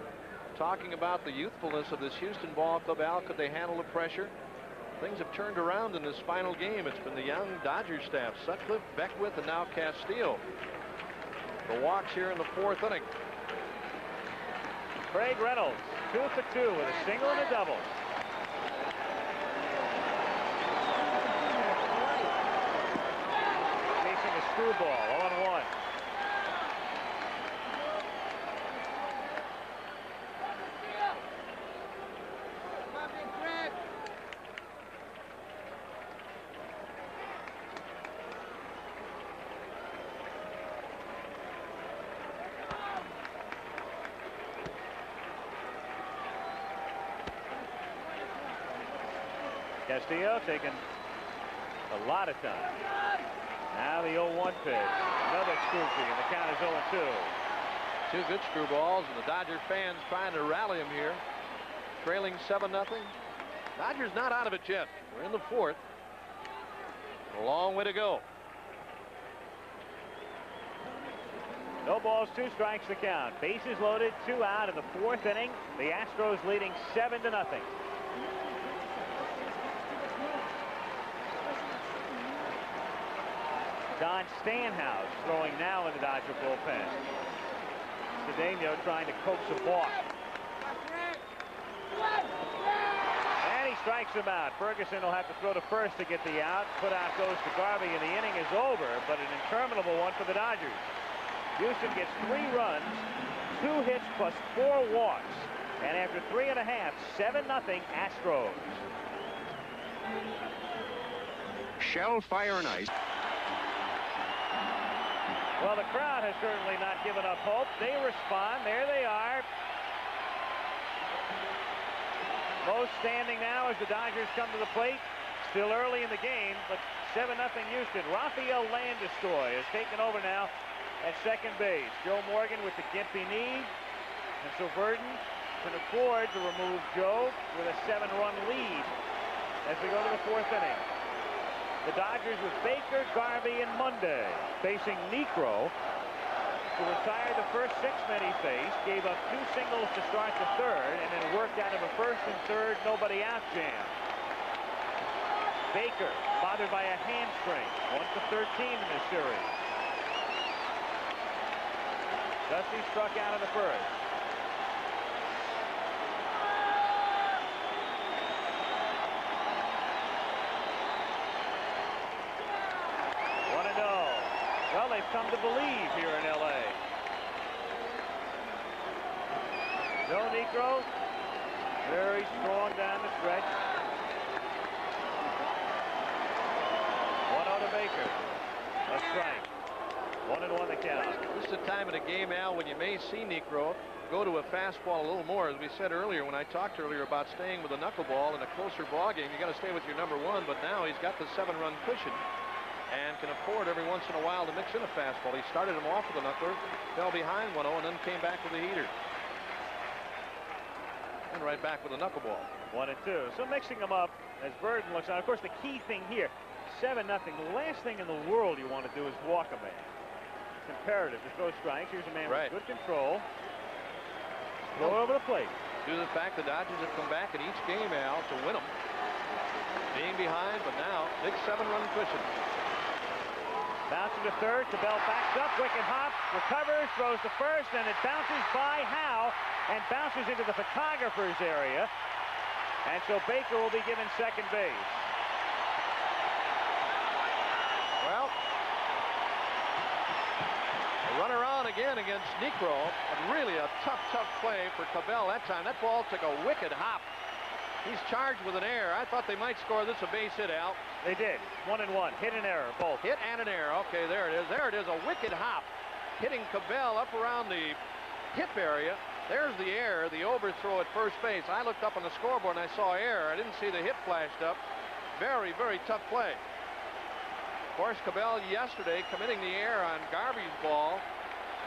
Speaker 2: talking about the youthfulness of this Houston ball club. Al, could they handle the pressure? Things have turned around in this final game. It's been the young Dodger staff, Sutcliffe, Beckwith, and now Castillo. The walks here in the 4th inning.
Speaker 1: Craig Reynolds, 2 for 2 with a single and a double. Facing a screwball, 0-1. Castillo taking a lot of time. Now the 0-1 pitch. Another screwball, and the count is 0-2.
Speaker 2: 2 good screwballs, and the Dodger fans trying to rally him here. Trailing 7-0. Dodgers not out of it yet. We're in the 4th. A long way to go.
Speaker 1: No balls, 2 strikes the count. Bases loaded, 2 out in the 4th inning. The Astros leading 7-0. Don Stanhouse throwing now in the Dodger bullpen. Cedeno trying to coax a balk. And he strikes him out. Ferguson will have to throw to first to get the out. Put out goes to Garvey, and the inning is over, but an interminable one for the Dodgers. Houston gets 3 runs, 2 hits plus 4 walks. And after 3 1/2, 7-0 Astros.
Speaker 10: Shell, fire, and ice.
Speaker 1: Well, the crowd has certainly not given up hope. They respond. There they are. Most standing now as the Dodgers come to the plate. Still early in the game, but 7-0 Houston. Rafael Landeskog has taken over now at second base. Joe Morgan with the gimpy knee. And so Verdon can afford to remove Joe with a 7-run lead as we go to the 4th inning. The Dodgers with Baker, Garvey, and Monday facing Niekro, who retired the first 6 men he faced, gave up 2 singles to start the 3rd, and then worked out of a 1st and 3rd nobody out jam. Baker bothered by a hamstring, 1-13 in this series. Dusty struck out in the 1st. Well, they've come to believe here in L.A. Joe Niekro, very strong down the stretch. 1-0 to Baker. A strike. 1-1 the count.
Speaker 2: This is the time of the game, Al, when you may see Niekro go to a fastball a little more. As we said earlier, when I talked earlier about staying with a knuckleball in a closer ball game, you got to stay with your number 1. But now he's got the 7-run cushion and can afford every once in a while to mix in a fastball. He started him off with a knuckler, fell behind 1-0, and then came back with a heater. And right back with a knuckleball.
Speaker 1: 1-2. So mixing them up as Verdon looks on. Of course, the key thing here, 7-0. The last thing in the world you want to do is walk a man. It's imperative to throw strikes. Here's a man with good control. Throw over the plate.
Speaker 2: Due to the fact the Dodgers have come back in each game, Al, to win them. Being behind, but now big 7-run cushion.
Speaker 1: Bounces to 3rd. Cabell backs up. Wicked hop. Recovers. Throws to 1st. And it bounces by Howe. And bounces into the photographer's area. And so Baker will be given second base.
Speaker 2: Well, a runner on again against Niekro. But really a tough play for Cabell that time. That ball took a wicked hop. He's charged with an error. I thought they might score this a base hit, Al.
Speaker 1: They did. 1-1. Hit and error, both.
Speaker 2: Hit and an error. Okay, there it is. There it is. A wicked hop. Hitting Cabell up around the hip area. There's the error, the overthrow at first base. I looked up on the scoreboard and I saw error. I didn't see the hit flashed up. Very tough play. Of course, Cabell yesterday committing the error on Garvey's ball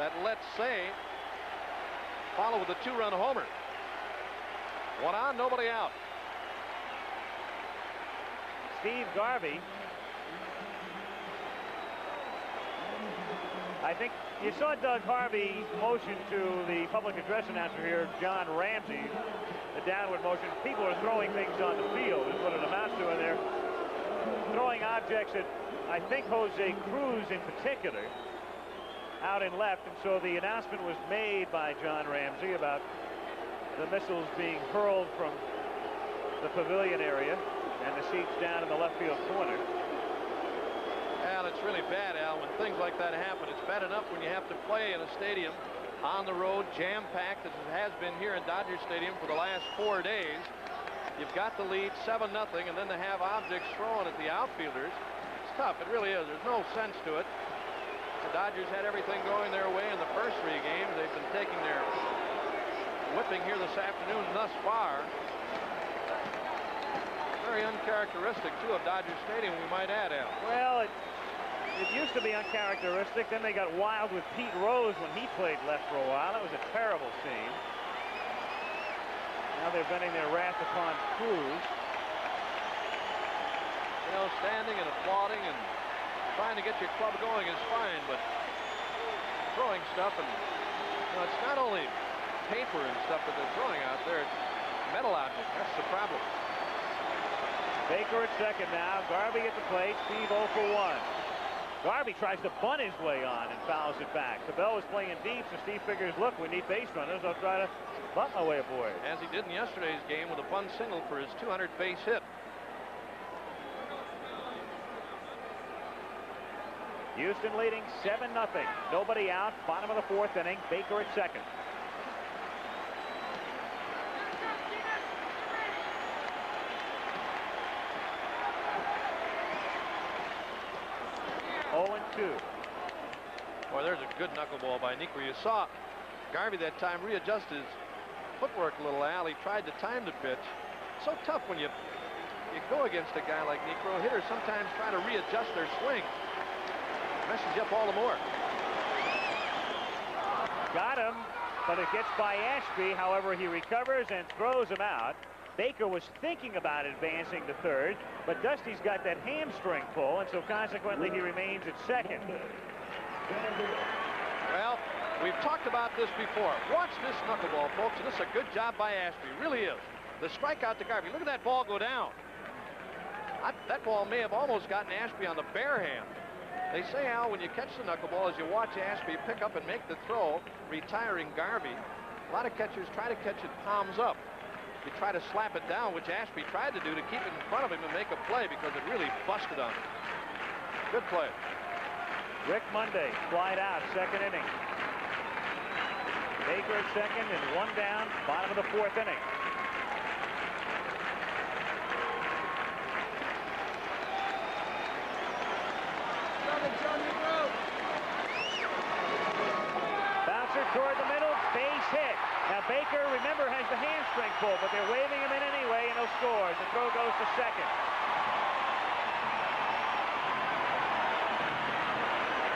Speaker 2: that, let's say, followed with a 2-run homer. 1 on, nobody out.
Speaker 1: Steve Garvey. I think you saw Doug Harvey motion to the public address announcer here, John Ramsey, the downward motion. People are throwing things on the field is what it amounts to, and they're throwing objects at, I think, Jose Cruz in particular, out in left. And so the announcement was made by John Ramsey about the missiles being hurled from the pavilion area and the seats down in the left field corner.
Speaker 2: Al, it's really bad, Al, when things like that happen. It's bad enough when you have to play in a stadium on the road, jam-packed as it has been here in Dodger Stadium for the last 4 days. You've got the lead 7-0, and then to have objects thrown at the outfielders, it's tough. It really is. There's no sense to it. The Dodgers had everything going their way in the first 3 games. They've been taking their whipping here this afternoon thus far. Very uncharacteristic, too, of Dodger Stadium, we might add, Al.
Speaker 1: Well, it used to be uncharacteristic. Then they got wild with Pete Rose when he played left for a while. That was a terrible scene. Now they're venting their wrath upon Cruz.
Speaker 2: You know, standing and applauding and trying to get your club going is fine, but throwing stuff, and you know, it's not only paper and stuff that they're throwing out there, it's metal objects. That's the problem.
Speaker 1: Baker at second now. Garvey at the plate. Steve 0 for 1. Garvey tries to bunt his way on and fouls it back. Cabell was playing deep, so Steve figures, look, we need base runners. I'll try to bunt my way aboard.
Speaker 2: As he did in yesterday's game with a bunt single for his 200th base hit.
Speaker 1: Houston leading 7-0. Nobody out. Bottom of the 4th inning. Baker at second. Oh, 2.
Speaker 2: Boy, there's a good knuckleball by Niekro. You saw Garvey that time readjust his footwork a little, Al. He tried to time the pitch. So tough when you go against a guy like Niekro. Hitters sometimes try to readjust their swing. Messes you up all the more.
Speaker 1: Got him, but it gets by Ashby. However, he recovers and throws him out. Baker was thinking about advancing to third, but Dusty's got that hamstring pull, and so consequently he remains at second.
Speaker 2: Well, we've talked about this before. Watch this knuckleball, folks, and this is a good job by Ashby. Really is. The strikeout to Garvey. Look at that ball go down. That ball may have almost gotten Ashby on the bare hand. They say, Al, when you catch the knuckleball, as you watch Ashby pick up and make the throw, retiring Garvey, a lot of catchers try to catch it palms up. You try to slap it down, which Ashby tried to do to keep it in front of him and make a play because it really busted on him. Good play.
Speaker 1: Rick Monday, flied out, second inning. Baker at second and 1 down, bottom of the 4th inning. Bouncer toward the middle, base hit. Now Baker, remember, has the hamstring pull, but they're waving him in anyway, and he'll score. The throw goes to second.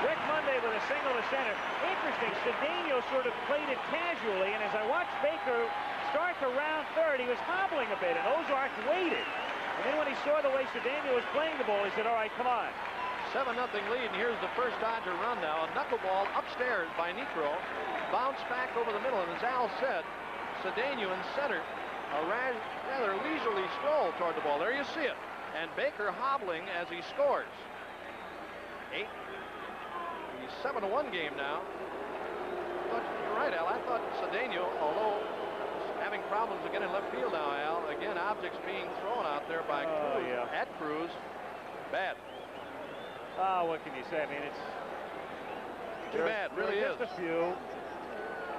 Speaker 1: Rick Monday with a single to center. Interesting, Cedeno sort of played it casually, and as I watched Baker start to round third, he was hobbling a bit, and Ozark waited. And then when he saw the way Cedeno was playing the ball, he said, all right, come on.
Speaker 2: 7-0 lead, and here's the first Dodger run now. A knuckleball upstairs by Niekro. Bounced back over the middle, and as Al said, Cedeno in center, a rather leisurely stroll toward the ball. There you see it. And Baker hobbling as he scores. 7-1 game now. But you're right, Al. I thought Cedeno, although having problems again in left field now, Al. Again, objects being thrown out there by Cruz.
Speaker 1: Yeah.
Speaker 2: At Cruz. Bad.
Speaker 1: Oh, what can you say? I mean, it's
Speaker 2: too bad. Really is.
Speaker 1: Just a few.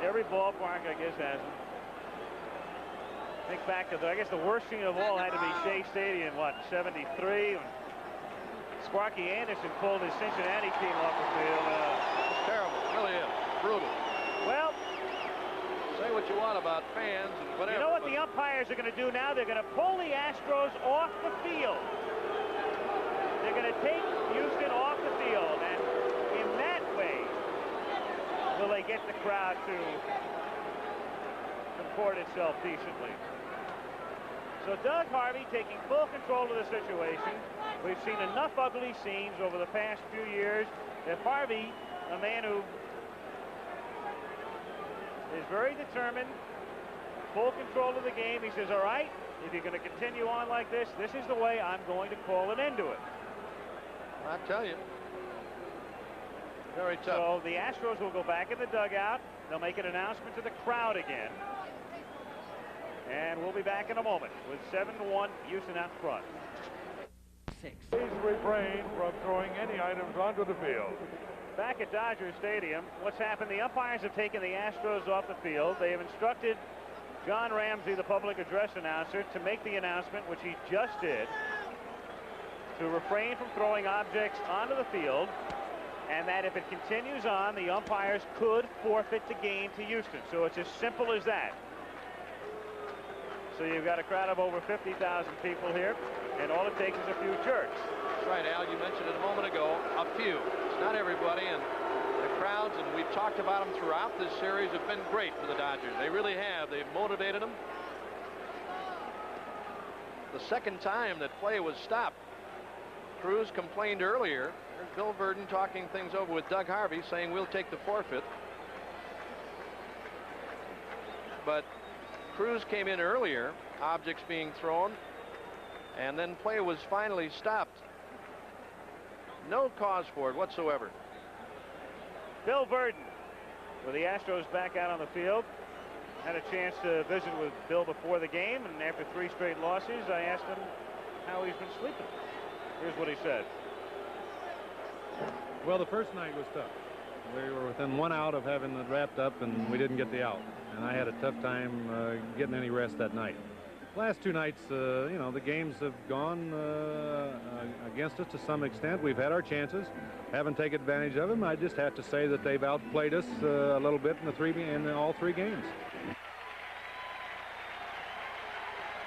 Speaker 1: Every ballpark, I guess, has them. Think back to I guess the worst scene of all had to be Shea Stadium, what, 73? When Sparky Anderson pulled his Cincinnati team off the field.
Speaker 2: It's terrible. It really is. Brutal.
Speaker 1: Well,
Speaker 2: say what you want about fans and whatever.
Speaker 1: You know what the umpires are going to do now? They're going to pull the Astros off the field. They're going to take Houston off the field, and in that way, will they get the crowd to comport itself decently. So Doug Harvey taking full control of the situation. We've seen enough ugly scenes over the past few years that Harvey, a man who is very determined, full control of the game, he says, all right, if you're going to continue on like this, this is the way I'm going to call an end to it.
Speaker 2: I tell you. Very tough.
Speaker 1: So the Astros will go back in the dugout. They'll make an announcement to the crowd again. And we'll be back in a moment with 7-1 Houston out front.
Speaker 6: Please refrain from throwing any items onto the field.
Speaker 1: Back at Dodger Stadium, what's happened? The umpires have taken the Astros off the field. They have instructed John Ramsey, the public address announcer, to make the announcement, which he just did, to refrain from throwing objects onto the field, and that if it continues on, the umpires could forfeit the game to Houston. So it's as simple as that. So you've got a crowd of over 50,000 people here, and all it takes is a few jerks.
Speaker 2: That's right, Al. You mentioned it a moment ago. A few. It's not everybody, and the crowds, and we've talked about them throughout this series, have been great for the Dodgers. They really have. They've motivated them. The second time that play was stopped. Cruz complained earlier. There's Bill Verdon talking things over with Doug Harvey, saying we'll take the forfeit. But Cruz came in earlier, objects being thrown, and then play was finally stopped. No cause for it whatsoever.
Speaker 1: Bill Verdon, with the Astros back out on the field, had a chance to visit with Bill before the game, and after 3 straight losses, I asked him how he's been sleeping. Here's what he said.
Speaker 6: Well, the first night was tough. We were within 1 out of having it wrapped up, and we didn't get the out. And I had a tough time getting any rest that night. Last 2 nights, you know, the games have gone against us to some extent. We've had our chances, haven't taken advantage of them. I just have to say that they've outplayed us a little bit in all 3 games.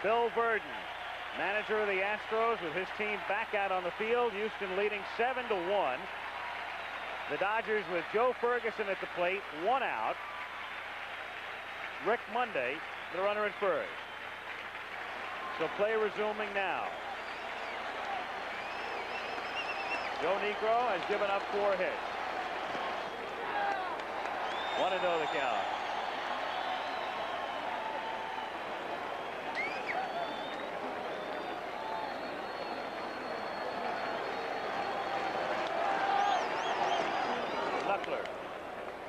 Speaker 1: Bill Burden, manager of the Astros, with his team back out on the field. Houston leading 7-1. The Dodgers with Joe Ferguson at the plate, 1 out. Rick Monday, the runner at first. So play resuming now. Joe Niekro has given up 4 hits. 1-0 the count. Knuckler,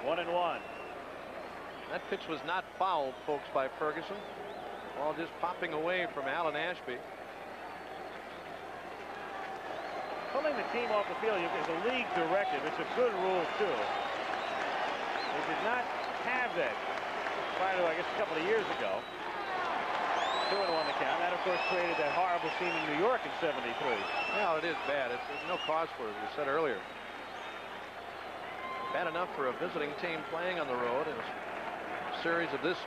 Speaker 1: 1-1.
Speaker 2: That pitch was not fouled, folks, by Ferguson. Ball just popping away from Alan Ashby.
Speaker 1: Pulling the team off the field is a league directive. It's a good rule, too. They did not have that prior to, I guess, a couple of years ago. 2-1 the count. That, of course, created that horrible scene in New York in '73.
Speaker 2: Yeah, it is bad. There's no cause for it, as we said earlier. Bad enough for a visiting team playing on the road in a series of this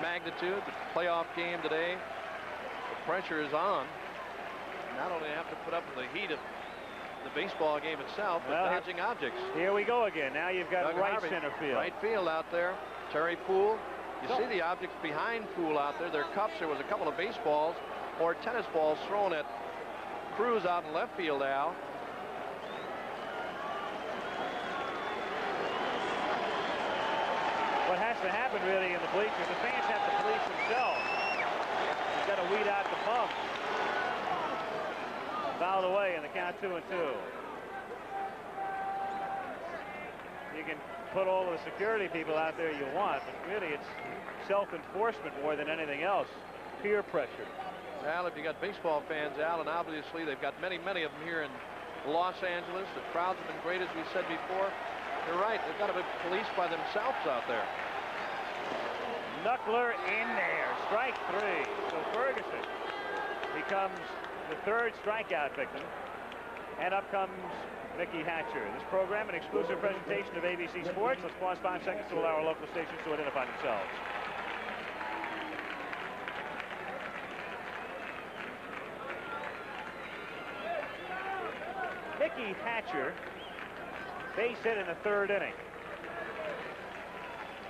Speaker 2: magnitude. The playoff game today, the pressure is on. Not only have to put up with the heat of the baseball game itself, but dodging objects.
Speaker 1: Here we go again. Now you've got right center field.
Speaker 2: Right field out there. Terry Poole. You see the objects behind Poole out there. They're cups. There was a couple of baseballs or tennis balls thrown at Cruz out in left field, Al.
Speaker 1: What has to happen really in the bleachers, the fans have to police themselves. You've got to weed out the bumps. Fouled away in the count 2-2. You can put all of the security people out there you want, but really it's self-enforcement more than anything else. Peer pressure.
Speaker 2: Well, if you got baseball fans, Al, and obviously they've got many of them here in Los Angeles. The crowds have been great, as we said before. You're right. They've got to be policed by themselves out there.
Speaker 1: Knuckler in there. Strike 3. So Ferguson becomes the 3rd strikeout victim. And up comes Mickey Hatcher. This program, an exclusive presentation of ABC Sports. Let's pause 5 seconds to allow our local stations to identify themselves. Mickey Hatcher, base hit in the 3rd inning.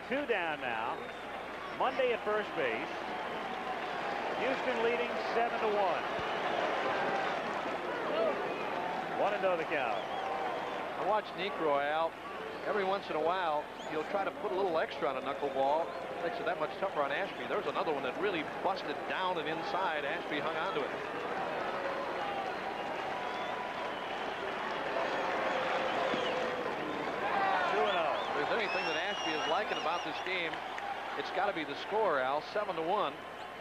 Speaker 1: 2 down now. Monday at first base. Houston leading 7-1. 1-0 the count.
Speaker 2: I watched Niekro, Al. Every once in a while, he'll try to put a little extra on a knuckleball. Makes it that much tougher on Ashby. There was another one that really busted down and inside. Ashby hung on to it. Anything that Ashby is liking about this game, it's got to be the score, Al. 7-1,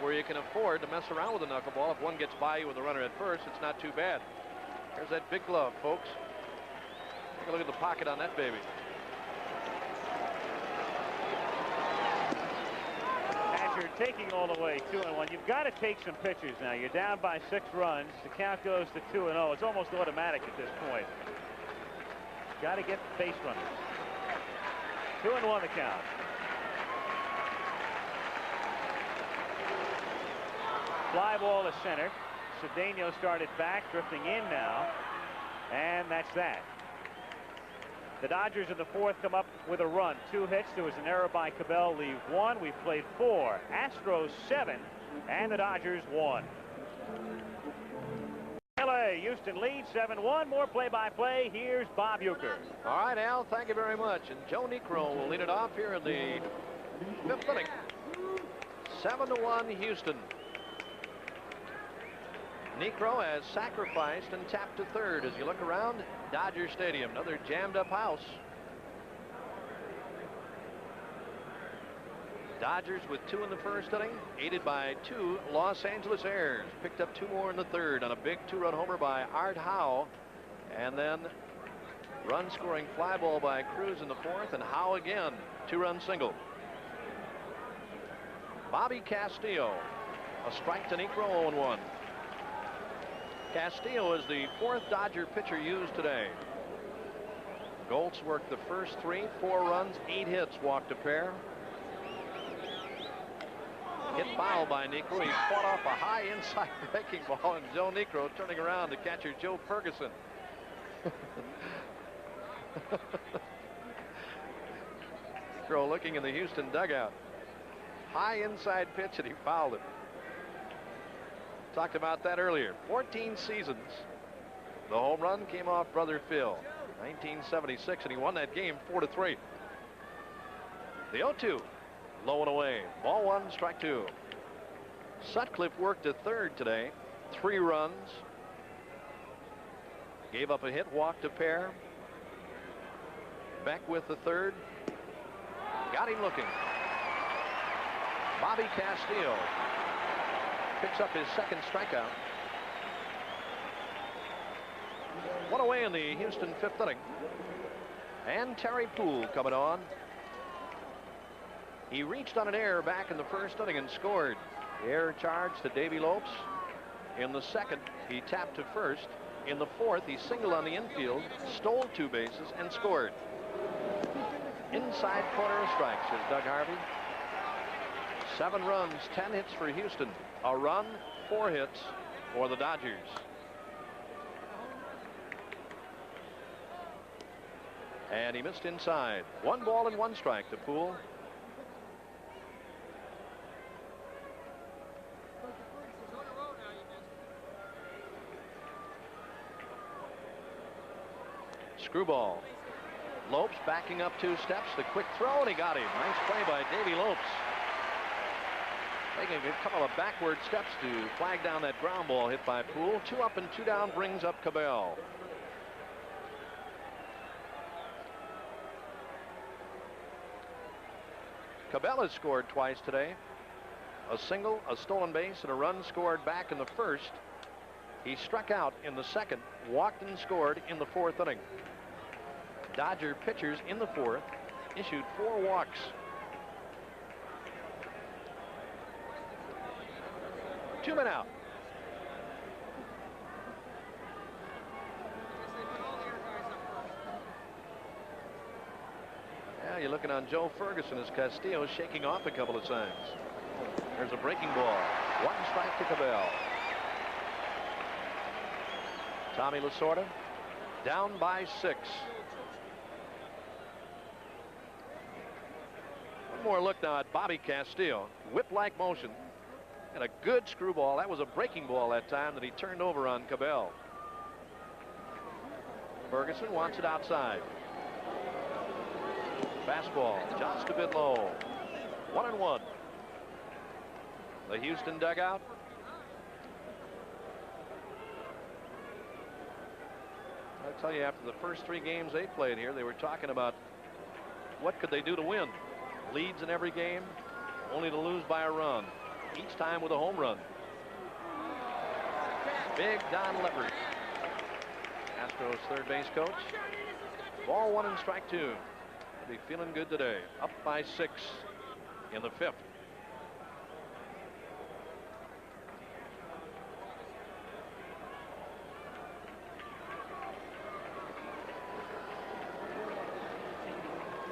Speaker 2: where you can afford to mess around with a knuckleball. If one gets by you with a runner at first, it's not too bad. There's that big glove, folks. Take a look at the pocket on that baby.
Speaker 1: Hatcher taking all the way 2-1. You've got to take some pitches now. You're down by 6 runs. The count goes to 2-0. It's almost automatic at this point. Got to get base runners. 2-1 the count. Fly ball to center. Cedeno started back, drifting in now. And that's that. The Dodgers in the 4th come up with a run. 2 hits. There was an error by Cabell. Leave 1. We've played 4. Astros 7. And the Dodgers 1. LA, Houston leads 7-1. More play-by-play. Here's Bob Uecker.
Speaker 2: All right, Al, thank you very much. And Joe Niekro will lead it off here in the 5th inning. 7-1 Houston. Niekro has sacrificed and tapped to 3rd as you look around Dodger Stadium. Another jammed-up house. Dodgers with 2 in the 1st inning, aided by 2 Los Angeles Airs. Picked up 2 more in the 3rd on a big 2-run homer by Art Howe. And then Run-scoring fly ball by Cruz in the fourth, and Howe again. 2-run single. Bobby Castillo, a strike to Niekro, 0-1. Castillo is the fourth Dodger pitcher used today. Goltz worked the first 3, 4 runs, 8 hits, walked a pair. Hit foul by Niekro. He fought off a high inside breaking ball, and Joe Niekro turning around to catcher Joe Ferguson. Niekro looking in the Houston dugout. High inside pitch, and he fouled it. Talked about that earlier. 14 seasons. The home run came off brother Phil. 1976, and he won that game 4-3. The 0-2. Low and away. Ball 1, strike 2. Sutcliffe worked a third today. 3 runs. Gave up a hit, walked a pair. Beck with the third. Got him looking. Bobby Castillo picks up his second strikeout. 1 away in the Houston 5th inning. And Terry Poole coming on. He reached on an error back in the first inning and scored. The error charge to Davy Lopes. In the second, he tapped to first. In the fourth, he singled on the infield, stole 2 bases, and scored. Inside corner of strikes is Doug Harvey. 7 runs, 10 hits for Houston. A run, 4 hits for the Dodgers. And he missed inside. 1 ball and 1 strike to Poole. Screwball. Lopes backing up 2 steps. The quick throw, and he got him. Nice play by Davy Lopes. Taking a couple of backward steps to flag down that ground ball hit by Poole. 2 up and 2 down brings up Cabell. Cabell has scored twice today. A single, a stolen base, and a run scored back in the first. He struck out in the second, walked and scored in the 4th inning. Dodger pitchers in the 4th issued 4 walks. 2 men out. Yeah, you're looking on Joe Ferguson as Castillo shaking off a couple of times. There's a breaking ball. 1 strike to Cabell. Tommy Lasorda down by 6. One more look now at Bobby Castillo. Whip-like motion and a good screwball. That was a breaking ball that time that he turned over on Cabell. Ferguson wants it outside. Fastball just a bit low. 1-1. The Houston dugout. I'll tell you, after the first 3 games they played here, they were talking about what could they do to win. Leads in every game, only to lose by a run. Each time with a home run. Big Don Leppert, Astros third base coach. Ball 1 and strike 2. Be feeling good today. Up by 6 in the 5th.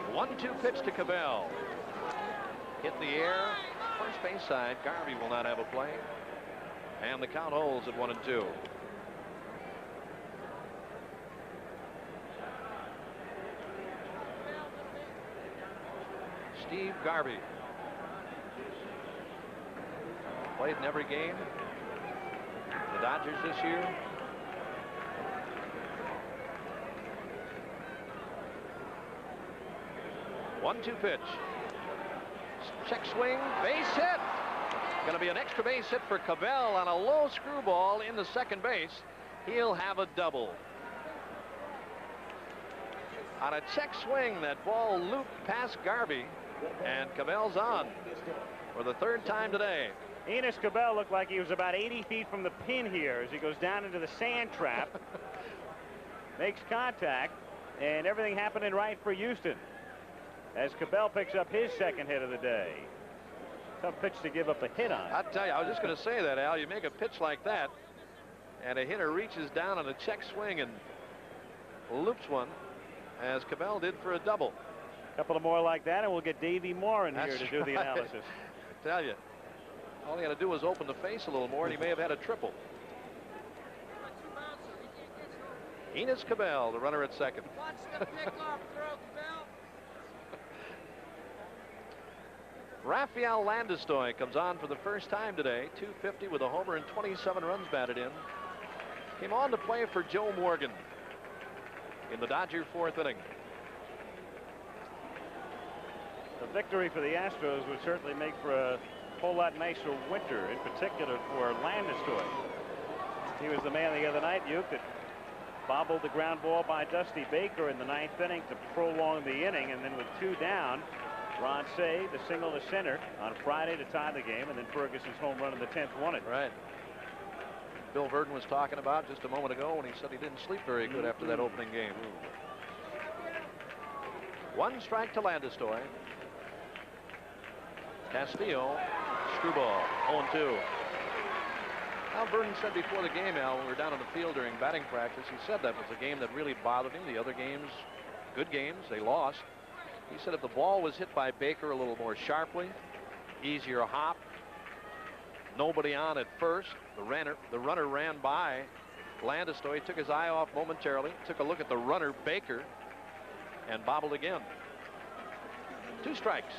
Speaker 2: The 1-2 pitch to Cabell. Hit the air. First base side. Garvey will not have a play. And the count holds at 1-2. Steve Garvey. Played in every game. The Dodgers this year. One-two pitch. Check swing, base hit. Going to be an extra base hit for Cabell on a low screwball in the second base. He'll have a double. On a check swing, that ball looped past Garvey, and Cabell's on for the 3rd time today.
Speaker 1: Enos Cabell looked like he was about 80 feet from the pin here as he goes down into the sand trap. Makes contact. and everything happening right for Houston as Cabell picks up his second hit of the day. Tough pitch to give up a hit on.
Speaker 2: I tell you, I was just going to say that, Al. You make a pitch like that, and a hitter reaches down on a check swing and loops one, as Cabell did for a double.
Speaker 1: A couple of more like that, and we'll get Davey Moore in here to do the analysis.
Speaker 2: I tell you, all he had to do was open the face a little more, and he may have had a triple. Enos Cabell, the runner at second.
Speaker 9: Watch the pickoff throw, Cabell.
Speaker 2: Rafael Landistoi comes on for the first time today. .250 with a homer and 27 runs batted in. Came on to play for Joe Morgan in the Dodger fourth inning.
Speaker 1: The victory for the Astros would certainly make for a whole lot nicer winter, in particular for Landistoi. He was the man the other night, Uke, that bobbled the ground ball by Dusty Baker in the ninth inning to prolong the inning, and then with two down, Ron Say, the single to center on Friday to tie the game, and then Ferguson's home run in the 10th won it.
Speaker 2: Right. Bill Verdon was talking about just a moment ago when he said he didn't sleep very good after that opening game. One strike to Landistoi. Castillo, screwball, 0-2. Al Verdon said before the game, Al, when we were down on the field during batting practice, he said that was a game that really bothered him. The other games, good games, they lost. He said if the ball was hit by Baker a little more sharply, easier hop, nobody on at first, the runner ran by Landistoi, took his eye off momentarily, took a look at the runner, Baker, and bobbled again. Two strikes.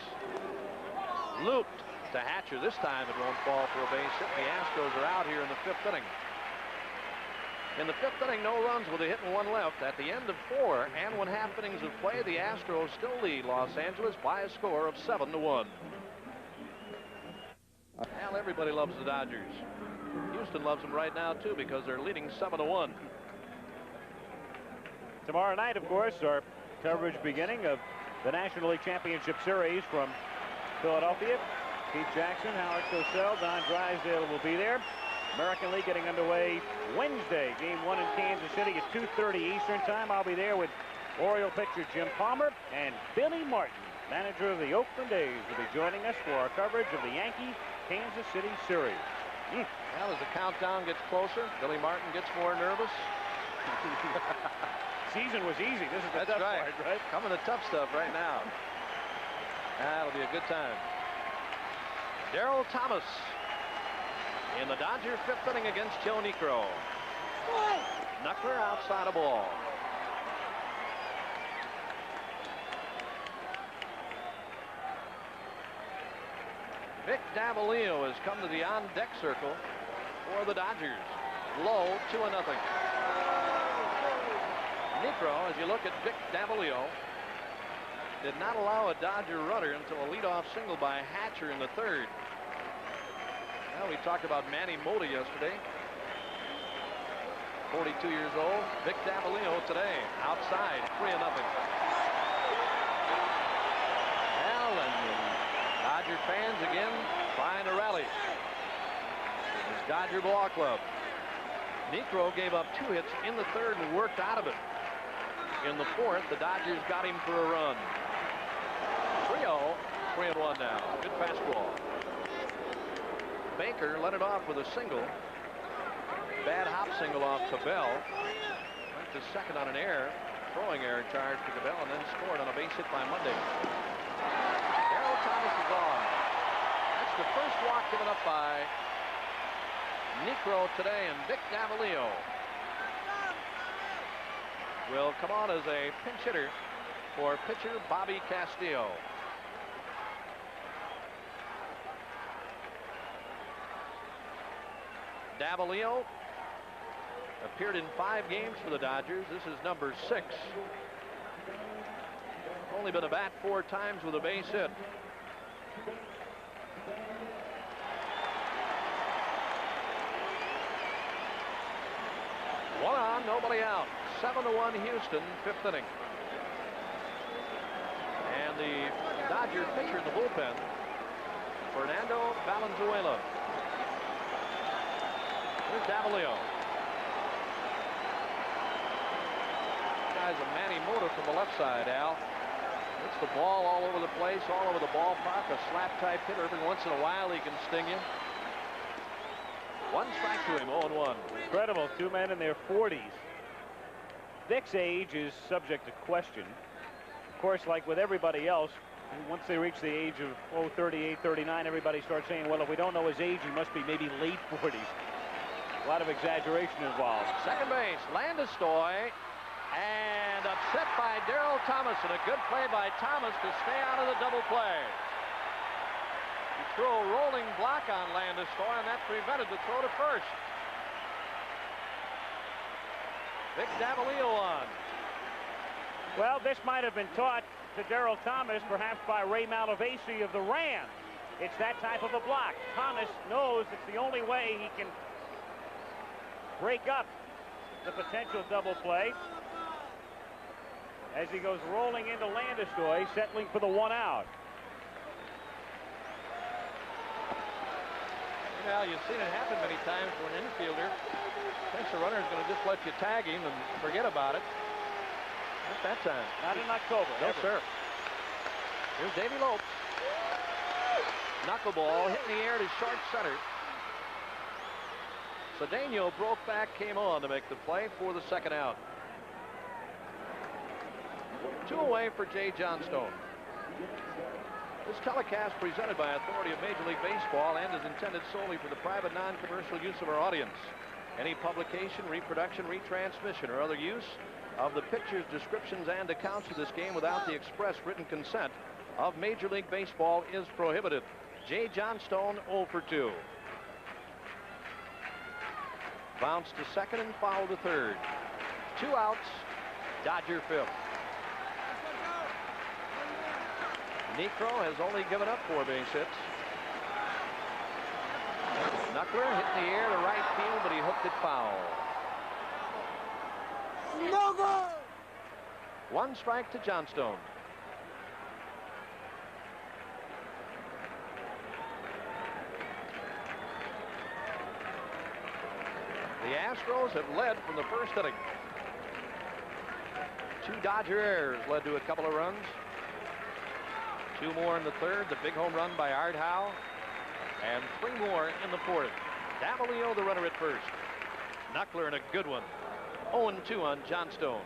Speaker 2: Looped to Hatcher. This time it won't fall for a base hit. The Astros are out here in the fifth inning. In the fifth inning, no runs with a hit and one left. At the end of 4 and 1/2 innings of play, the Astros still lead Los Angeles by a score of 7-1. Well, everybody loves the Dodgers. Houston loves them right now, too, because they're leading 7-1.
Speaker 1: Tomorrow night, of course, our coverage beginning of the National League Championship Series from Philadelphia. Pete Jackson, Howard Cosell, Don Drysdale will be there. American League getting underway Wednesday. Game 1 in Kansas City at 2:30 Eastern Time. I'll be there with Oriole pitcher Jim Palmer, and Billy Martin, manager of the Oakland A's, will be joining us for our coverage of the Yankee-Kansas City series.
Speaker 2: Well, as the countdown gets closer, Billy Martin gets more nervous.
Speaker 1: Season was easy. This is the tough part, right?
Speaker 2: Coming to tough stuff right now. That'll be a good time. Darryl Thomas in the Dodger fifth inning against Joe Niekro. Knuckler outside a ball. Vic Davalillo has come to the on-deck circle for the Dodgers. Low, 2-0. Niekro, as you look at Vic Davalillo, did not allow a Dodger runner until a leadoff single by Hatcher in the third. Well, we talked about Manny Mota yesterday. 42 years old. Vic Davalillo today, outside, 3-0. Well, and the Dodger fans again trying to rally. This Dodger ball club. Niekro gave up 2 hits in the third and worked out of it. In the fourth, the Dodgers got him for a run. 3-0, 3-1 now. Good fastball. Baker led it off with a single. Bad hop single off Cabell. Went to second on an error. Throwing error charge to Cabell, and then scored on a base hit by Monday. Darryl Thomas is on. That's the first walk given up by Niekro today, and Vic Davalillo will come on as a pinch hitter for pitcher Bobby Castillo. Davalillo appeared in 5 games for the Dodgers. This is number 6. Only been a bat 4 times with a base hit. One on, nobody out. 7-1 Houston, 5th inning. And the Dodger pitcher in the bullpen, Fernando Valenzuela. Here's Davalillo. Guy's is a Manny Mota from the left side, Al. It's the ball all over the place, all over the ballpark. A slap-type hitter. Every once in a while, he can sting you. 1 strike to him, 0-1.
Speaker 1: Incredible. 2 men in their 40s. Vic's age is subject to question. Of course, like with everybody else, once they reach the age of 38, 39, everybody starts saying, well, if we don't know his age, he must be maybe late 40s. A lot of exaggeration involved.
Speaker 2: Second base, Landis-Stoy, and upset by Darryl Thomas, and a good play by Thomas to stay out of the double play. He threw a rolling block on Landis-Stoy, and that prevented the throw to first. Vic Davalillo on.
Speaker 1: Well, this might have been taught to Darryl Thomas, perhaps by Ray Malavasi of the Rams. It's that type of a block. Thomas knows it's the only way he can break up the potential double play as he goes rolling into Landis-Stoy, settling for the 1 out.
Speaker 2: Well, you've seen it happen many times for an infielder. Thinks the runner is going to just let you tag him and forget about it. Not that time.
Speaker 1: Not in October.
Speaker 2: No,
Speaker 1: ever.
Speaker 2: sir. Here's Davey Lopes. Knuckleball hit in the air to short center. Cedeno broke back, came on to make the play for the 2nd out. 2 away for Jay Johnstone. This telecast presented by authority of Major League Baseball and is intended solely for the private non-commercial use of our audience. Any publication, reproduction, retransmission, or other use of the pictures, descriptions, and accounts of this game without the express written consent of Major League Baseball is prohibited. Jay Johnstone 0 for 2. Bounce to second and foul to third. 2 outs. Dodger 5th. Niekro has only given up 4 base hits. Knuckler hit in the air to right field, but he hooked it foul.
Speaker 9: No go!
Speaker 2: 1 strike to Johnstone. The Astros have led from the 1st inning. 2 Dodger errors led to a couple of runs. 2 more in the 3rd. The big home run by Art Howe. And 3 more in the 4th. Davalillo the runner at first. Knuckler and a good one. 0-2 on Johnstone.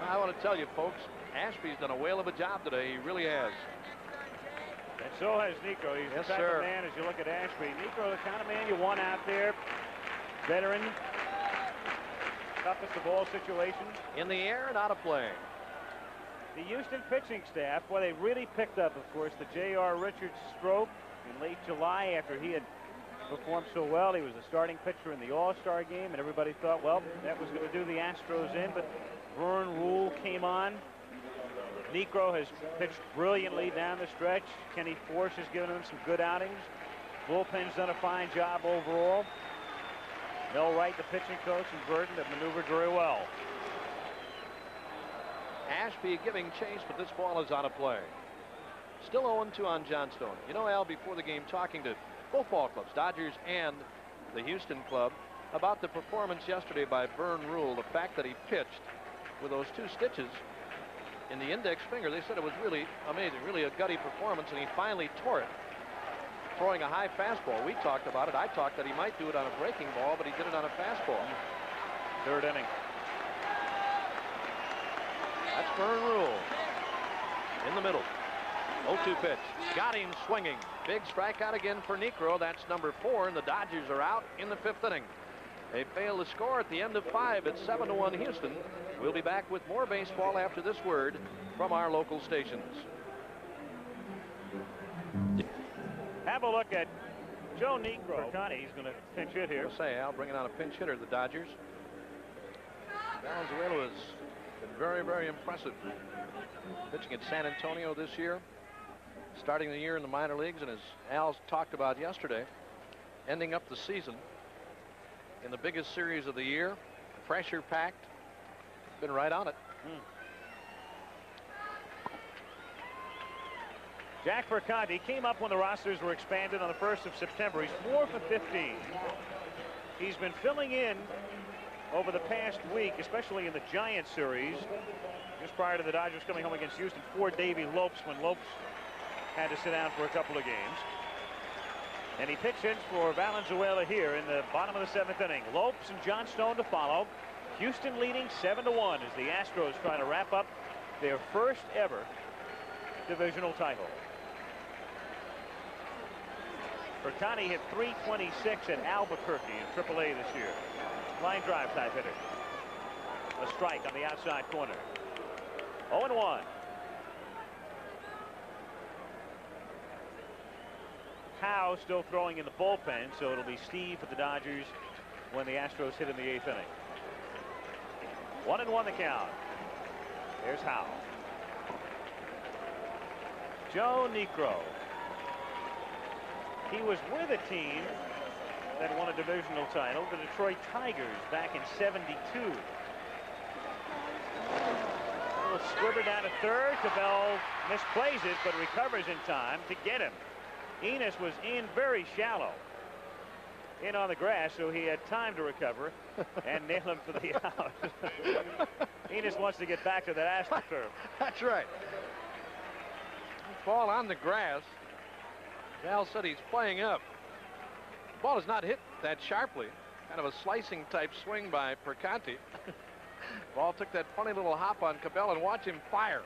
Speaker 2: Well, I want to tell you, folks, Ashby's done a whale of a job today. He really has.
Speaker 1: And so has Niekro. He's the type of man, as you look at Ashby. Niekro, the kind of man you want out there. Veteran. Toughest of all situations.
Speaker 2: In the air and out of play.
Speaker 1: The Houston pitching staff, well, they really picked up, of course, the J.R. Richards stroke in late July after he had performed so well. He was the starting pitcher in the All-Star game, and everybody thought, well, that was going to do the Astros in, but Vern Rule came on. Niekro has pitched brilliantly down the stretch. Kenny Force has given him some good outings. Bullpen's done a fine job overall. Mel Wright, the pitching coach, and Burton have maneuvered very well.
Speaker 2: Ashby giving chase, but this ball is out of play. Still 0-2 on Johnstone. You know, Al, before the game, talking to both ball clubs, Dodgers and the Houston club, about the performance yesterday by Vern Rule, the fact that he pitched with those 2 stitches in the index finger. They said it was really amazing, really a gutty performance, and he finally tore it, throwing a high fastball. We talked about it. I talked that he might do it on a breaking ball, but he did it on a fastball.
Speaker 1: 3rd inning.
Speaker 2: That's Vern Rule in the middle. 0-2 pitch. Got him swinging. Big strikeout again for Niekro. That's number 4, and the Dodgers are out in the 5th inning. They failed to score at the end of 5. It's 7-1 Houston. We'll be back with more baseball after this word from our local stations.
Speaker 1: Have a look at Joe Niekro. He's going to pinch hit here.
Speaker 2: I'll say, Al, bringing on a pinch hitter, the Dodgers. Valenzuela has been very, very impressive. Pitching at San Antonio this year. Starting the year in the minor leagues, and as Al talked about yesterday, ending up the season in the biggest series of the year. Pressure packed. Been right on it.
Speaker 1: Jack Verconti came up when the rosters were expanded on the 1st of September. He's 4 for 15. He's been filling in over the past week, especially in the Giants series, just prior to the Dodgers coming home against Houston, for Davey Lopes when Lopes had to sit down for a couple of games. And he pitch hits for Valenzuela here in the bottom of the 7th inning. Lopes and John Stone to follow. Houston leading 7-1 as the Astros try to wrap up their first ever divisional title. Percani hit .326 at Albuquerque in AAA this year. Line drive type hitter. A strike on the outside corner. 0-1. Howe still throwing in the bullpen, so it'll be Steve for the Dodgers when the Astros hit in the 8th inning. 1-1 the count. There's Howe. Joe Niekro. He was with a team that won a divisional title, the Detroit Tigers, back in '72. A little squibber down to third. Cabell misplays it, but recovers in time to get him. Enos was in very shallow, in on the grass, so he had time to recover and nail him for the out. Enos wants to get back to that AstroTurf.
Speaker 2: That's right. Ball on the grass. Val said he's playing up. The ball is not hit that sharply. Kind of a slicing type swing by Percanti. Ball took that funny little hop on Cabell, and watch him fire.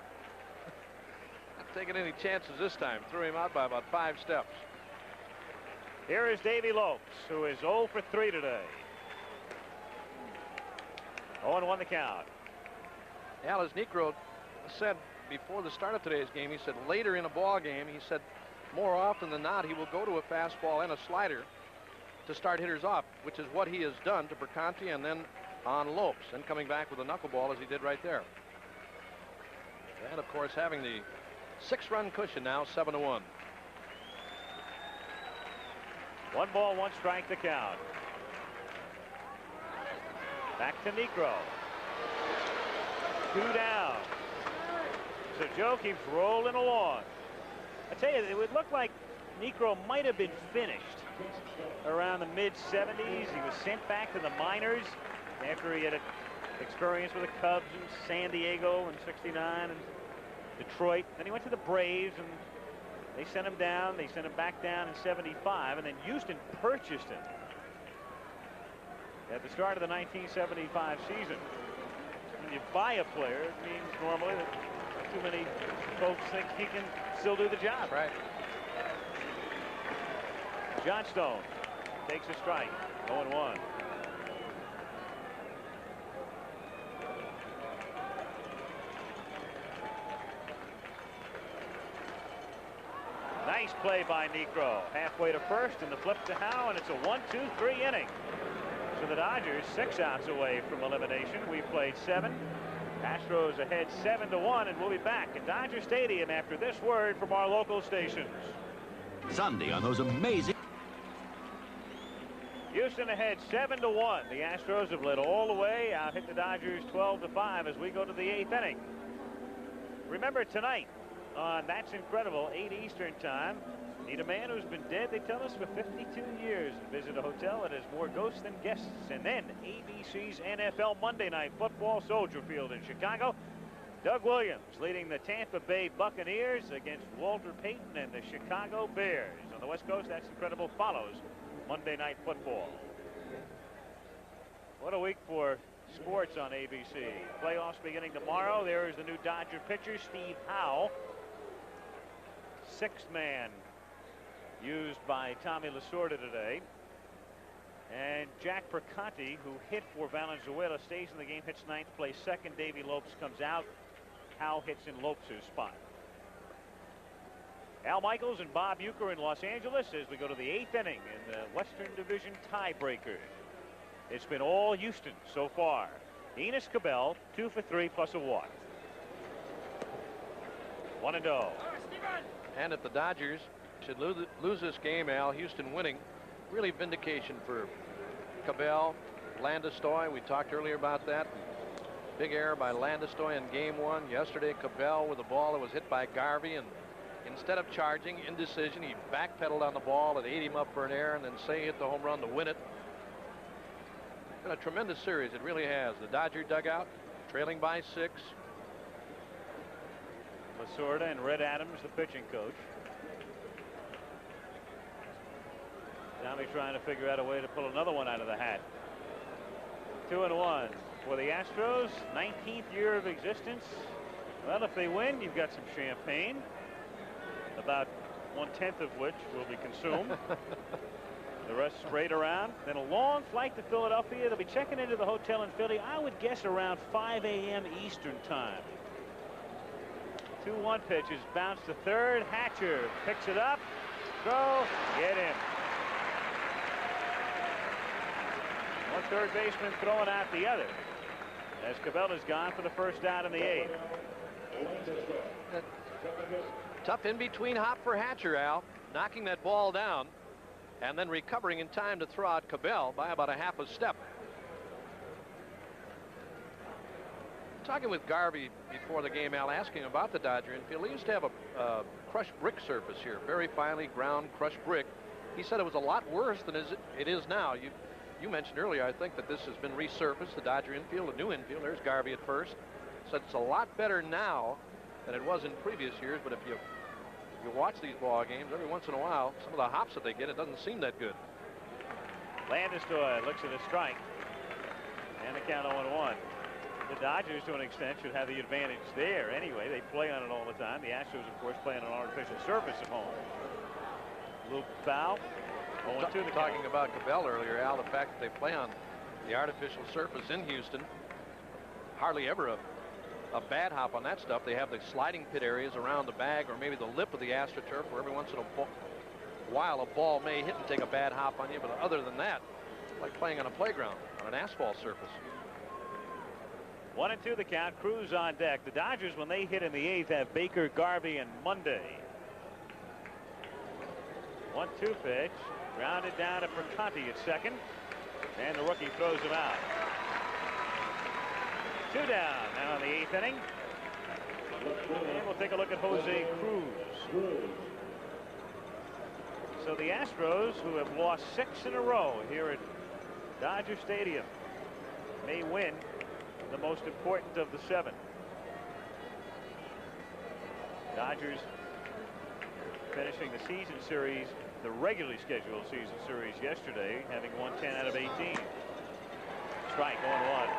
Speaker 2: Not taking any chances this time. Threw him out by about 5 steps.
Speaker 1: Here is Davey Lopes, who is 0 for 3 today. 0-1 the count.
Speaker 2: Al, as Niekro said before the start of today's game, he said later in a ball game, he said more often than not he will go to a fastball and a slider to start hitters off, which is what he has done to Percanti and then on Lopes, and coming back with a knuckleball as he did right there. And of course having the 6-run cushion now, 7-1.
Speaker 1: 1 ball, 1 strike the count. Back to Niekro. 2 down. So Joe keeps rolling along. I tell you, it would look like Niekro might have been finished around the mid-70s. He was sent back to the minors after he had experience with the Cubs in San Diego in '69 and Detroit. Then he went to the Braves, and they sent him down. They sent him back down in '75, and then Houston purchased him at the start of the 1975 season. When you buy a player, it means normally that too many folks think he can still do the job.
Speaker 2: Right.
Speaker 1: John Stone takes a strike. 0-1. Nice play by Niekro. Halfway to first, and the flip to Howe, and it's a 1-2-3 inning. So the Dodgers 6 outs away from elimination. We played 7. Astros ahead 7-1, and we'll be back at Dodger Stadium after this word from our local stations.
Speaker 11: Sunday on those amazing.
Speaker 1: Houston ahead 7-1. The Astros have led all the way. Out hit the Dodgers 12-5 as we go to the 8th inning. Remember tonight on That's Incredible, 8 Eastern time. Need a man who's been dead, they tell us, for 52 years. Visit a hotel that has more ghosts than guests. And then ABC's NFL Monday Night Football, Soldier Field in Chicago. Doug Williams leading the Tampa Bay Buccaneers against Walter Payton and the Chicago Bears. On the West Coast, That's Incredible follows Monday Night Football. What a week for sports on ABC. Playoffs beginning tomorrow. There is the new Dodger pitcher, Steve Howe. 6th man used by Tommy Lasorda today. And Jack Percanti, who hit for Valenzuela, stays in the game, hits 9th, plays 2nd. Davey Lopes comes out. Howe hits in Lopes' spot. Al Michaels and Bob Uecker in Los Angeles as we go to the 8th inning in the Western Division tiebreaker. It's been all Houston so far. Enos Cabell, 2 for 3 plus a walk. 1-0.
Speaker 2: And if the Dodgers should lose this game, Al, Houston winning, really vindication for Cabell, Landeskog. We talked earlier about that. Big error by Landeskog in game 1. Yesterday, Cabell with a ball that was hit by Garvey, and instead of charging, indecision, he backpedaled on the ball and ate him up for an error, and then Say hit the home run to win it. Been a tremendous series. It really has. The Dodger dugout trailing by 6.
Speaker 1: Lasorda and Red Adams, the pitching coach. Tommy trying to figure out a way to pull another one out of the hat. 2-1 for the Astros. 19th year of existence. Well, if they win, you've got some champagne, about 1/10 of which will be consumed. The rest sprayed around. Then a long flight to Philadelphia. They'll be checking into the hotel in Philly, I would guess around 5 a.m. Eastern time. 2-1 pitch is bounced to third. Hatcher picks it up. Throw. Get him. One third baseman throwing out the other, as Cabela's gone for the first out in the 8th.
Speaker 2: Tough in-between hop for Hatcher, Al, knocking that ball down and then recovering in time to throw out Cabell by about a half a step. Talking with Garvey before the game, Al, asking about the Dodger infield. They used to have a crushed brick surface here, very finely ground crushed brick. He said it was a lot worse than it is now. You mentioned earlier, I think, that this has been resurfaced, the Dodger infield, a new infield. There's Garvey at first. Said it's a lot better now than it was in previous years, but if you watch these ball games, every once in a while, some of the hops that they get, it doesn't seem that good.
Speaker 1: Landis looks at a strike. And the count 0-1. The Dodgers, to an extent, should have the advantage there anyway. They play on it all the time. The Astros, of course, play on an artificial surface at home. Luke foul.
Speaker 2: Talking about Cabell earlier, Al, the fact that they play on the artificial surface in Houston, hardly ever a bad hop on that stuff. They have the sliding pit areas around the bag or maybe the lip of the AstroTurf where every once in a while a ball may hit and take a bad hop on you, but other than that, like playing on a playground on an asphalt surface.
Speaker 1: 1-2 the count. Cruz on deck. The Dodgers, when they hit in the 8th, have Baker, Garvey, and Monday. 1-2 pitch. Grounded down to Perconti at second. And the rookie throws him out. 2 down now in the 8th inning. And we'll take a look at Jose Cruz. So the Astros, who have lost 6 in a row here at Dodger Stadium, may win the most important of the 7. Dodgers finishing the season series, the regularly scheduled season series yesterday, having won 10 out of 18. Strike, 0-1.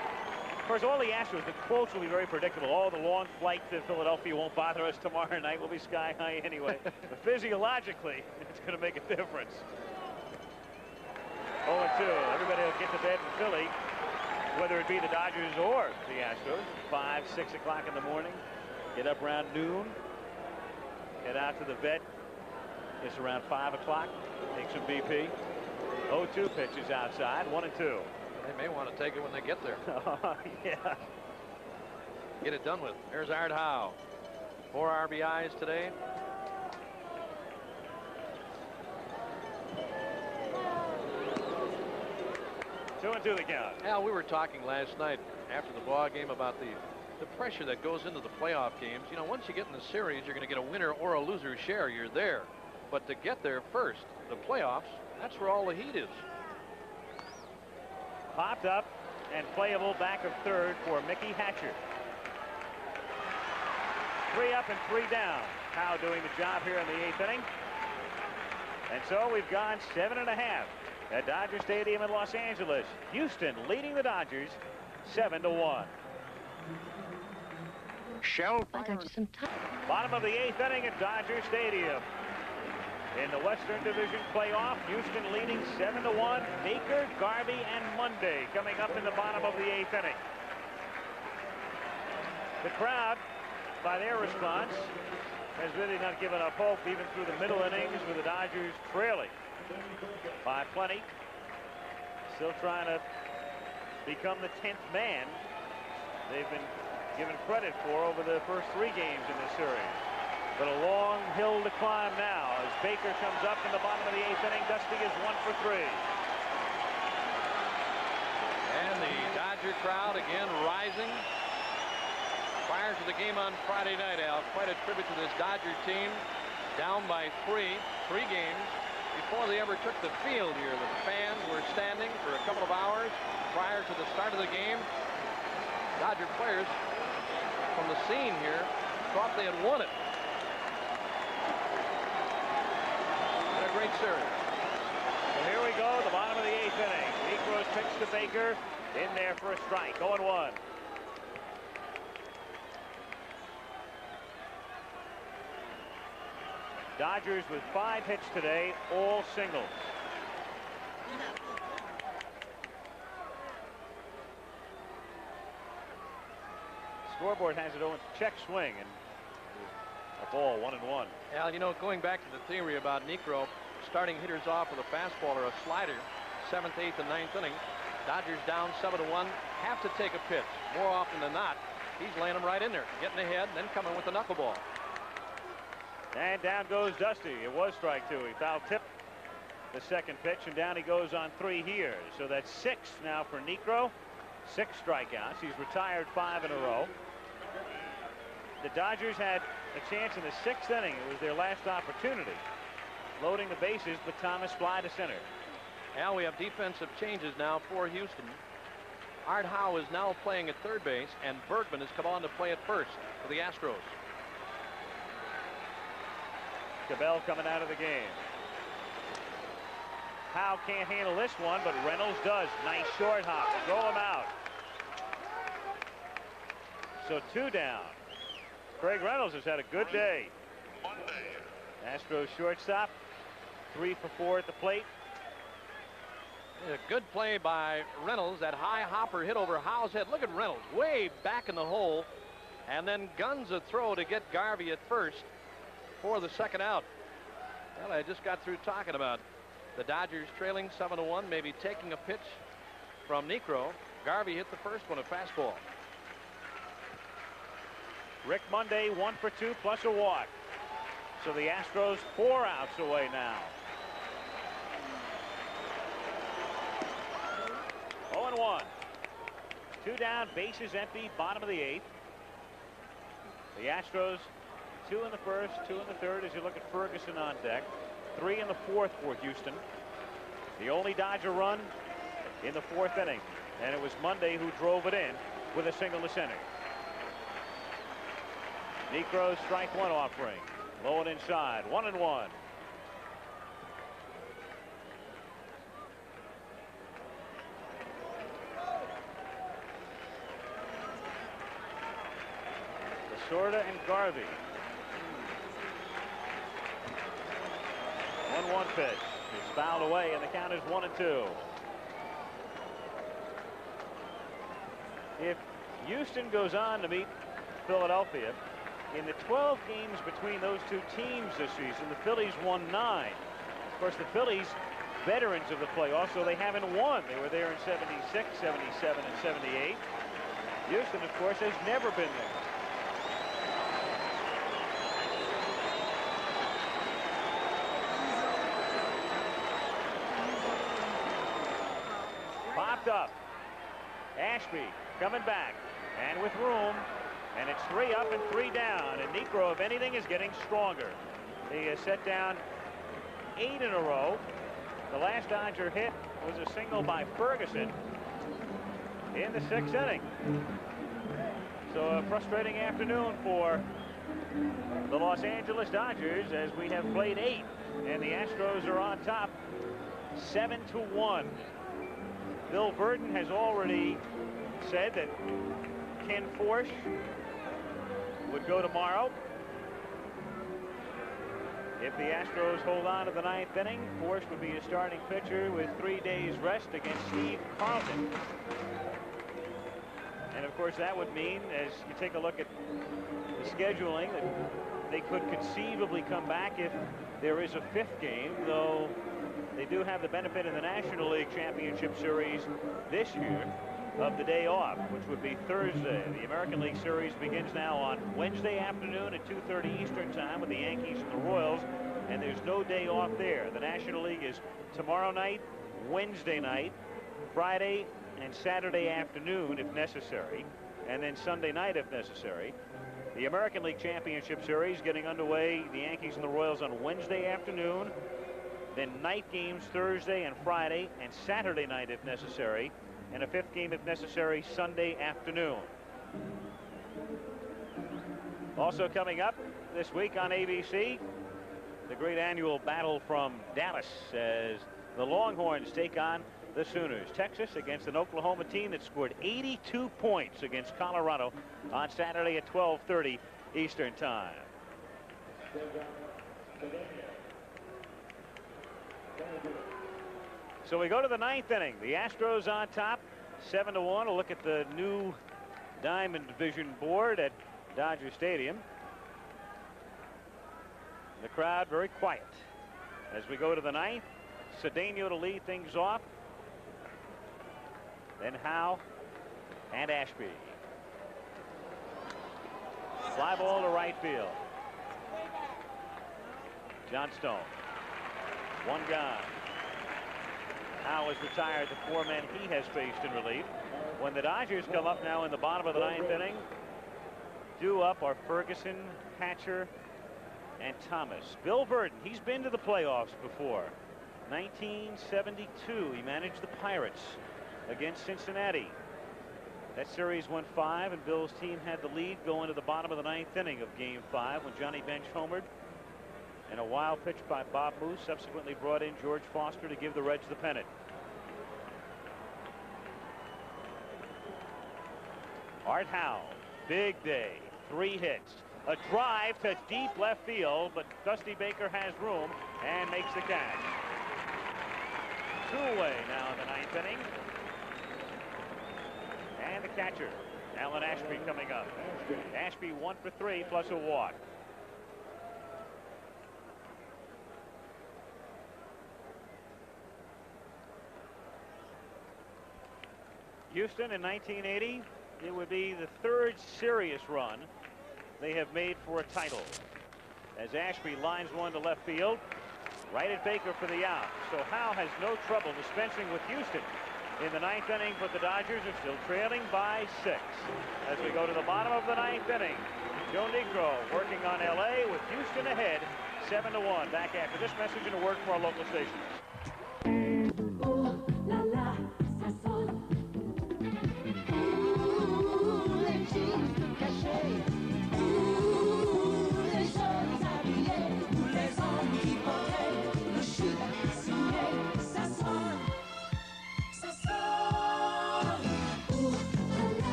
Speaker 1: Of course, all the Astros, the quotes will be very predictable. Oh, the long flight to Philadelphia won't bother us tomorrow night. We'll be sky high anyway. But physiologically, it's going to make a difference. 0-2. Everybody will get to bed in Philly, whether it be the Dodgers or the Astros. 5, 6 o'clock in the morning. Get up around noon. Head out to the vet. It's around 5 o'clock. Take some BP. 0-2 pitches outside. 1-2.
Speaker 2: They may want to take it when they get there.
Speaker 1: Yeah.
Speaker 2: Get it done with. There's Art Howe. 4 RBIs today.
Speaker 1: Two and 2 the count.
Speaker 2: Al, we were talking last night after the ball game about the pressure that goes into the playoff games. You know, once you get in the series, you're going to get a winner or a loser share. You're there. But to get there first, the playoffs, that's where all the heat is.
Speaker 1: Popped up and playable back of third for Mickey Hatcher. 3 up and 3 down. Howe doing the job here in the 8th inning. And so we've gone 7.5 at Dodger Stadium in Los Angeles. Houston leading the Dodgers 7-1.
Speaker 10: Shell.
Speaker 8: I got you some time.
Speaker 1: Bottom of the 8th inning at Dodger Stadium. In the Western Division playoff, Houston leading 7-1. Baker, Garvey, and Monday coming up in the bottom of the 8th inning. The crowd, by their response, has really not given up hope even through the middle innings with the Dodgers trailing by plenty. Still trying to become the 10th man they've been given credit for over the first 3 games in this series. But a long hill to climb now as Baker comes up in the bottom of the 8th inning. Dusty is 1 for 3.
Speaker 2: And the Dodger crowd again rising. Prior to the game on Friday night, Al, quite a tribute to this Dodger team. Down by 3 games. before they ever took the field here. The fans were standing for a couple of hours prior to the start of the game. Dodger players from the scene here thought they had won it. And a great series.
Speaker 1: Well, here we go, the bottom of the 8th inning. Necros pitch to Baker, in there for a strike, 0-1. Dodgers with 5 hits today, all singles. Scoreboard has it on check swing and a ball, 1-1.
Speaker 2: Al, you know, going back to the theory about Niekro starting hitters off with a fastball or a slider, 7th, 8th, and 9th inning. Dodgers down 7-1, have to take a pitch. More often than not, he's laying them right in there, getting ahead, and then coming with the knuckleball.
Speaker 1: And down goes Dusty. It was strike 2. He foul tipped the second pitch, and down he goes on 3 here. So that's 6 now for Niekro. 6 strikeouts. He's retired 5 in a row. The Dodgers had a chance in the 6th inning. It was their last opportunity. Loading the bases, but Thomas fly to center.
Speaker 2: Al, we have defensive changes now for Houston. Art Howe is now playing at third base, and Bergman has come on to play at first for the Astros.
Speaker 1: Cabell coming out of the game. Howe can't handle this one, but Reynolds does. Nice short hop. Throw him out. So 2 down. Craig Reynolds has had a good day. Astros shortstop, 3 for 4 at the plate.
Speaker 2: A good play by Reynolds. That high hopper hit over Howe's head. Look at Reynolds way back in the hole, and then guns a throw to get Garvey at first for the second out. Well, I just got through talking about the Dodgers trailing 7-1, maybe taking a pitch from Niekro. Garvey hit the first one, a fastball.
Speaker 1: Rick Monday 1 for 2 plus a walk. So the Astros 4 outs away now. 0-1. 2 down, bases empty, bottom of the 8th. The Astros 2 in the first, 2 in the third as you look at Ferguson on deck. 3 in the 4th for Houston. The only Dodger run in the 4th inning, and it was Monday who drove it in with a single to center. Niekro's strike 1 offering. Low and inside. 1-1. Lasorda and Garvey. 1-1 pitch. It's fouled away, and the count is 1-2. If Houston goes on to meet Philadelphia, in the 12 games between those 2 teams this season, the Phillies won 9. Of course, the Phillies, veterans of the playoffs, so they haven't won. They were there in 76, 77, and 78. Houston, of course, has never been there. Popped up. Ashby coming back, and with room. And it's 3 up and 3 down. And Niekro, if anything, is getting stronger. He has set down 8 in a row. The last Dodger hit was a single by Ferguson in the 6th inning. So a frustrating afternoon for the Los Angeles Dodgers as we have played 8. And the Astros are on top 7-1. Bill Burton has already said that Ken Forsch would go tomorrow. If the Astros hold on to the 9th inning, Forsch would be a starting pitcher with 3 days rest against Steve Carlton. And of course that would mean, as you take a look at the scheduling, that they could conceivably come back if there is a 5th game, though they do have the benefit in the National League Championship Series this year of the day off, which would be Thursday. The American League Series begins now on Wednesday afternoon at 2:30 Eastern Time with the Yankees and the Royals, and there's no day off there. The National League is tomorrow night, Wednesday night, Friday and Saturday afternoon if necessary, and then Sunday night if necessary. The American League Championship Series getting underway, the Yankees and the Royals on Wednesday afternoon, then night games Thursday and Friday and Saturday night if necessary, and a 5th game if necessary Sunday afternoon. Also coming up this week on ABC, the great annual battle from Dallas as the Longhorns take on the Sooners. Texas against an Oklahoma team that scored 82 points against Colorado on Saturday at 12:30 Eastern Time. So we go to the 9th inning. The Astros on top, 7-1. A look at the new Diamond Division board at Dodger Stadium. The crowd very quiet as we go to the 9th. Cedeno to lead things off. Then Howe and Ashby. Fly ball to right field. Johnstone. One gone. Howe is retired. The 4 men he has faced in relief. When the Dodgers come up now in the bottom of the 9th inning, due up are Ferguson, Hatcher, and Thomas. Bill Verdon, he's been to the playoffs before. 1972, he managed the Pirates against Cincinnati. That series went 5, and Bill's team had the lead going to the bottom of the 9th inning of Game 5 when Johnny Bench homered. And a wild pitch by Bob Moose subsequently brought in George Foster to give the Reds the pennant. Art Howe, big day, 3 hits. A drive to deep left field, but Dusty Baker has room and makes the catch. 2 away now in the 9th inning. And the catcher, Alan Ashby, coming up. Ashby 1 for 3 plus a walk. Houston in 1980, it would be the 3rd serious run they have made for a title. As Ashby lines one to left field, right at Baker for the out. So Howe has no trouble dispensing with Houston in the 9th inning, but the Dodgers are still trailing by 6. As we go to the bottom of the 9th inning, Joe Negro working on LA with Houston ahead 7-1. Back after this message and a word from our local stations.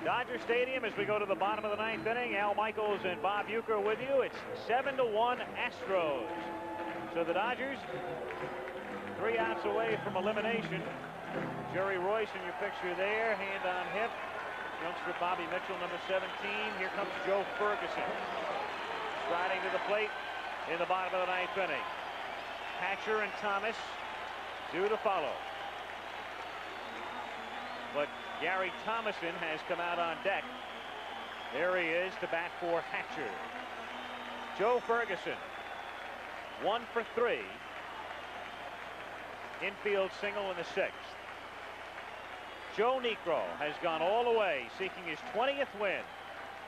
Speaker 1: Dodger Stadium as we go to the bottom of the 9th inning. Al Michaels and Bob Uecker with you. It's 7-1 Astros. So the Dodgers 3 outs away from elimination. Jerry Royce in your picture there, hand on hip. Youngster Bobby Mitchell, number 17. Here comes Joe Ferguson. Striding to the plate in the bottom of the 9th inning. Hatcher and Thomas due to follow. But Gary Thomason has come out on deck. There he is to bat for Hatcher. Joe Ferguson, 1 for 3. Infield single in the 6th. Joe Negro has gone all the way, seeking his 20th win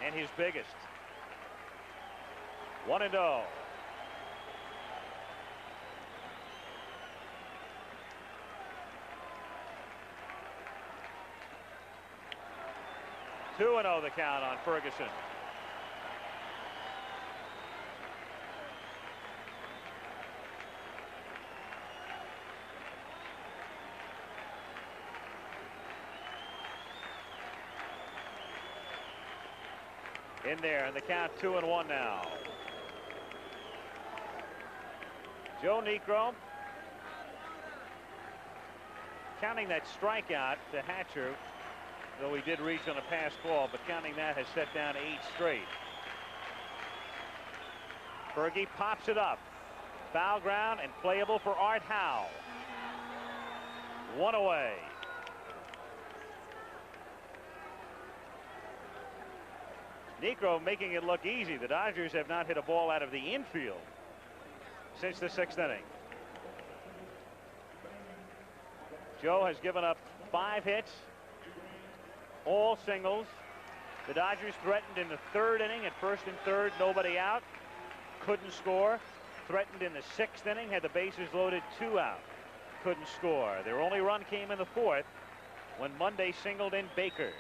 Speaker 1: and his biggest. 1-0. Two and 0 the count on Ferguson. In there, and the count 2-1 now. Joe Negro counting that strikeout to Hatcher, though he did reach on a pass ball, but counting that has set down 8 straight. Fergie pops it up. Foul ground and playable for Art Howe. 1 away. Negro making it look easy. The Dodgers have not hit a ball out of the infield since the 6th inning. Joe has given up 5 hits, all singles, The Dodgers threatened in the 3rd inning at 1st and 3rd, nobody out. Couldn't score. Threatened in the 6th inning, had the bases loaded, 2 out. Couldn't score. Their only run came in the 4th when Monday singled in Baker.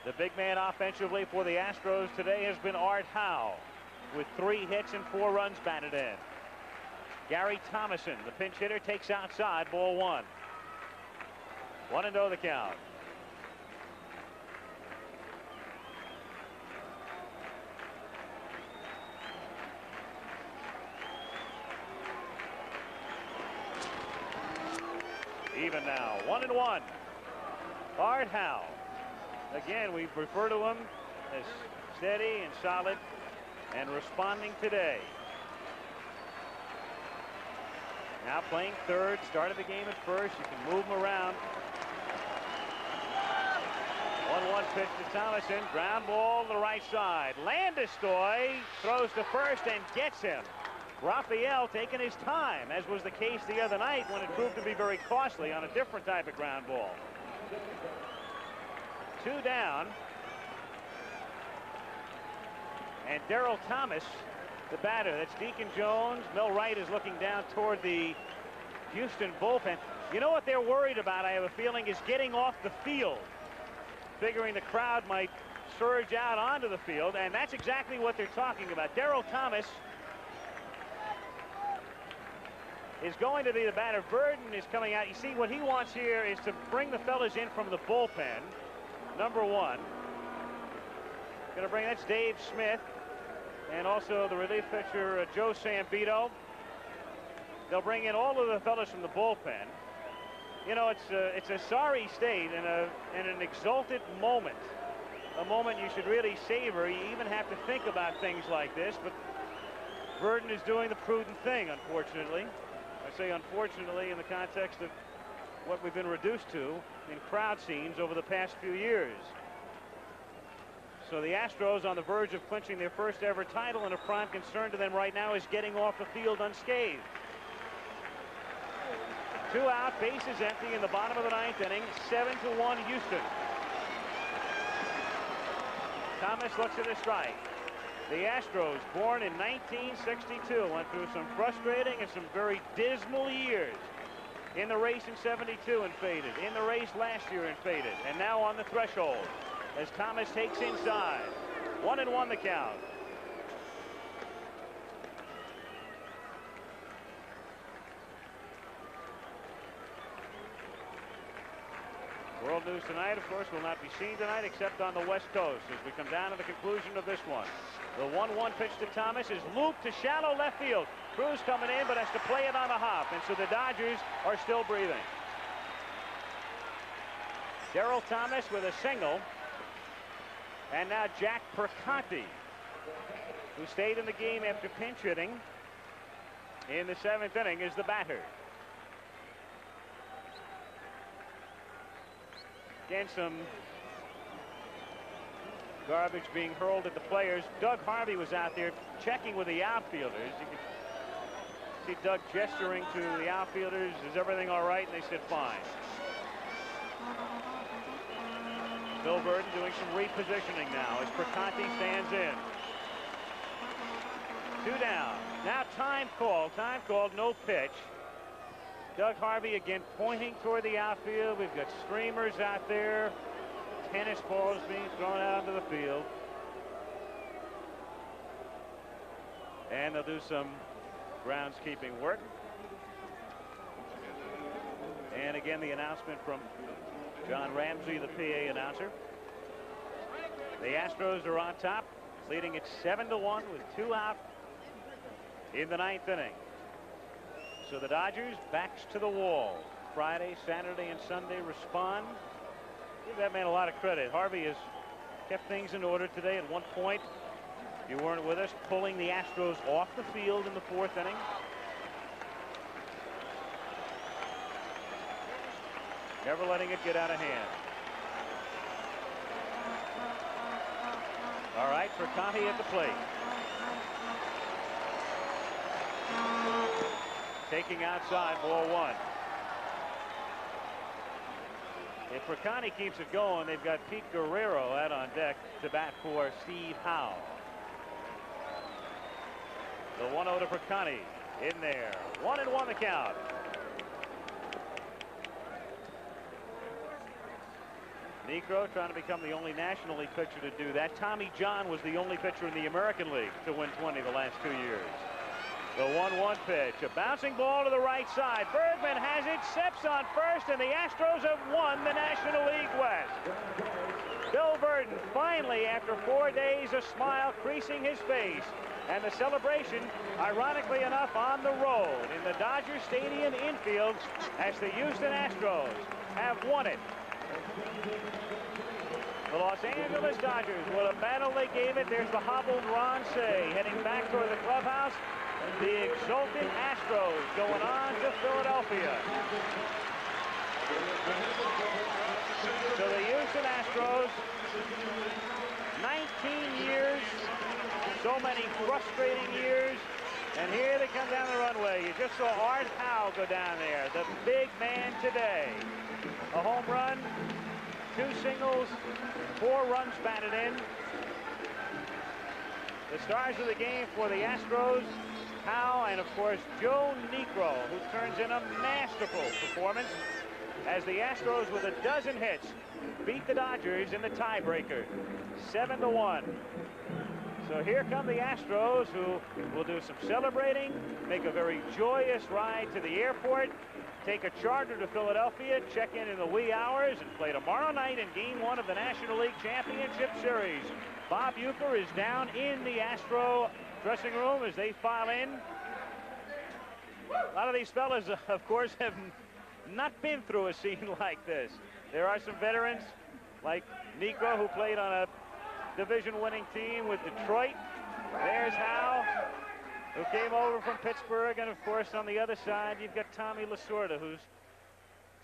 Speaker 1: The big man offensively for the Astros today has been Art Howe with 3 hits and 4 runs batted in. Gary Thomason, the pinch hitter, takes outside, ball 1. 1-0 the count. Even now, 1-1. Art Howe. Again, we refer to him as steady and solid and responding today. Now playing 3rd, started the game at 1st. You can move him around. 1-1 pitch to Thomason. Ground ball to the right side. Landis-Stoy throws to 1st and gets him. Raphael taking his time, as was the case the other night when it proved to be very costly on a different type of ground ball. 2 down. And Darryl Thomas, the batter. That's Deacon Jones. Mel Wright is looking down toward the Houston bullpen. You know what they're worried about, I have a feeling, is getting off the field, figuring the crowd might surge out onto the field, and that's exactly what they're talking about. Darryl Thomas is going to be the batter. Verdon is coming out. You see, what he wants here is to bring the fellas in from the bullpen. Number 1. Going to bring, that's Dave Smith, and also the relief pitcher Joe Sambito. They'll bring in all of the fellas from the bullpen. You know, it's a sorry state and an exalted moment, a moment you should really savor. You even have to think about things like this, but Verdon is doing the prudent thing, unfortunately. I say unfortunately in the context of what we've been reduced to in crowd scenes over the past few years. So the Astros on the verge of clinching their first ever title, and a prime concern to them right now is getting off the field unscathed. 2 out, bases empty in the bottom of the 9th inning. 7-1 Houston. Thomas looks at a strike. The Astros, born in 1962, went through some frustrating and some very dismal years. In the race in 72 and faded. In the race last year and faded. And now on the threshold as Thomas takes inside. 1-1 the count. World news tonight, of course, will not be seen tonight except on the West Coast as we come down to the conclusion of this one. The 1-1 pitch to Thomas is looped to shallow left field. Cruz coming in, but has to play it on a hop, and so the Dodgers are still breathing. Darryl Thomas with a single, and now Jack Perconti, who stayed in the game after pinch hitting in the 7th inning, is the batter. Again, some garbage being hurled at the players. Doug Harvey was out there checking with the outfielders. You can see Doug gesturing to the outfielders, is everything all right? And they said fine. Bill Verdon doing some repositioning now as Perconti stands in. 2 down. Now time called, no pitch. Doug Harvey again pointing toward the outfield. We've got streamers out there. Tennis balls being thrown out into the field. And they'll do some groundskeeping work. And again, the announcement from John Ramsey, the PA announcer. The Astros are on top, leading it 7-1 with 2 out in the 9th inning. So the Dodgers backs to the wall. Friday, Saturday, and Sunday respond. Give that man a lot of credit. Harvey has kept things in order today. At one point, you weren't with us, pulling the Astros off the field in the 4th inning. Never letting it get out of hand. All right, Perconti at the plate. Taking outside, ball 1. If Percani keeps it going, they've got Pete Guerrero out on deck to bat for Steve Howe. The 1-0 to Percani in there. 1-1 the count. Niekro trying to become the only National League pitcher to do that. Tommy John was the only pitcher in the American League to win 20 the last 2 years. The 1-1 pitch, a bouncing ball to the right side. Bergman has it, steps on first, and the Astros have won the National League West. Bill Burton finally, after 4 days, a smile creasing his face. And the celebration, ironically enough, on the road in the Dodger Stadium infield as the Houston Astros have won it. The Los Angeles Dodgers, what a battle they gave it. There's the hobbled Ron Cey heading back toward the clubhouse. The exultant Astros going on to Philadelphia. So the Houston Astros, 19 years, so many frustrating years, and here they come down the runway. You just saw Art Howe go down there, the big man today. A home run, 2 singles, 4 runs batted in. The stars of the game for the Astros, Howe, and of course Joe Niekro, who turns in a masterful performance as the Astros, with a dozen hits, beat the Dodgers in the tiebreaker, 7-1. So here come the Astros, who will do some celebrating, make a very joyous ride to the airport, take a charter to Philadelphia, check in the wee hours, and play tomorrow night in Game 1 of the National League Championship Series. Bob Uecker is down in the Astro dressing room as they file in. A lot of these fellas, of course, have not been through a scene like this. There are some veterans like Niekro, who played on a division-winning team with Detroit. There's Howe, who came over from Pittsburgh, and of course on the other side you've got Tommy Lasorda, who's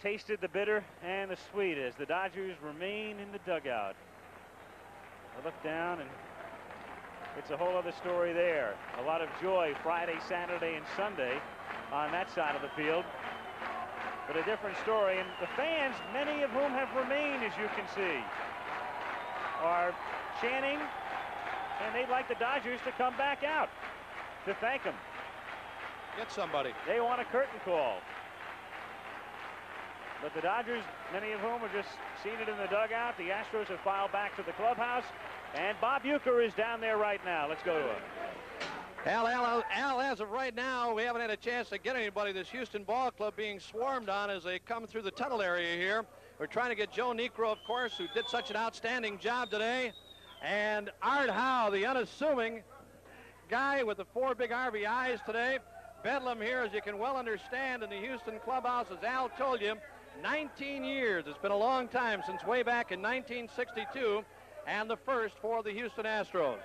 Speaker 1: tasted the bitter and the sweet as the Dodgers remain in the dugout. I look down and it's a whole other story there. A lot of joy Friday, Saturday, and Sunday on that side of the field, but a different story. And the fans, many of whom have remained, as you can see, are chanting, and they'd like the Dodgers to come back out to thank them.
Speaker 2: Get somebody.
Speaker 1: They want a curtain call. But the Dodgers, many of whom are just seated in the dugout, the Astros have filed back to the clubhouse, and Bob Uecker is down there right now. Let's go to him.
Speaker 2: Al, as of right now, we haven't had a chance to get anybody. This Houston ball club being swarmed on as they come through the tunnel area here. We're trying to get Joe Niekro, of course, who did such an outstanding job today, and Art Howe, the unassuming guy with the 4 big RBIs today. Bedlam here, as you can well understand, in the Houston clubhouse, as Al told you, 19 years. It's been a long time, since way back in 1962, and the first for the Houston Astros.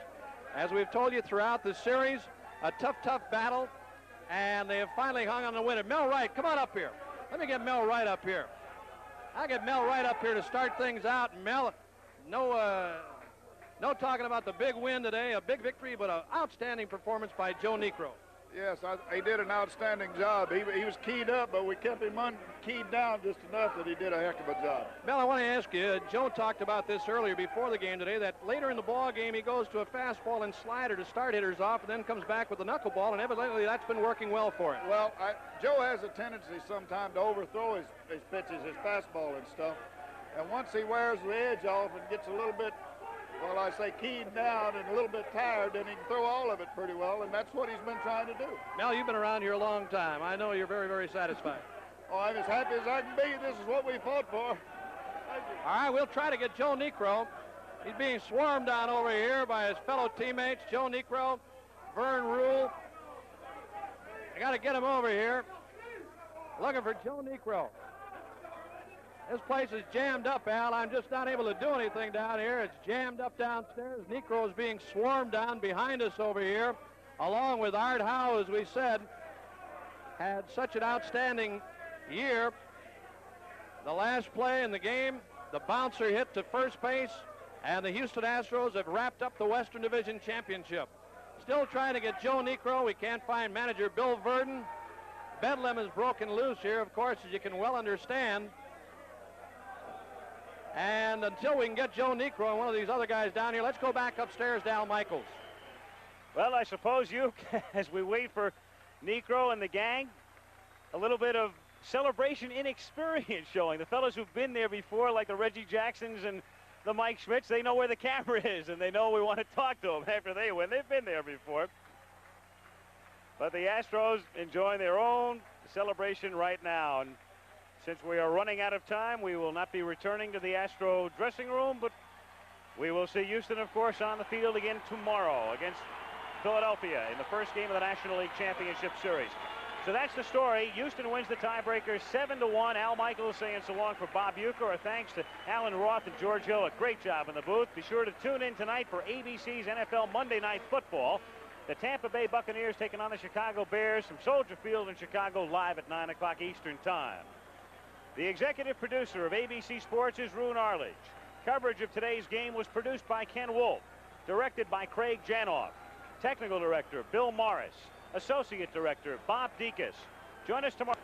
Speaker 2: As we've told you throughout the series, a tough battle, and they have finally hung on the winner. Mel Wright, come on up here. Let me get Mel Wright up here. I'll get Mel Wright up here to start things out. And Mel, no talking about the big win today, a big victory, but an outstanding performance by Joe Niekro.
Speaker 12: Yes, he did an outstanding job. He was keyed up, but we kept him keyed down just enough that he did a heck of a job.
Speaker 2: Mel, I want to ask you, Joe talked about this earlier before the game today, that later in the ball game he goes to a fastball and slider to start hitters off, and then comes back with a knuckleball, and evidently that's been working well for him.
Speaker 12: Well, Joe has a tendency sometimes to overthrow his pitches, his fastball and stuff. And once he wears the edge off and gets a little bit, well, I say keyed down and a little bit tired, then he can throw all of it pretty well, and that's what he's been trying to do.
Speaker 2: Mel, you've been around here a long time. I know you're very, very satisfied.
Speaker 12: Oh, I'm as happy as I can be. This is what we fought for.
Speaker 2: All right, we'll try to get Joe Niekro. He's being swarmed on over here by his fellow teammates, Joe Niekro, Vern Rule. I got to get him over here. Looking for Joe Niekro. This place is jammed up, Al. I'm just not able to do anything down here. It's jammed up downstairs. Niekro is being swarmed down behind us over here, along with Art Howe, as we said, had such an outstanding year. The last play in the game, the bouncer hit to first base, and the Houston Astros have wrapped up the Western Division Championship. Still trying to get Joe Niekro. We can't find manager Bill Verdon. Bedlam is broken loose here, of course, as you can well understand. And until we can get Joe Necro and one of these other guys down here, let's go back upstairs to Al Michaels.
Speaker 1: Well, I suppose you, as we wait for Necro and the gang, a little bit of celebration inexperience showing. The fellows who've been there before, like the Reggie Jacksons and the Mike Schmidts, they know where the camera is, and they know we want to talk to them after they win. They've been there before. But the Astros enjoying their own celebration right now. And since we are running out of time, we will not be returning to the Astro dressing room, but we will see Houston, of course, on the field again tomorrow against Philadelphia in the first game of the National League Championship Series. So that's the story. Houston wins the tiebreaker 7-1. Al Michaels saying so long for Bob Uecker. Our thanks to Alan Roth and George Hill. A great job in the booth. Be sure to tune in tonight for ABC's NFL Monday Night Football. The Tampa Bay Buccaneers taking on the Chicago Bears from Soldier Field in Chicago live at 9 o'clock Eastern Time. The executive producer of ABC Sports is Roone Arledge. Coverage of today's game was produced by Ken Wolf, directed by Craig Janoff, technical director Bill Morris, associate director Bob Dekas. Join us tomorrow.